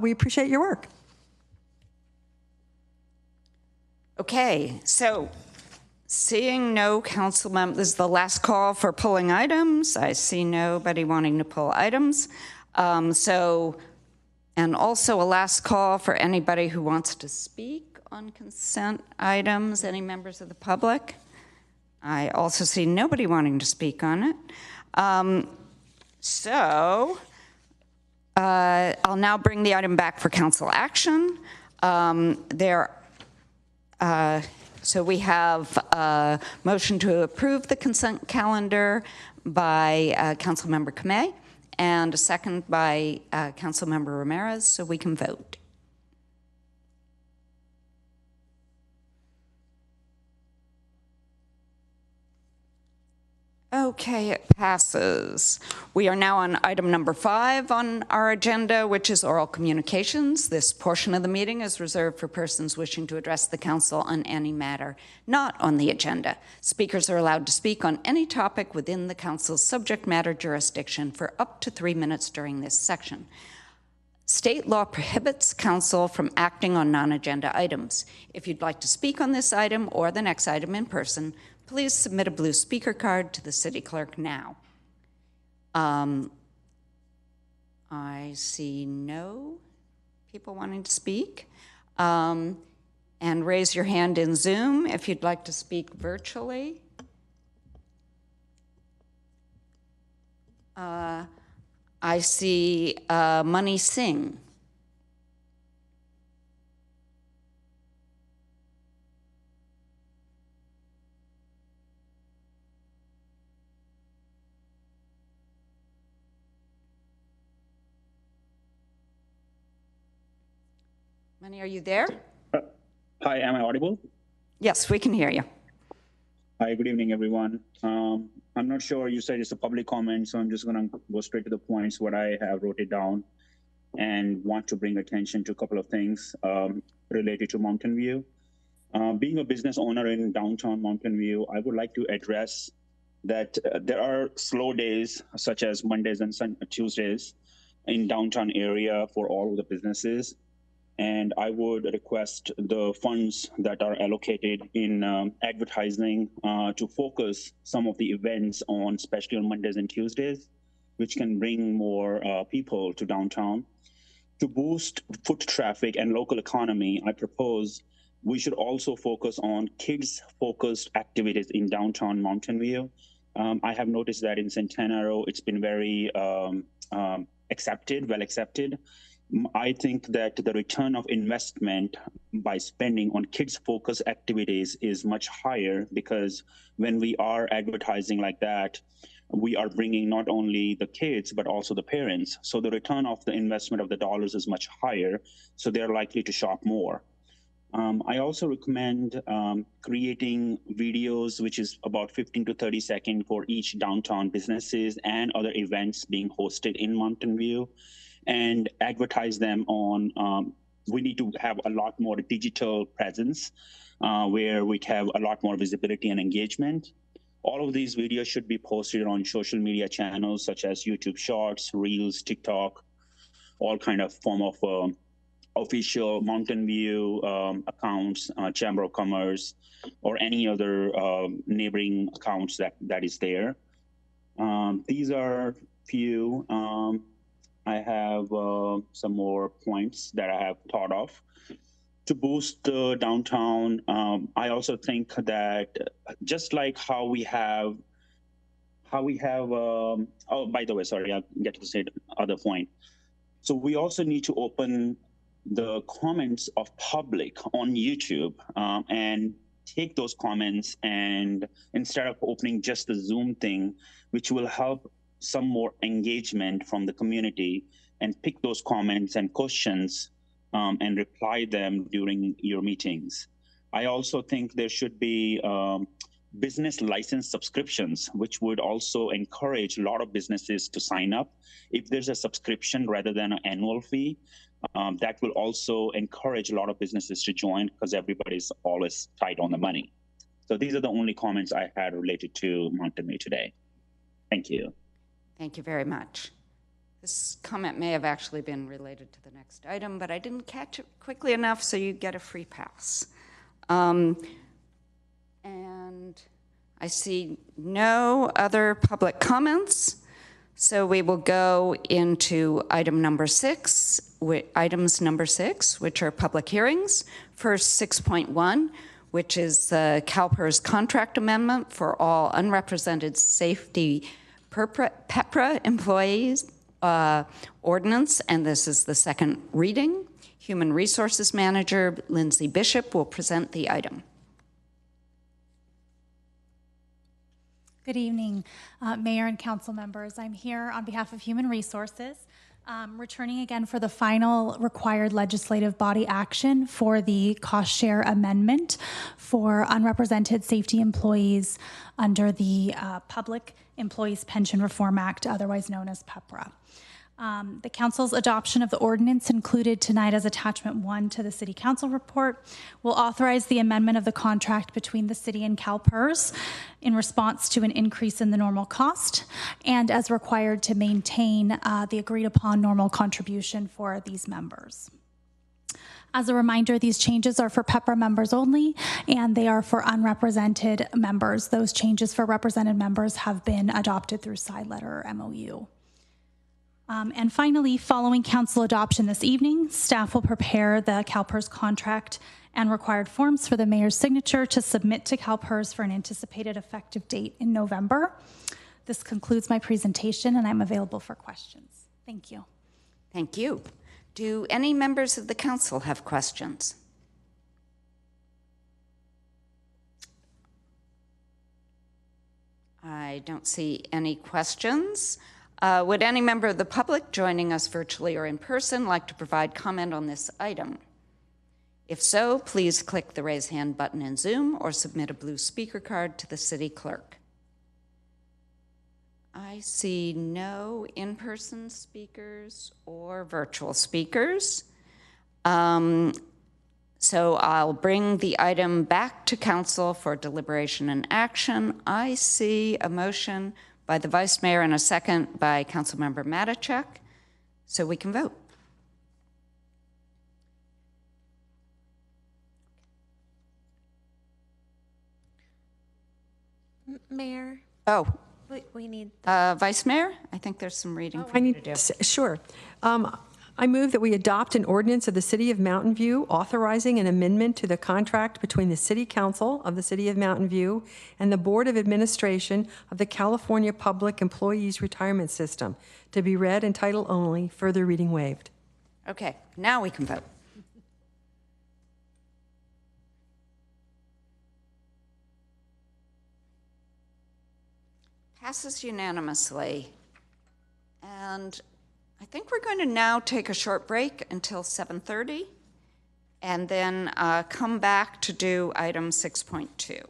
we appreciate your work. Okay, so Seeing no council members, this is the last call for pulling items. I see nobody wanting to pull items. And also a last call for anybody who wants to speak on consent items. Any members of the public? I also see nobody wanting to speak on it. I'll now bring the item back for council action. So we have a motion to approve the consent calendar by Councilmember Kamei and a second by Councilmember Ramirez, so we can vote. Okay, it passes. We are now on item number 5 on our agenda, which is oral communications. This portion of the meeting is reserved for persons wishing to address the council on any matter not on the agenda. Speakers are allowed to speak on any topic within the council's subject matter jurisdiction for up to 3 minutes during this section. State law prohibits council from acting on non-agenda items. If you'd like to speak on this item or the next item in person, please submit a blue speaker card to the city clerk now. I see no people wanting to speak. And raise your hand in Zoom if you'd like to speak virtually. I see Money Singh. Money, are you there? Hi, am I audible? Yes, we can hear you. Hi, good evening, everyone. I'm not sure, you said it's a public comment, so I'm just gonna go straight to the points, what I have wrote it down, and want to bring attention to a couple of things related to Mountain View. Being a business owner in downtown Mountain View, I would like to address that there are slow days, such as Mondays and Tuesdays in downtown area for all of the businesses. And I would request the funds that are allocated in advertising to focus some of the events on, especially on Mondays and Tuesdays, which can bring more people to downtown. To boost foot traffic and local economy, I propose we should also focus on kids-focused activities in downtown Mountain View. I have noticed that in Centenaro, it's been very well accepted. I think that the return of investment by spending on kids-focused activities is much higher, because when we are advertising like that, we are bringing not only the kids, but also the parents. So the return of the investment of the dollars is much higher, so they're likely to shop more. I also recommend creating videos, which is about 15 to 30 seconds for each downtown businesses and other events being hosted in Mountain View, and advertise them on, we need to have a lot more digital presence where we have a lot more visibility and engagement. All of these videos should be posted on social media channels such as YouTube Shorts, Reels, TikTok, all kind of form of official Mountain View accounts, Chamber of Commerce, or any other neighboring accounts that is there. These are few. I have some more points that I have thought of. To boost the downtown, I also think that just like how we have, oh, by the way, sorry, I'll get to the other point. So we also need to open the comments of public on YouTube and take those comments, and instead of opening just the Zoom thing, which will help some more engagement from the community, and pick those comments and questions and reply them during your meetings. I also think there should be business license subscriptions, which would also encourage a lot of businesses to sign up. If there's a subscription rather than an annual fee, that will also encourage a lot of businesses to join, because everybody's always tight on the money. So these are the only comments I had related to Mountain View today. Thank you. Thank you very much. This comment may have actually been related to the next item, but I didn't catch it quickly enough, so you get a free pass. And I see no other public comments, so we will go into items number 6, which are public hearings. First, 6.1, which is the CalPERS contract amendment for all unrepresented safety PEPRA employees ordinance, and this is the second reading. Human Resources Manager Lindsay Bishop will present the item. Good evening, Mayor and Council members. I'm here on behalf of Human Resources, returning again for the final required legislative body action for the cost share amendment for unrepresented safety employees under the Public Employees Pension Reform Act, otherwise known as PEPRA. The Council's adoption of the ordinance included tonight as Attachment 1 to the City Council report will authorize the amendment of the contract between the City and CalPERS in response to an increase in the normal cost and as required to maintain the agreed upon normal contribution for these members. As a reminder, these changes are for PEPRA members only, and they are for unrepresented members. Those changes for represented members have been adopted through side letter or MOU. And finally, following council adoption this evening, staff will prepare the CalPERS contract and required forms for the mayor's signature to submit to CalPERS for an anticipated effective date in November. This concludes my presentation, and I'm available for questions. Thank you. Thank you. Do any members of the council have questions? I don't see any questions. Would any member of the public joining us virtually or in person like to provide comment on this item? If so, please click the raise hand button in Zoom or submit a blue speaker card to the city clerk. I see no in-person speakers or virtual speakers. So I'll bring the item back to council for deliberation and action. I see a motion by the Vice Mayor and a second by Councilmember Matichak, so we can vote. Mayor? Oh. We need... Vice Mayor? I think there's some reading for you to do. Sure. I move that we adopt an ordinance of the City of Mountain View authorizing an amendment to the contract between the City Council of the City of Mountain View and the Board of Administration of the California Public Employees Retirement System, to be read in title only, further reading waived. Okay, now we can vote. Passes unanimously. And I think we're going to now take a short break until 7:30 and then come back to do item 6.2.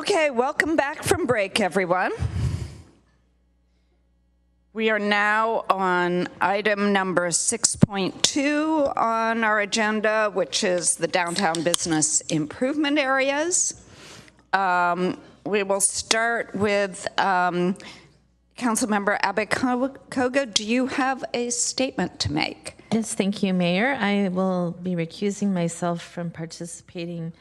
Okay, welcome back from break, everyone. We are now on item number 6.2 on our agenda, which is the downtown business improvement areas. We will start with Councilmember Abekoga. Do you have a statement to make? Yes, thank you, Mayor. I will be recusing myself from participating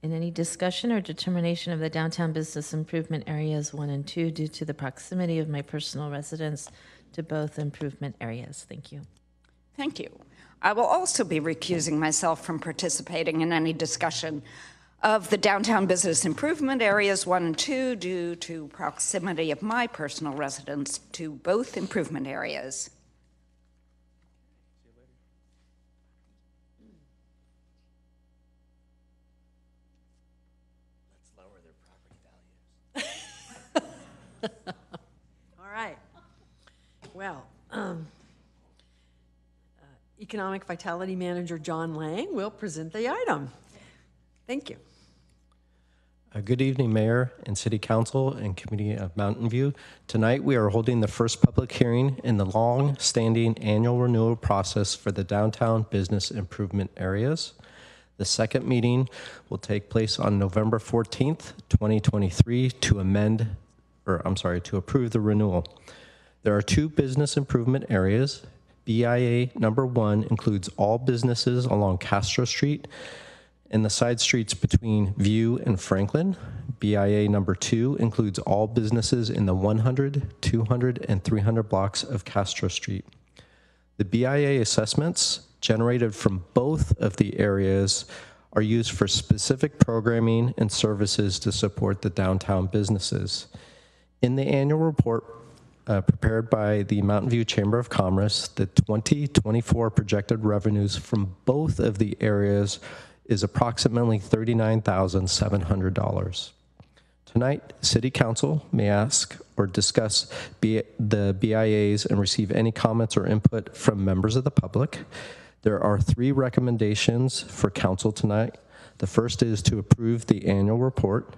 in any discussion or determination of the downtown business improvement areas 1 and 2 due to the proximity of my personal residence to both improvement areas. Thank you. Thank you. I will also be recusing myself from participating in any discussion of the downtown business improvement areas 1 and 2 due to proximity of my personal residence to both improvement areas. All right. Well, Economic Vitality Manager John Lang will present the item. Thank you. Good evening, Mayor and City Council and Committee of Mountain View. Tonight, we are holding the first public hearing in the long-standing annual renewal process for the downtown business improvement areas. The second meeting will take place on November 14th, 2023 to approve the renewal. There are 2 business improvement areas. BIA number 1 includes all businesses along Castro Street and the side streets between View and Franklin. BIA number 2 includes all businesses in the 100, 200, and 300 blocks of Castro Street. The BIA assessments generated from both of the areas are used for specific programming and services to support the downtown businesses. In the annual report prepared by the Mountain View Chamber of Commerce, the 2024 projected revenues from both of the areas is approximately $39,700. Tonight, City Council may ask or discuss the BIAs and receive any comments or input from members of the public. There are 3 recommendations for Council tonight. The first is to approve the annual report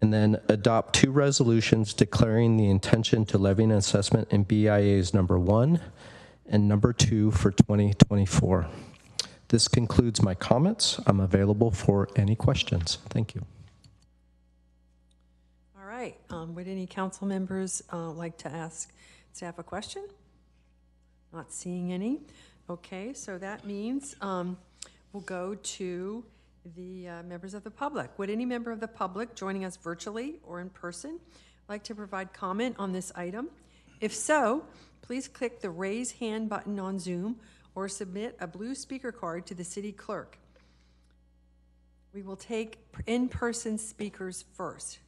and then adopt 2 resolutions declaring the intention to levy an assessment in BIAs number 1 and number 2 for 2024. This concludes my comments. I'm available for any questions. Thank you. All right. Would any council members like to ask staff a question? Not seeing any. Okay, so that means we'll go to the members of the public. Would any member of the public joining us virtually or in person like to provide comment on this item? If so, please click the raise hand button on Zoom or submit a blue speaker card to the city clerk. We will take in-person speakers first.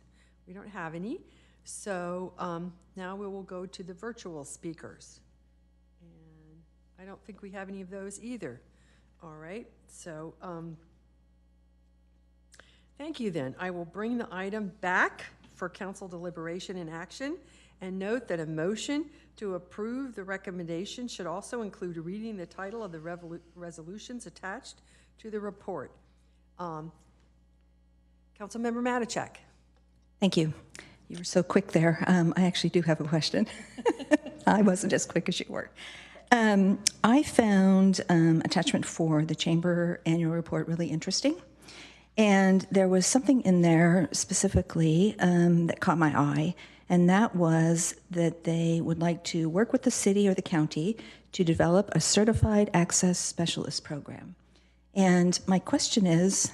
We don't have any, so now we will go to the virtual speakers. And I don't think we have any of those either. All right, so thank you then. I will bring the item back for council deliberation and action, and note that a motion to approve the recommendation should also include reading the title of the resolutions attached to the report. Councilmember Matichak. Thank you. You were so quick there. I actually do have a question. I wasn't as quick as you were. I found attachment 4, the Chamber Annual Report, really interesting. And there was something in there specifically that caught my eye, and that was that they would like to work with the city or the county to develop a certified access specialist program. And my question is,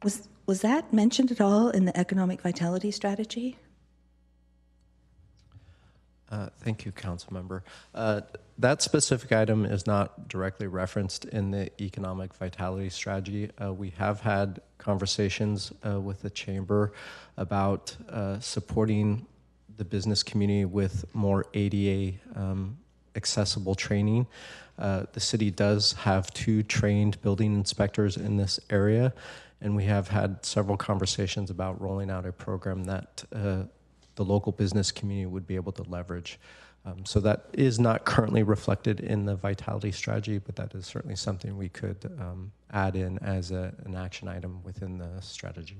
was that mentioned at all in the economic vitality strategy? Thank you, Councilmember. That specific item is not directly referenced in the economic vitality strategy. We have had conversations with the Chamber about supporting the business community with more ADA accessible training. The city does have 2 trained building inspectors in this area, and we have had several conversations about rolling out a program that the local business community would be able to leverage. So that is not currently reflected in the vitality strategy, but that is certainly something we could add in as an action item within the strategy.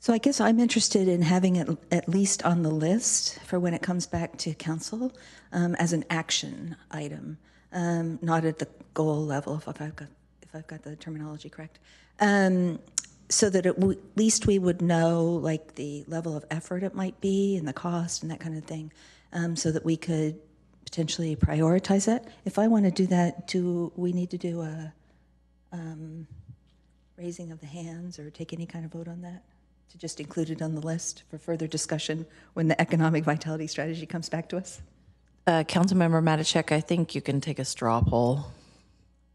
So I guess I'm interested in having it at least on the list for when it comes back to council as an action item, not at the goal level, if I've got the terminology correct, so that at least we would know like the level of effort it might be and the cost and that kind of thing, so that we could potentially prioritize it. If I want to do that, do we need to do a raising of the hands or take any kind of vote on that? To just include it on the list for further discussion when the economic vitality strategy comes back to us? Councilmember Matichek, I think you can take a straw poll.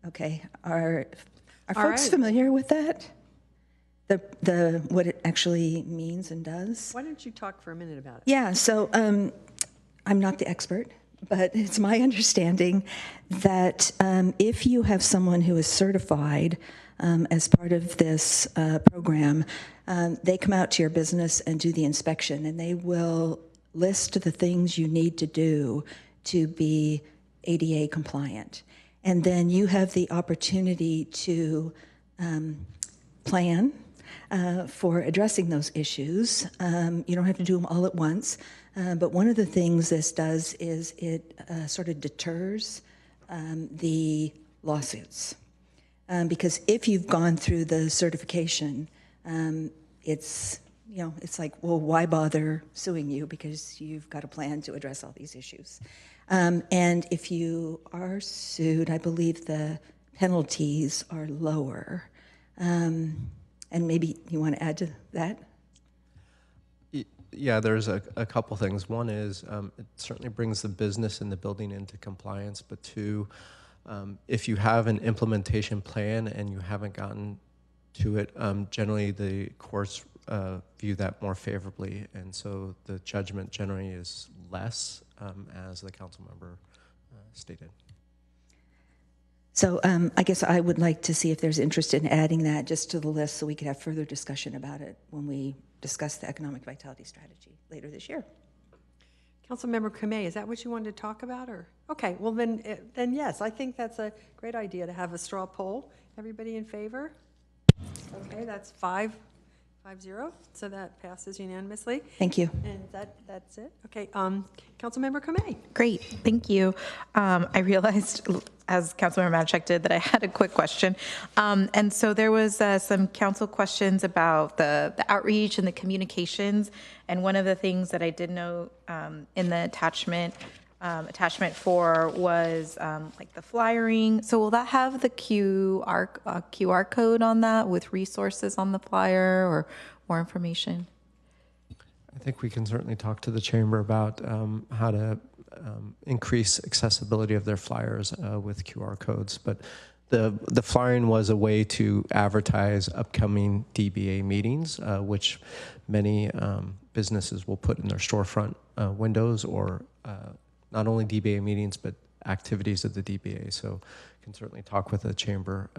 Okay. Are folks familiar with that? The what it actually means and does? Why don't you talk for a minute about it? Yeah, so I'm not the expert, but it's my understanding that if you have someone who is certified as part of this program, they come out to your business and do the inspection, and they will list the things you need to do to be ADA compliant. And then you have the opportunity to plan for addressing those issues. You don't have to do them all at once, but one of the things this does is it sort of deters the lawsuits. Because if you've gone through the certification, it's like, well, why bother suing you because you've got a plan to address all these issues. And if you are sued, I believe the penalties are lower. And maybe you want to add to that? Yeah, there's a couple things. One is it certainly brings the business and the building into compliance, but two, if you have an implementation plan and you haven't gotten to it, generally the courts view that more favorably, and so the judgment generally is less, as the council member stated. So I guess I would like to see if there's interest in adding that just to the list so we could have further discussion about it when we discuss the economic vitality strategy later this year. Councilmember Kamei, is that what you wanted to talk about? Or okay, well then yes, I think that's a great idea to have a straw poll. Everybody in favor? Okay, that's 5-0, so that passes unanimously. Thank you. And that's it. Okay, Councilmember Kamei. Great, thank you. I realized, as Councilmember Matichek did, that I had a quick question. And so there was some council questions about the outreach and the communications. And one of the things that I did note in the attachment 4 was like the flyering. So will that have the QR code on that with resources on the flyer or more information? I think we can certainly talk to the chamber about how to increase accessibility of their flyers with QR codes. But the flyering was a way to advertise upcoming DBA meetings, which many businesses will put in their storefront windows, or not only DBA meetings, but activities of the DBA. So can certainly talk with the chamber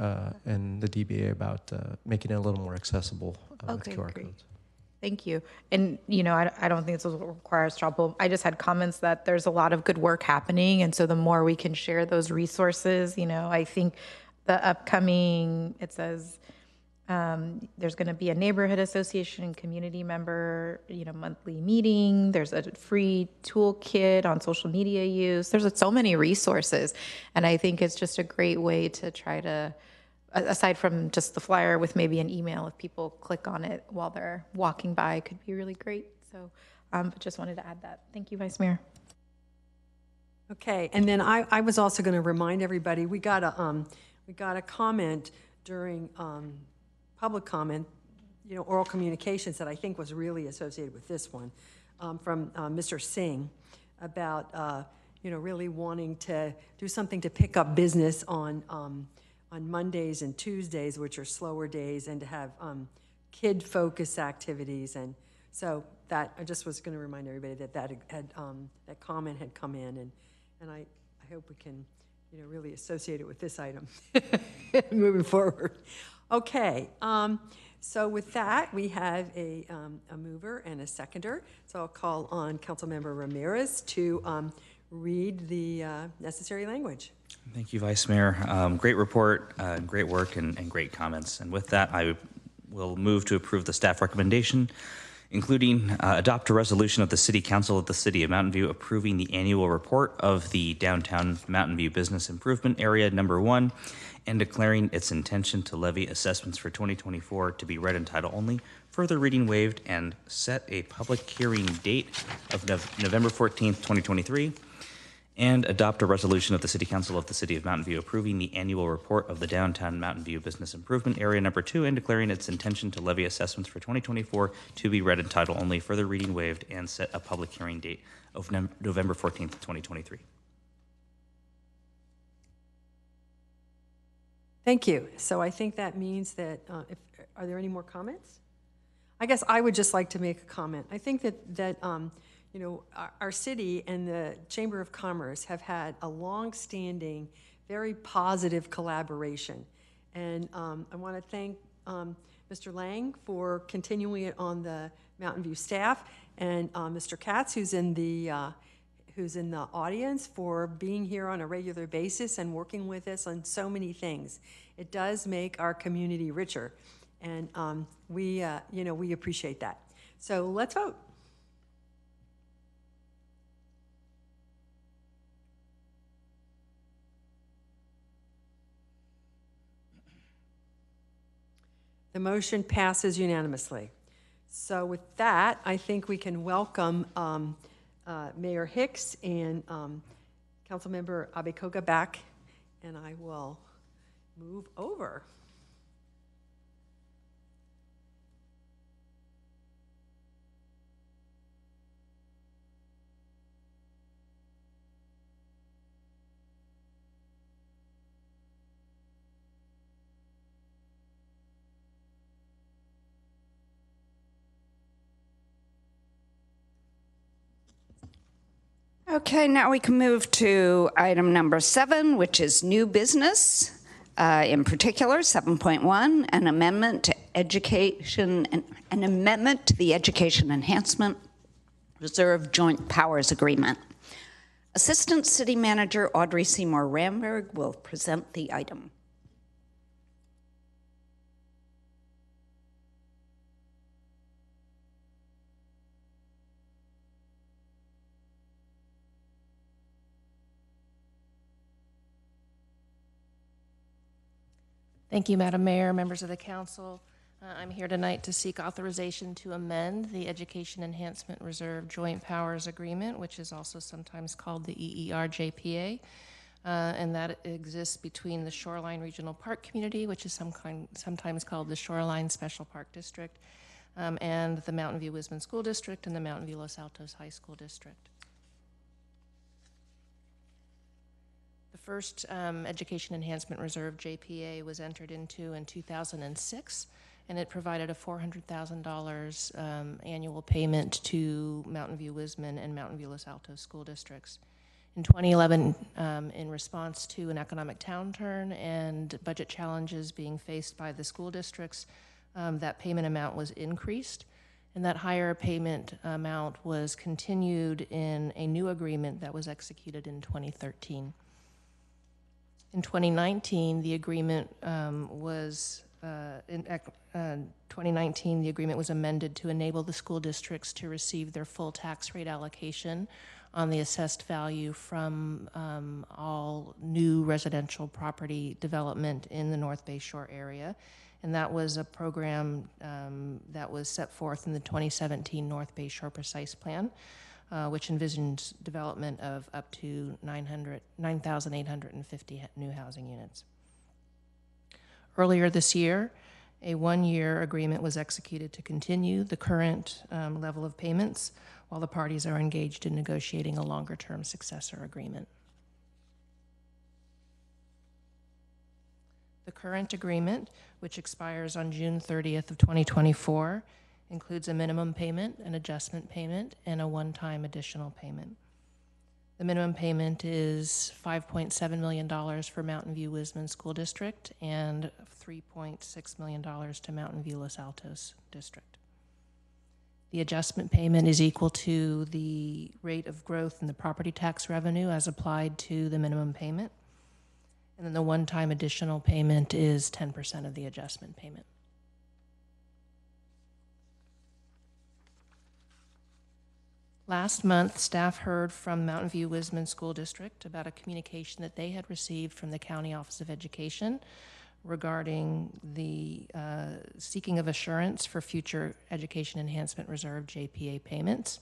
and the DBA about making it a little more accessible with QR codes. Thank you. And, I don't think this will require a straw poll. I just had comments that there's a lot of good work happening. And so the more we can share those resources, I think the upcoming, it says there's going to be a neighborhood association and community member, monthly meeting. There's a free toolkit on social media use. There's so many resources. And I think it's just a great way to try to, aside from just the flyer with maybe an email, if people click on it while they're walking by, it could be really great. So but just wanted to add that. Thank you, Vice Mayor. Okay, and then I was also going to remind everybody, we got a comment during public comment, oral communications that I think was really associated with this one, from Mr. Singh about really wanting to do something to pick up business on Mondays and Tuesdays, which are slower days, and to have kid-focused activities. And so that I just was going to remind everybody that comment had come in, and I hope we can really associate it with this item moving forward. Okay, so with that, we have a mover and a seconder. So I'll call on Councilmember Ramirez to read the necessary language. Thank you, Vice Mayor. Great report, great work, and great comments. And with that, I will move to approve the staff recommendation, including adopt a resolution of the City Council of the City of Mountain View approving the annual report of the Downtown Mountain View Business Improvement Area Number 1 and declaring its intention to levy assessments for 2024 to be read in title only, further reading waived, and set a public hearing date of November 14th, 2023, and adopt a resolution of the City Council of the City of Mountain View approving the annual report of the Downtown Mountain View Business Improvement Area Number 2 and declaring its intention to levy assessments for 2024 to be read in title only, further reading waived, and set a public hearing date of November 14th, 2023. Thank you. So I think that means that, are there any more comments? I guess I would just like to make a comment. I think that you know, our city and the Chamber of Commerce have had a long-standing, very positive collaboration. And I want to thank Mr. Lang for continuing it on the Mountain View staff, and Mr. Katz, who's in the audience, for being here on a regular basis and working with us on so many things. It does make our community richer, and we appreciate that. So let's vote. The motion passes unanimously. So with that, I think we can welcome Mayor Hicks and Councilmember Abekoga back, and I will move over. Okay, now we can move to item number 7, which is new business. In particular, 7.1, an amendment to the Education Enhancement Reserve Joint Powers Agreement. Assistant City Manager Audrey Seymour Ramberg will present the item. Thank you, Madam Mayor, members of the council. I'm here tonight to seek authorization to amend the Education Enhancement Reserve Joint Powers Agreement, which is also sometimes called the EERJPA, and that exists between the Shoreline Regional Park Community, which is sometimes called the Shoreline Special Park District, and the Mountain View Wisman School District and the Mountain View Los Altos High School District. The first Education Enhancement Reserve, JPA, was entered into in 2006, and it provided a $400,000 annual payment to Mountain View Wisman and Mountain View Los Altos school districts. In 2011, in response to an economic downturn and budget challenges being faced by the school districts, that payment amount was increased, and that higher payment amount was continued in a new agreement that was executed in 2013. In 2019, the agreement was amended to enable the school districts to receive their full tax rate allocation on the assessed value from all new residential property development in the North Bay Shore area. And that was a program that was set forth in the 2017 North Bay Shore Precise Plan, which envisions development of up to 9,850 new housing units. Earlier this year, a one-year agreement was executed to continue the current level of payments while the parties are engaged in negotiating a longer-term successor agreement. The current agreement, which expires on June 30th of 2024, includes a minimum payment, an adjustment payment, and a one-time additional payment. The minimum payment is $5.7 million for Mountain View Wisman School District and $3.6 million to Mountain View Los Altos District. The adjustment payment is equal to the rate of growth in the property tax revenue as applied to the minimum payment. And then the one-time additional payment is 10% of the adjustment payment. Last month, staff heard from Mountain View Wisman School District about a communication that they had received from the County Office of Education regarding the seeking of assurance for future Education Enhancement Reserve JPA payments.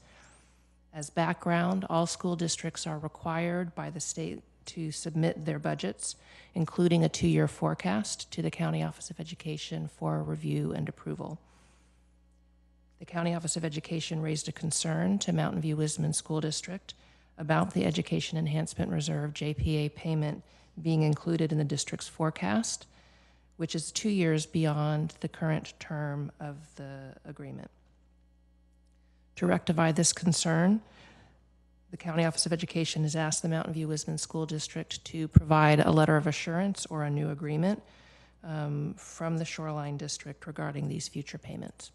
As background, all school districts are required by the state to submit their budgets, including a 2-year forecast, to the County Office of Education for review and approval. The County Office of Education raised a concern to Mountain View Wisman School District about the Education Enhancement Reserve JPA payment being included in the district's forecast, which is 2 years beyond the current term of the agreement. To rectify this concern, the County Office of Education has asked the Mountain View Wisman School District to provide a letter of assurance or a new agreement from the Shoreline District regarding these future payments.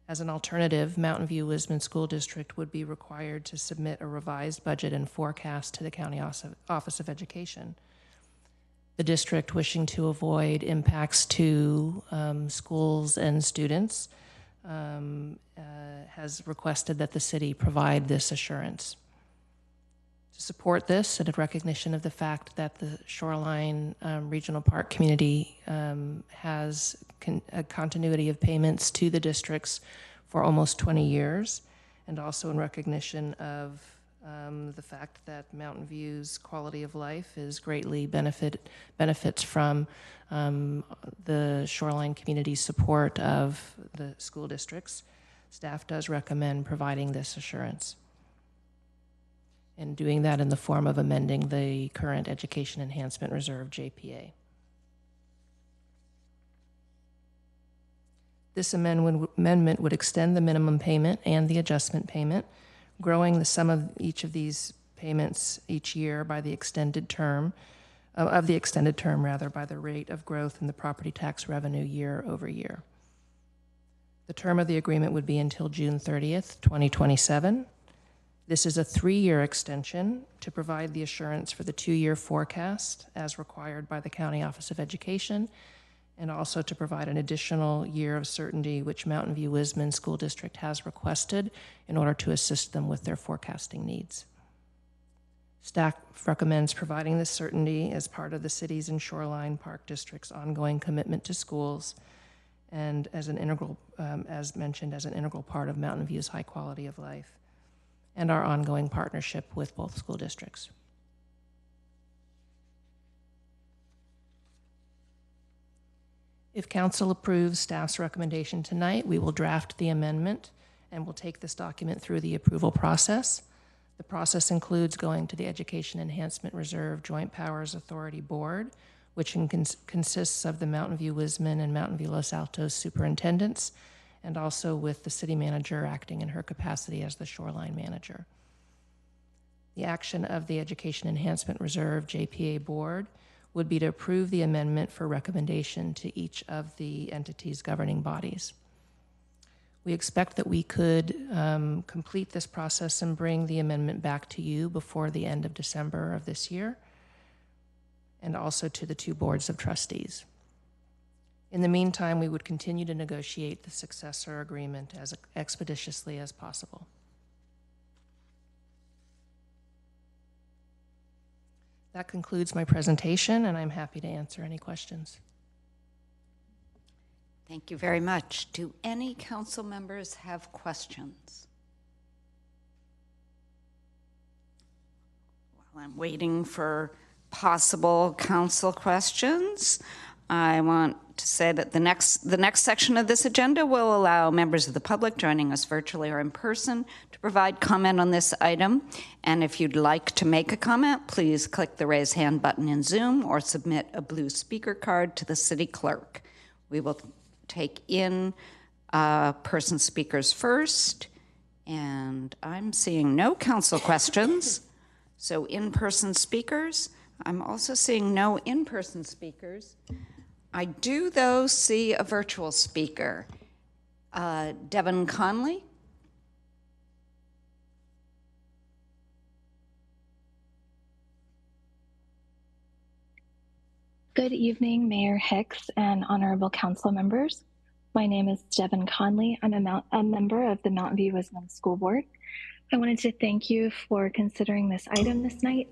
As an alternative, Mountain View Wisman School District would be required to submit a revised budget and forecast to the County Office of Education. The district, wishing to avoid impacts to schools and students, has requested that the city provide this assurance. To support this, and in recognition of the fact that the Shoreline Regional Park community has a continuity of payments to the districts for almost 20 years, and also in recognition of the fact that Mountain View's quality of life is greatly benefits from the Shoreline community's support of the school districts, staff does recommend providing this assurance, and doing that in the form of amending the current Education Enhancement Reserve JPA. This amendment would extend the minimum payment and the adjustment payment, growing the sum of each of these payments each year by the extended term, by the rate of growth in the property tax revenue year over year. The term of the agreement would be until June 30th, 2027. This is a 3-year extension to provide the assurance for the 2-year forecast as required by the County Office of Education, and also to provide an additional year of certainty which Mountain View Wisman School District has requested in order to assist them with their forecasting needs. Staff recommends providing this certainty as part of the city's and Shoreline Park District's ongoing commitment to schools, and as an integral, as mentioned, as an integral part of Mountain View's high quality of life, and our ongoing partnership with both school districts. If council approves staff's recommendation tonight, we will draft the amendment and will take this document through the approval process. The process includes going to the Education Enhancement Reserve Joint Powers Authority Board, which consists of the Mountain View Wisman and Mountain View Los Altos superintendents, and also with the city manager acting in her capacity as the Shoreline manager. The action of the Education Enhancement Reserve JPA Board would be to approve the amendment for recommendation to each of the entity's governing bodies. We expect that we could complete this process and bring the amendment back to you before the end of December of this year, and also to the 2 boards of trustees. In the meantime, we would continue to negotiate the successor agreement as expeditiously as possible. That concludes my presentation, and I'm happy to answer any questions. Thank you very much. Do any council members have questions? While I'm waiting for possible council questions, I want to say that the next section of this agenda will allow members of the public joining us virtually or in person to provide comment on this item. And if you'd like to make a comment, please click the raise hand button in Zoom or submit a blue speaker card to the city clerk. We will take in person speakers first, and I'm seeing no council questions. So in-person speakers. I'm also seeing no in-person speakers. I do, though, see a virtual speaker. Devin Conley. Good evening, Mayor Hicks and honorable council members. My name is Devin Conley. I'm a member of the Mountain View Wisdom School Board. I wanted to thank you for considering this item this night.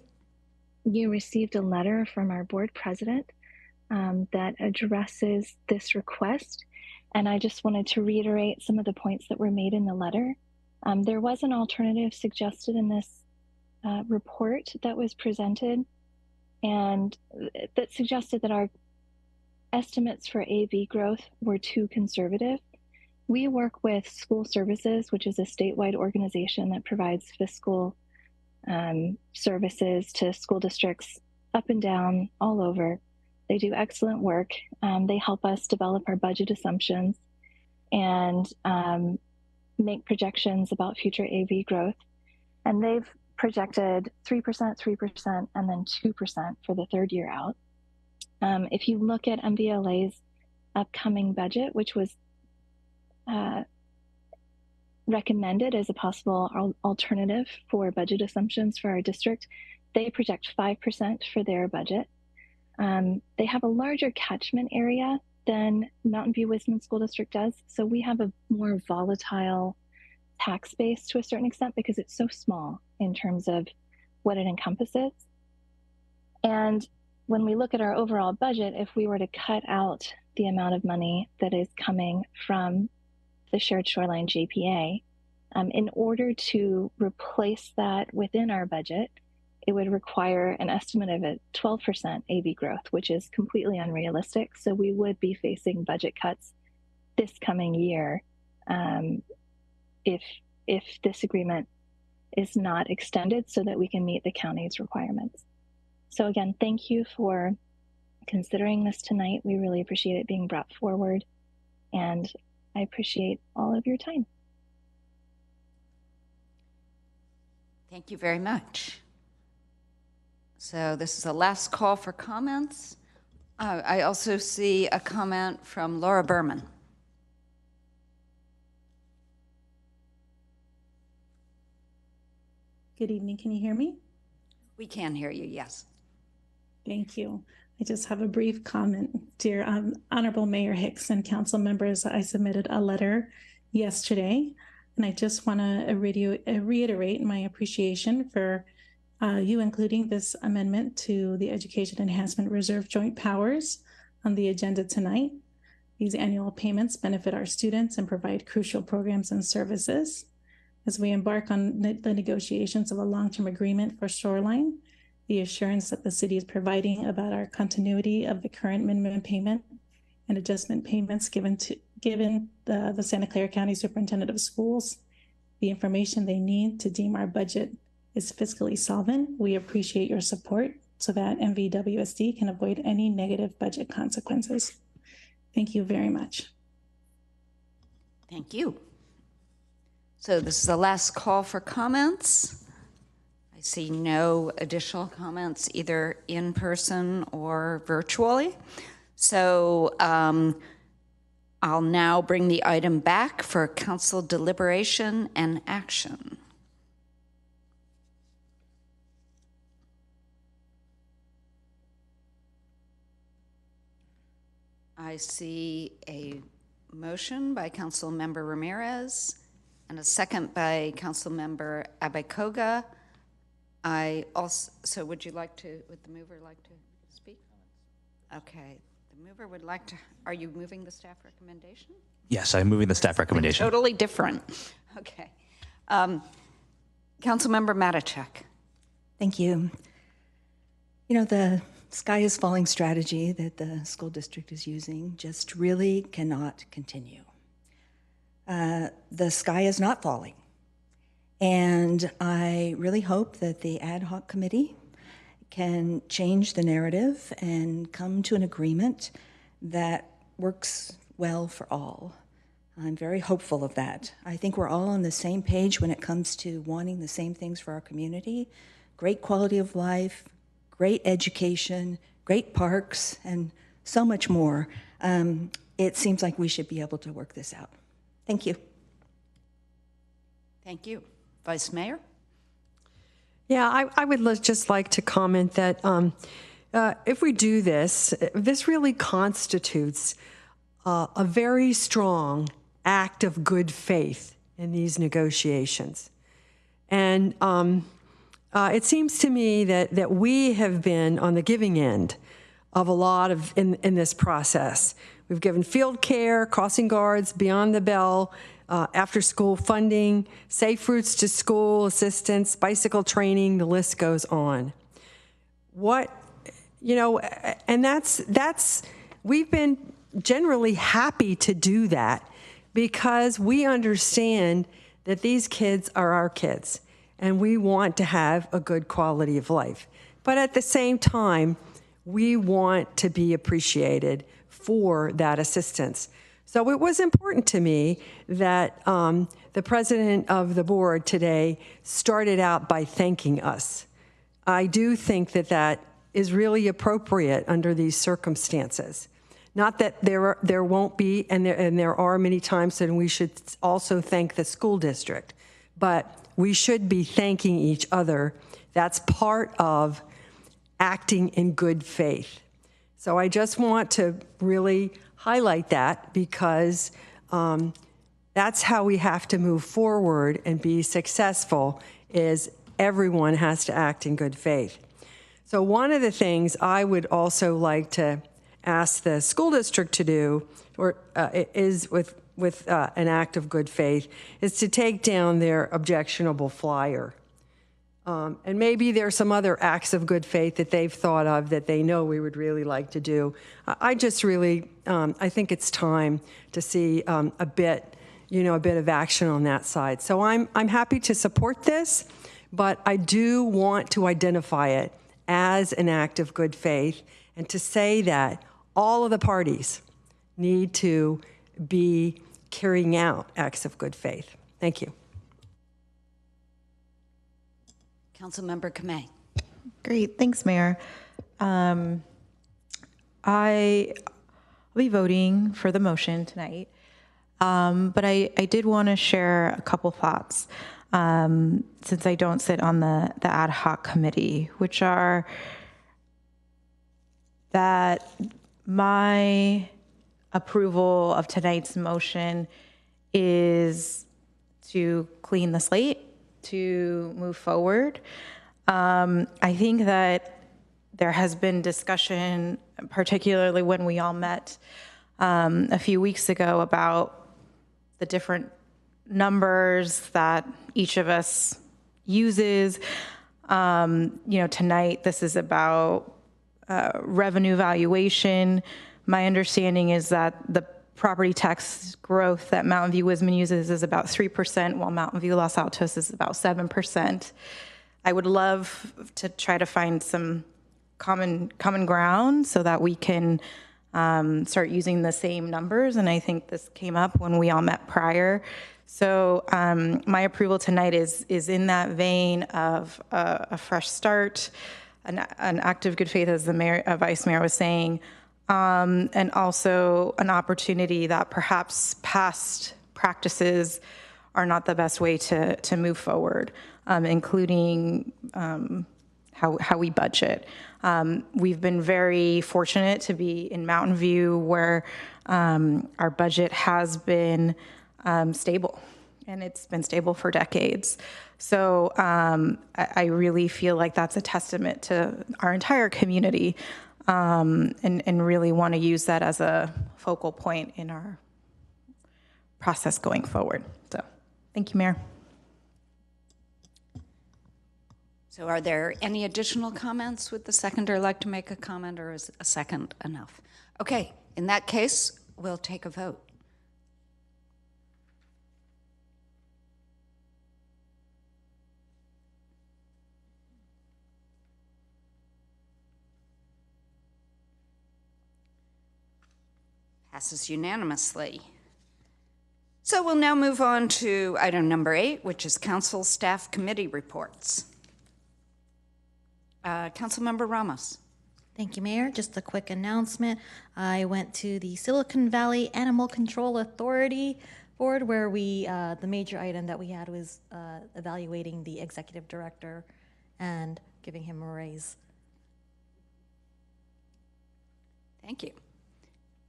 You received a letter from our board president that addresses this request, and I just wanted to reiterate some of the points that were made in the letter. There was an alternative suggested in this report that was presented, and that suggested that our estimates for AV growth were too conservative. We work with School Services, which is a statewide organization that provides fiscal services to school districts up and down all over. They do excellent work. They help us develop our budget assumptions and make projections about future AV growth. And they've projected 3%, 3%, and then 2% for the third year out. If you look at MVLA's upcoming budget, which was recommended as a possible alternative for budget assumptions for our district, they project 5% for their budget. They have a larger catchment area than Mountain View Wisdom School District does, so we have a more volatile tax base to a certain extent because it's so small in terms of what it encompasses. And when we look at our overall budget, if we were to cut out the amount of money that is coming from the Shared Shoreline JPA, in order to replace that within our budget, it would require an estimate of a 12% AV growth, which is completely unrealistic. So we would be facing budget cuts this coming year if this agreement is not extended so that we can meet the county's requirements. So again, thank you for considering this tonight. We really appreciate it being brought forward, and I appreciate all of your time. Thank you very much. So this is the last call for comments. I also see a comment from Laura Berman. Good evening. Can you hear me? We can hear you, yes. Thank you. I just have a brief comment. Dear Honorable Mayor Hicks and council members, I submitted a letter yesterday, and I just want to reiterate my appreciation for you including this amendment to the Education Enhancement Reserve Joint Powers on the agenda tonight. These annual payments benefit our students and provide crucial programs and services. As we embark on the negotiations of a long-term agreement for Shoreline, the assurance that the city is providing about our continuity of the current minimum payment and adjustment payments given the Santa Clara County Superintendent of Schools the information they need to deem our budget is fiscally solvent. We appreciate your support so that MVWSD can avoid any negative budget consequences. Thank you very much. Thank you. So this is the last call for comments. I see no additional comments either in person or virtually. So I'll now bring the item back for council deliberation and action. I see a motion by Councilmember Ramirez and a second by Councilmember Abakoga. So would the mover like to speak? Okay, the mover would like to, are you moving the staff recommendation? Yes, I'm moving the staff recommendation. Totally different. Okay. Councilmember Matichak. Thank you. You know, the sky is falling strategy that the school district is using just really cannot continue. The sky is not falling. And I really hope that the ad hoc committee can change the narrative and come to an agreement that works well for all. I'm very hopeful of that. I think we're all on the same page when it comes to wanting the same things for our community: great quality of life, great education, great parks, and so much more. It seems like we should be able to work this out. Thank you. Thank you. Vice Mayor? Yeah, I would just like to comment that if we do this, this really constitutes a very strong act of good faith in these negotiations. And it seems to me that we have been on the giving end of a lot of in this process. We've given field care, crossing guards, beyond the bell, after school funding, safe routes to school assistance, bicycle training, the list goes on. And that's we've been generally happy to do that because we understand that these kids are our kids and we want to have a good quality of life. But at the same time, we want to be appreciated for that assistance. So it was important to me that the president of the board today started out by thanking us. I do think that that is really appropriate under these circumstances. Not that there won't be, and there are many times that we should also thank the school district, but we should be thanking each other. That's part of acting in good faith. So I just want to really highlight that because that's how we have to move forward and be successful is everyone has to act in good faith. So one of the things I would also like to ask the school district to do, or is with an act of good faith, is to take down their objectionable flyer. And maybe there's some other acts of good faith that they've thought of that they know we would really like to do. I just really, I think it's time to see a bit of action on that side. So I'm happy to support this, but I do want to identify it as an act of good faith and to say that all of the parties need to be carrying out acts of good faith. Thank you. Councilmember Kamei. Great, thanks, Mayor. I'll be voting for the motion tonight, but I did want to share a couple thoughts since I don't sit on the ad hoc committee, which are that my approval of tonight's motion is to clean the slate, to move forward. I think that there has been discussion, particularly when we all met a few weeks ago, about the different numbers that each of us uses. Tonight this is about revenue valuation. My understanding is that the property tax growth that Mountain View Wisman uses is about 3%, while Mountain View Los Altos is about 7%. I would love to try to find some common ground so that we can start using the same numbers. And I think this came up when we all met prior. So my approval tonight is in that vein of a fresh start, an act of good faith, as the vice mayor was saying, and also an opportunity that perhaps past practices are not the best way to move forward, including how we budget. We've been very fortunate to be in Mountain View where our budget has been stable, and it's been stable for decades. So I really feel like that's a testament to our entire community, and really want to use that as a focal point in our process going forward. So thank you, Mayor. So are there any additional comments? Would the seconder like to make a comment, or is a second enough? Okay, in that case, we'll take a vote. Passes unanimously. So we'll now move on to item number 8, which is council staff committee reports. Councilmember Ramos. Thank you, Mayor. Just a quick announcement. I went to the Silicon Valley Animal Control Authority board where the major item that we had was evaluating the executive director and giving him a raise. Thank you.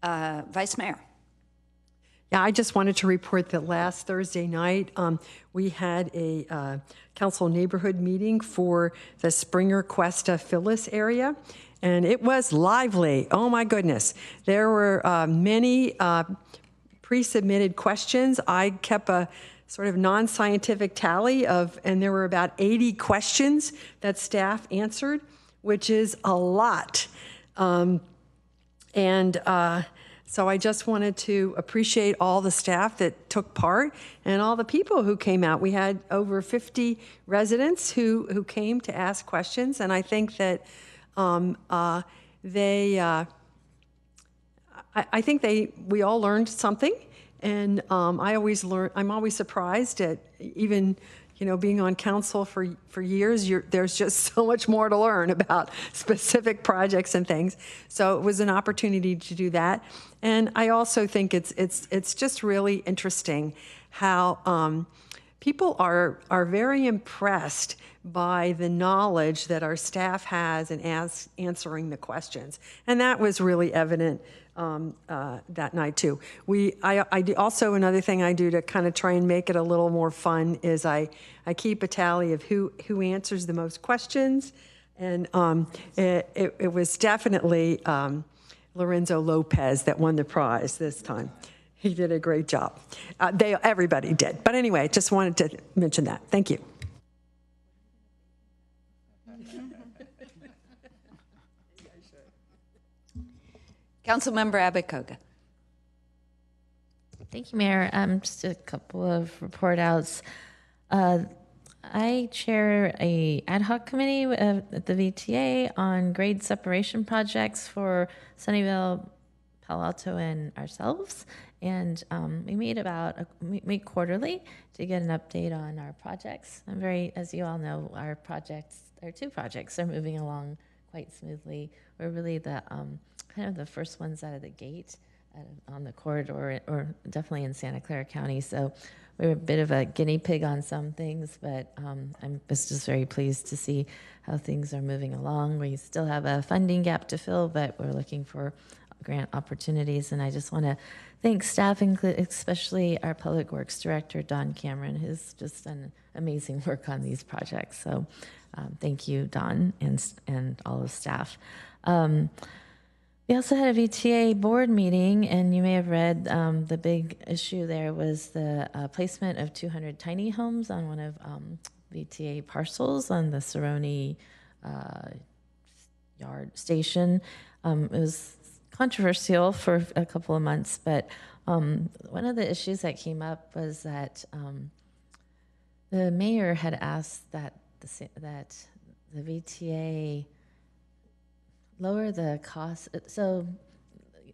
Vice Mayor. Yeah, I just wanted to report that last Thursday night, we had a council neighborhood meeting for the Springer Cuesta Phyllis area, and it was lively. Oh my goodness. There were many pre-submitted questions. I kept a sort of non-scientific tally and there were about 80 questions that staff answered, which is a lot. So I just wanted to appreciate all the staff that took part and all the people who came out. We had over 50 residents who came to ask questions, and I think that we all learned something. And I'm always surprised at even, being on council for years, there's just so much more to learn about specific projects and things. So it was an opportunity to do that. And I also think it's just really interesting how people are very impressed by the knowledge that our staff has in answering the questions. And that was really evident that night too. I do also, another thing I do to kind of try and make it a little more fun is I keep a tally of who answers the most questions. And it was definitely Lorenzo Lopez that won the prize this time. He did a great job. Everybody did. But anyway, just wanted to mention that. Thank you. Councilmember Abakoga. Thank you, Mayor. Just a couple of report outs. I chair a ad hoc committee at the VTA on grade separation projects for Sunnyvale, Palo Alto, and ourselves. And we meet quarterly to get an update on our projects. As you all know, our two projects are moving along quite smoothly. We're really the kind of the first ones out of the gate on the corridor, or definitely in Santa Clara County. So we're a bit of a guinea pig on some things, but I'm just very pleased to see how things are moving along. We still have a funding gap to fill, but we're looking for grant opportunities. And I just want to thank staff, especially our Public Works Director, Don Cameron, who's just done amazing work on these projects. So thank you, Don, and all the staff. We also had a VTA board meeting, and you may have read the big issue there was the placement of 200 tiny homes on one of VTA parcels on the Cerrone yard station. It was controversial for a couple of months, but one of the issues that came up was that the mayor had asked that the VTA lower the cost, so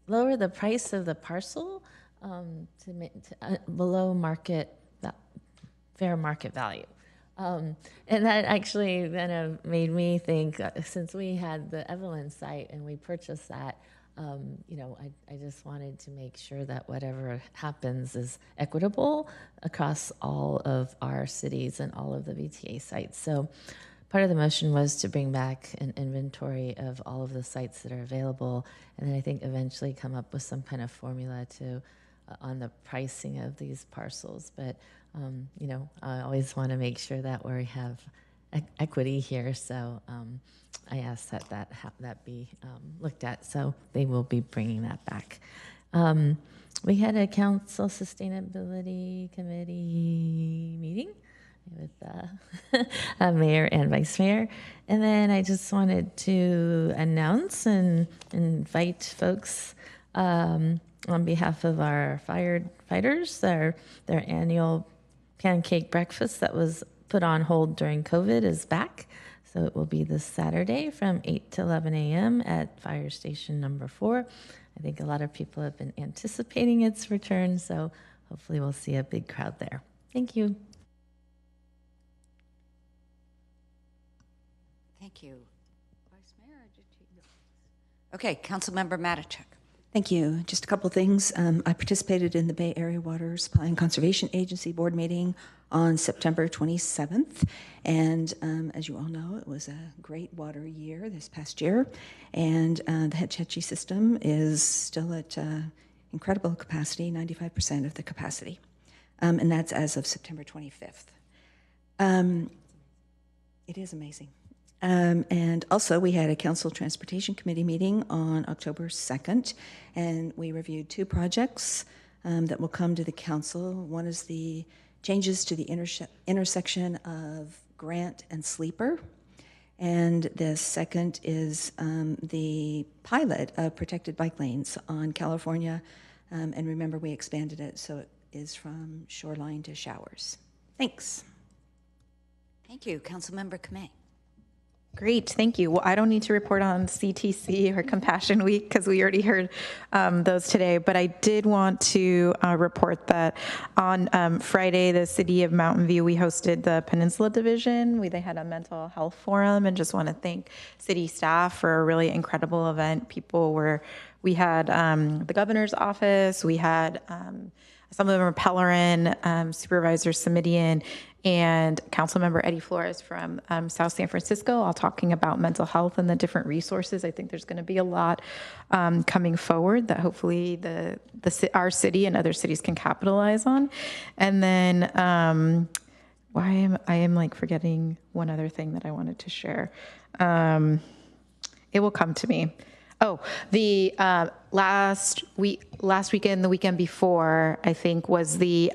lower the price of the parcel to below fair market value. And that actually then made me think, since we had the Evelyn site and we purchased that, I just wanted to make sure that whatever happens is equitable across all of our cities and all of the VTA sites. So part of the motion was to bring back an inventory of all of the sites that are available, and then I think eventually come up with some kind of formula on the pricing of these parcels. But I always want to make sure that we have equity here, so I asked that be looked at. So they will be bringing that back. We had a council sustainability committee meeting with mayor and vice mayor. And then I just wanted to announce and invite folks on behalf of our firefighters, their annual pancake breakfast that was put on hold during COVID is back. So it will be this Saturday from 8 to 11 a.m. at Fire Station number 4. I think a lot of people have been anticipating its return, so hopefully we'll see a big crowd there. Thank you. Thank you. Vice Mayor, okay, Councilmember Matichak. Thank you. Just a couple of things. I participated in the Bay Area Water Supply and Conservation Agency board meeting on September 27th. And as you all know, it was a great water year this past year. And the Hetch Hetchy system is still at incredible capacity, 95% of the capacity. And that's as of September 25th. It is amazing. And also, we had a Council Transportation Committee meeting on October 2nd, and we reviewed 2 projects that will come to the Council. One is the changes to the intersection of Grant and Sleeper, and the second is the pilot of protected bike lanes on California. And remember, we expanded it, so it is from Shoreline to Showers. Thanks. Thank you. Councilmember Kamei. Great, thank you. Well, I don't need to report on CTC or Compassion Week because we already heard those today, but I did want to report that on Friday, the city of Mountain View, we hosted the Peninsula Division. They had a mental health forum, and just want to thank city staff for a really incredible event. We had the governor's office, we had some of them were Pellerin, Supervisor Simidian, and Councilmember Eddie Flores from South San Francisco, all talking about mental health and the different resources. I think there's going to be a lot coming forward that hopefully our city and other cities can capitalize on. And then I am like forgetting one other thing that I wanted to share. It will come to me. Oh, the last weekend, the weekend before, I think, was the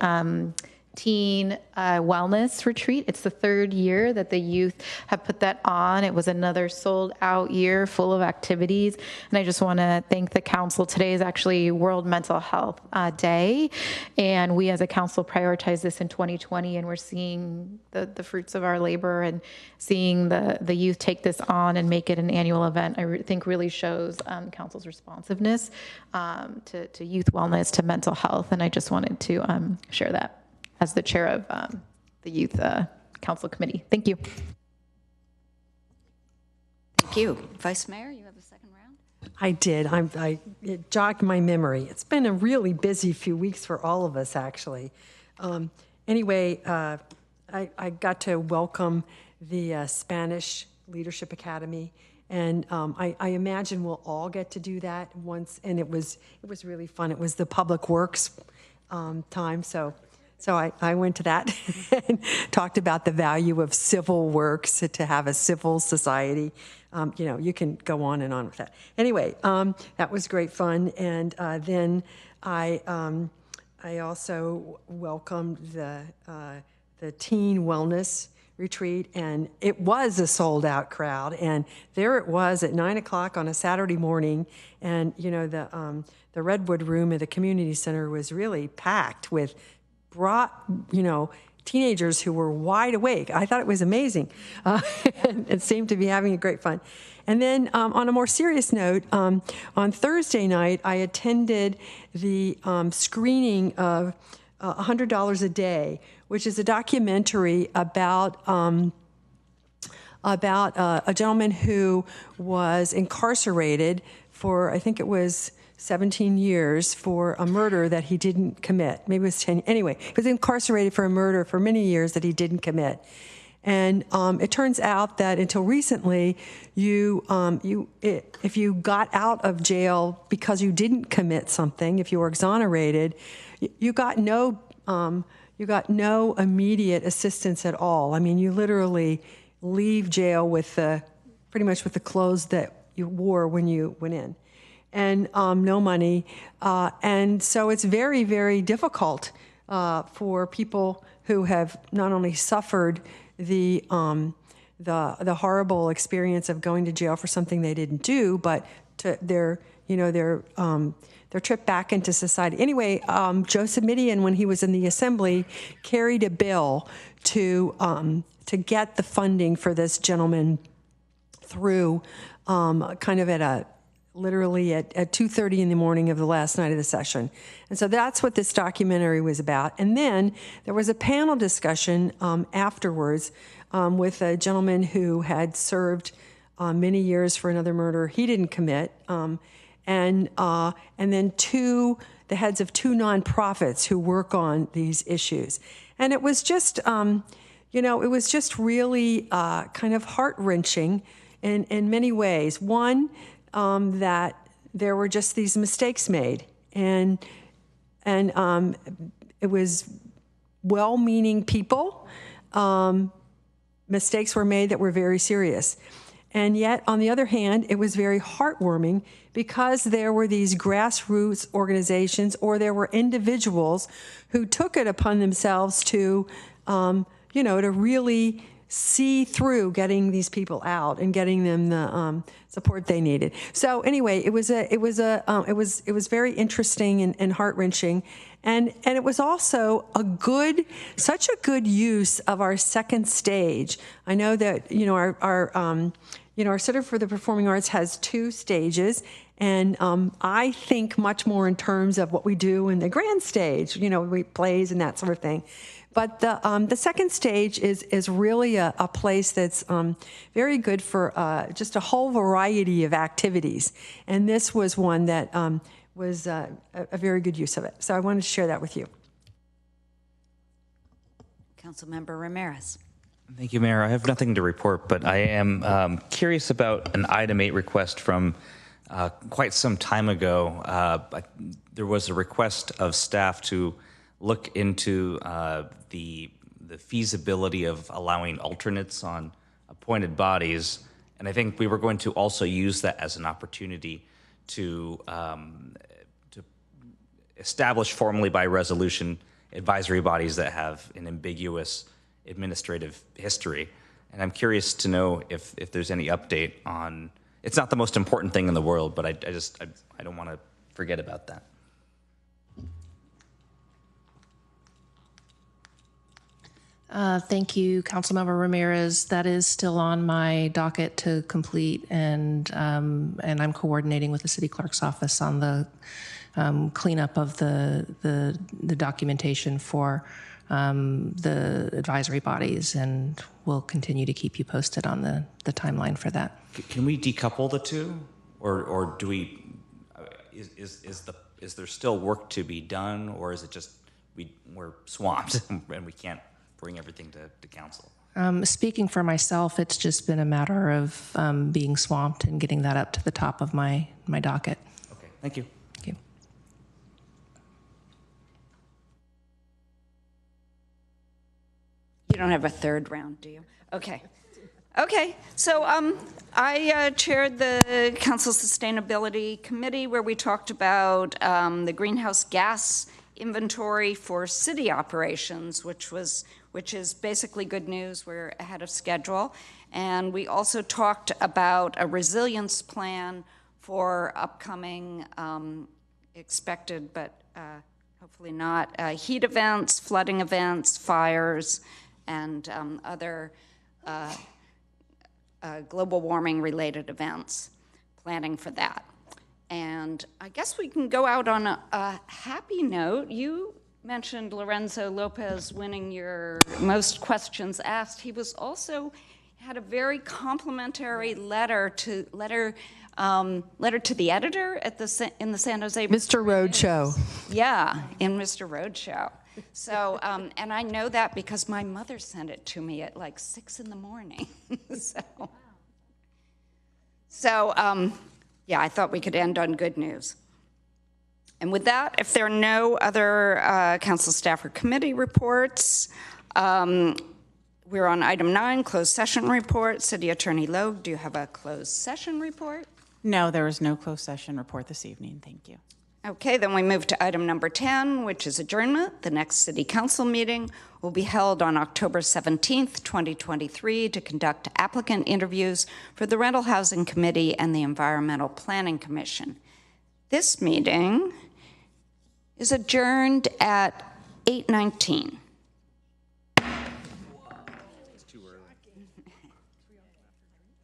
teen wellness retreat. It's the 3rd year that the youth have put that on. It was another sold out year full of activities. And I just want to thank the council. Today is actually World Mental Health Day. And we as a council prioritized this in 2020. And we're seeing the fruits of our labor, and seeing the youth take this on and make it an annual event, I think really shows council's responsiveness to youth wellness, to mental health. And I just wanted to share that as the chair of the Youth Council Committee. Thank you. Thank you. Vice Mayor, you have a second round? I did. It jogged my memory. It's been a really busy few weeks for all of us, actually. Anyway, I got to welcome the Spanish Leadership Academy, and I imagine we'll all get to do that once. And it was really fun. It was the Public Works time, so I went to that and talked about the value of civil works, to have a civil society. You can go on and on with that. Anyway, that was great fun. And then I also welcomed the teen wellness retreat, and it was a sold out crowd. And there it was at 9 o'clock on a Saturday morning. And, the Redwood room at the community center was really packed with teenagers who were wide awake. I thought it was amazing. It seemed to be having a great fun. And then on a more serious note, on Thursday night, I attended the screening of $100 a Day, which is a documentary about a gentleman who was incarcerated for, I think it was 17 years for a murder that he didn't commit. Maybe it was 10. Anyway, he was incarcerated for a murder for many years that he didn't commit. And it turns out that until recently, if you got out of jail because you didn't commit something, if you were exonerated, you got no immediate assistance at all. I mean, you literally leave jail with pretty much with the clothes that you wore when you went in, and no money. And so it's very, very difficult for people who have not only suffered the horrible experience of going to jail for something they didn't do, but to their trip back into society. Anyway, Joe Simidian, when he was in the assembly, carried a bill to get the funding for this gentleman through kind of literally at 2:30 in the morning of the last night of the session. And so that's what this documentary was about. And then there was a panel discussion afterwards with a gentleman who had served many years for another murder he didn't commit, and then the heads of two nonprofits who work on these issues. And it was just, it was just really kind of heart-wrenching in many ways. One, that there were just these mistakes made, and it was well-meaning people. Mistakes were made that were very serious. And yet, on the other hand, it was very heartwarming because there were these grassroots organizations or there were individuals who took it upon themselves to, to really see through getting these people out and getting them the support they needed. So anyway, it was very interesting and heart-wrenching. And it was also such a good use of our second stage. I know that, our Center for the Performing Arts has 2 stages, and I think much more in terms of what we do in the grand stage, we plays and that sort of thing. But the second stage is really a place that's very good for just a whole variety of activities. And this was one that was a very good use of it. So I wanted to share that with you. Councilmember Ramirez. Thank you, Mayor. I have nothing to report, but I am curious about an item 8 request from quite some time ago. There was a request of staff to look into the feasibility of allowing alternates on appointed bodies, and I think we were going to also use that as an opportunity to establish formally by resolution advisory bodies that have an ambiguous administrative history. And I'm curious to know if there's any update on, it's not the most important thing in the world, but I don't want to forget about that. Thank you, Councilmember Ramirez. That is still on my docket to complete, and I'm coordinating with the city clerk's office on the cleanup of the documentation for the advisory bodies, and we'll continue to keep you posted on the timeline for that. Can we decouple the two, or do we? Is there still work to be done, or is it just we're swamped and we can't bring everything to council? Speaking for myself, it's just been a matter of being swamped and getting that up to the top of my docket. Okay, thank you. Thank you. You don't have a third round, do you? Okay. Okay, so I chaired the Council Sustainability Committee where we talked about the greenhouse gas inventory for city operations, which is basically good news. We're ahead of schedule. And we also talked about a resilience plan for upcoming expected, but hopefully not, heat events, flooding events, fires, and other global warming related events, planning for that. And I guess we can go out on a happy note. You mentioned Lorenzo Lopez winning your most questions asked. He was also had a very complimentary letter to the editor at in the San Jose Mr. Roadshow. Yeah, in Mr. Roadshow. So, and I know that because my mother sent it to me at like 6 in the morning. So, yeah, I thought we could end on good news. And with that, if there are no other council staff or committee reports, we're on item 9, closed session report. City Attorney Lowe, do you have a closed session report? No, there is no closed session report this evening. Thank you. Okay, then we move to item number 10, which is adjournment. The next city council meeting will be held on October 17th, 2023 to conduct applicant interviews for the Rental Housing Committee and the Environmental Planning Commission. This meeting is adjourned at 8:19.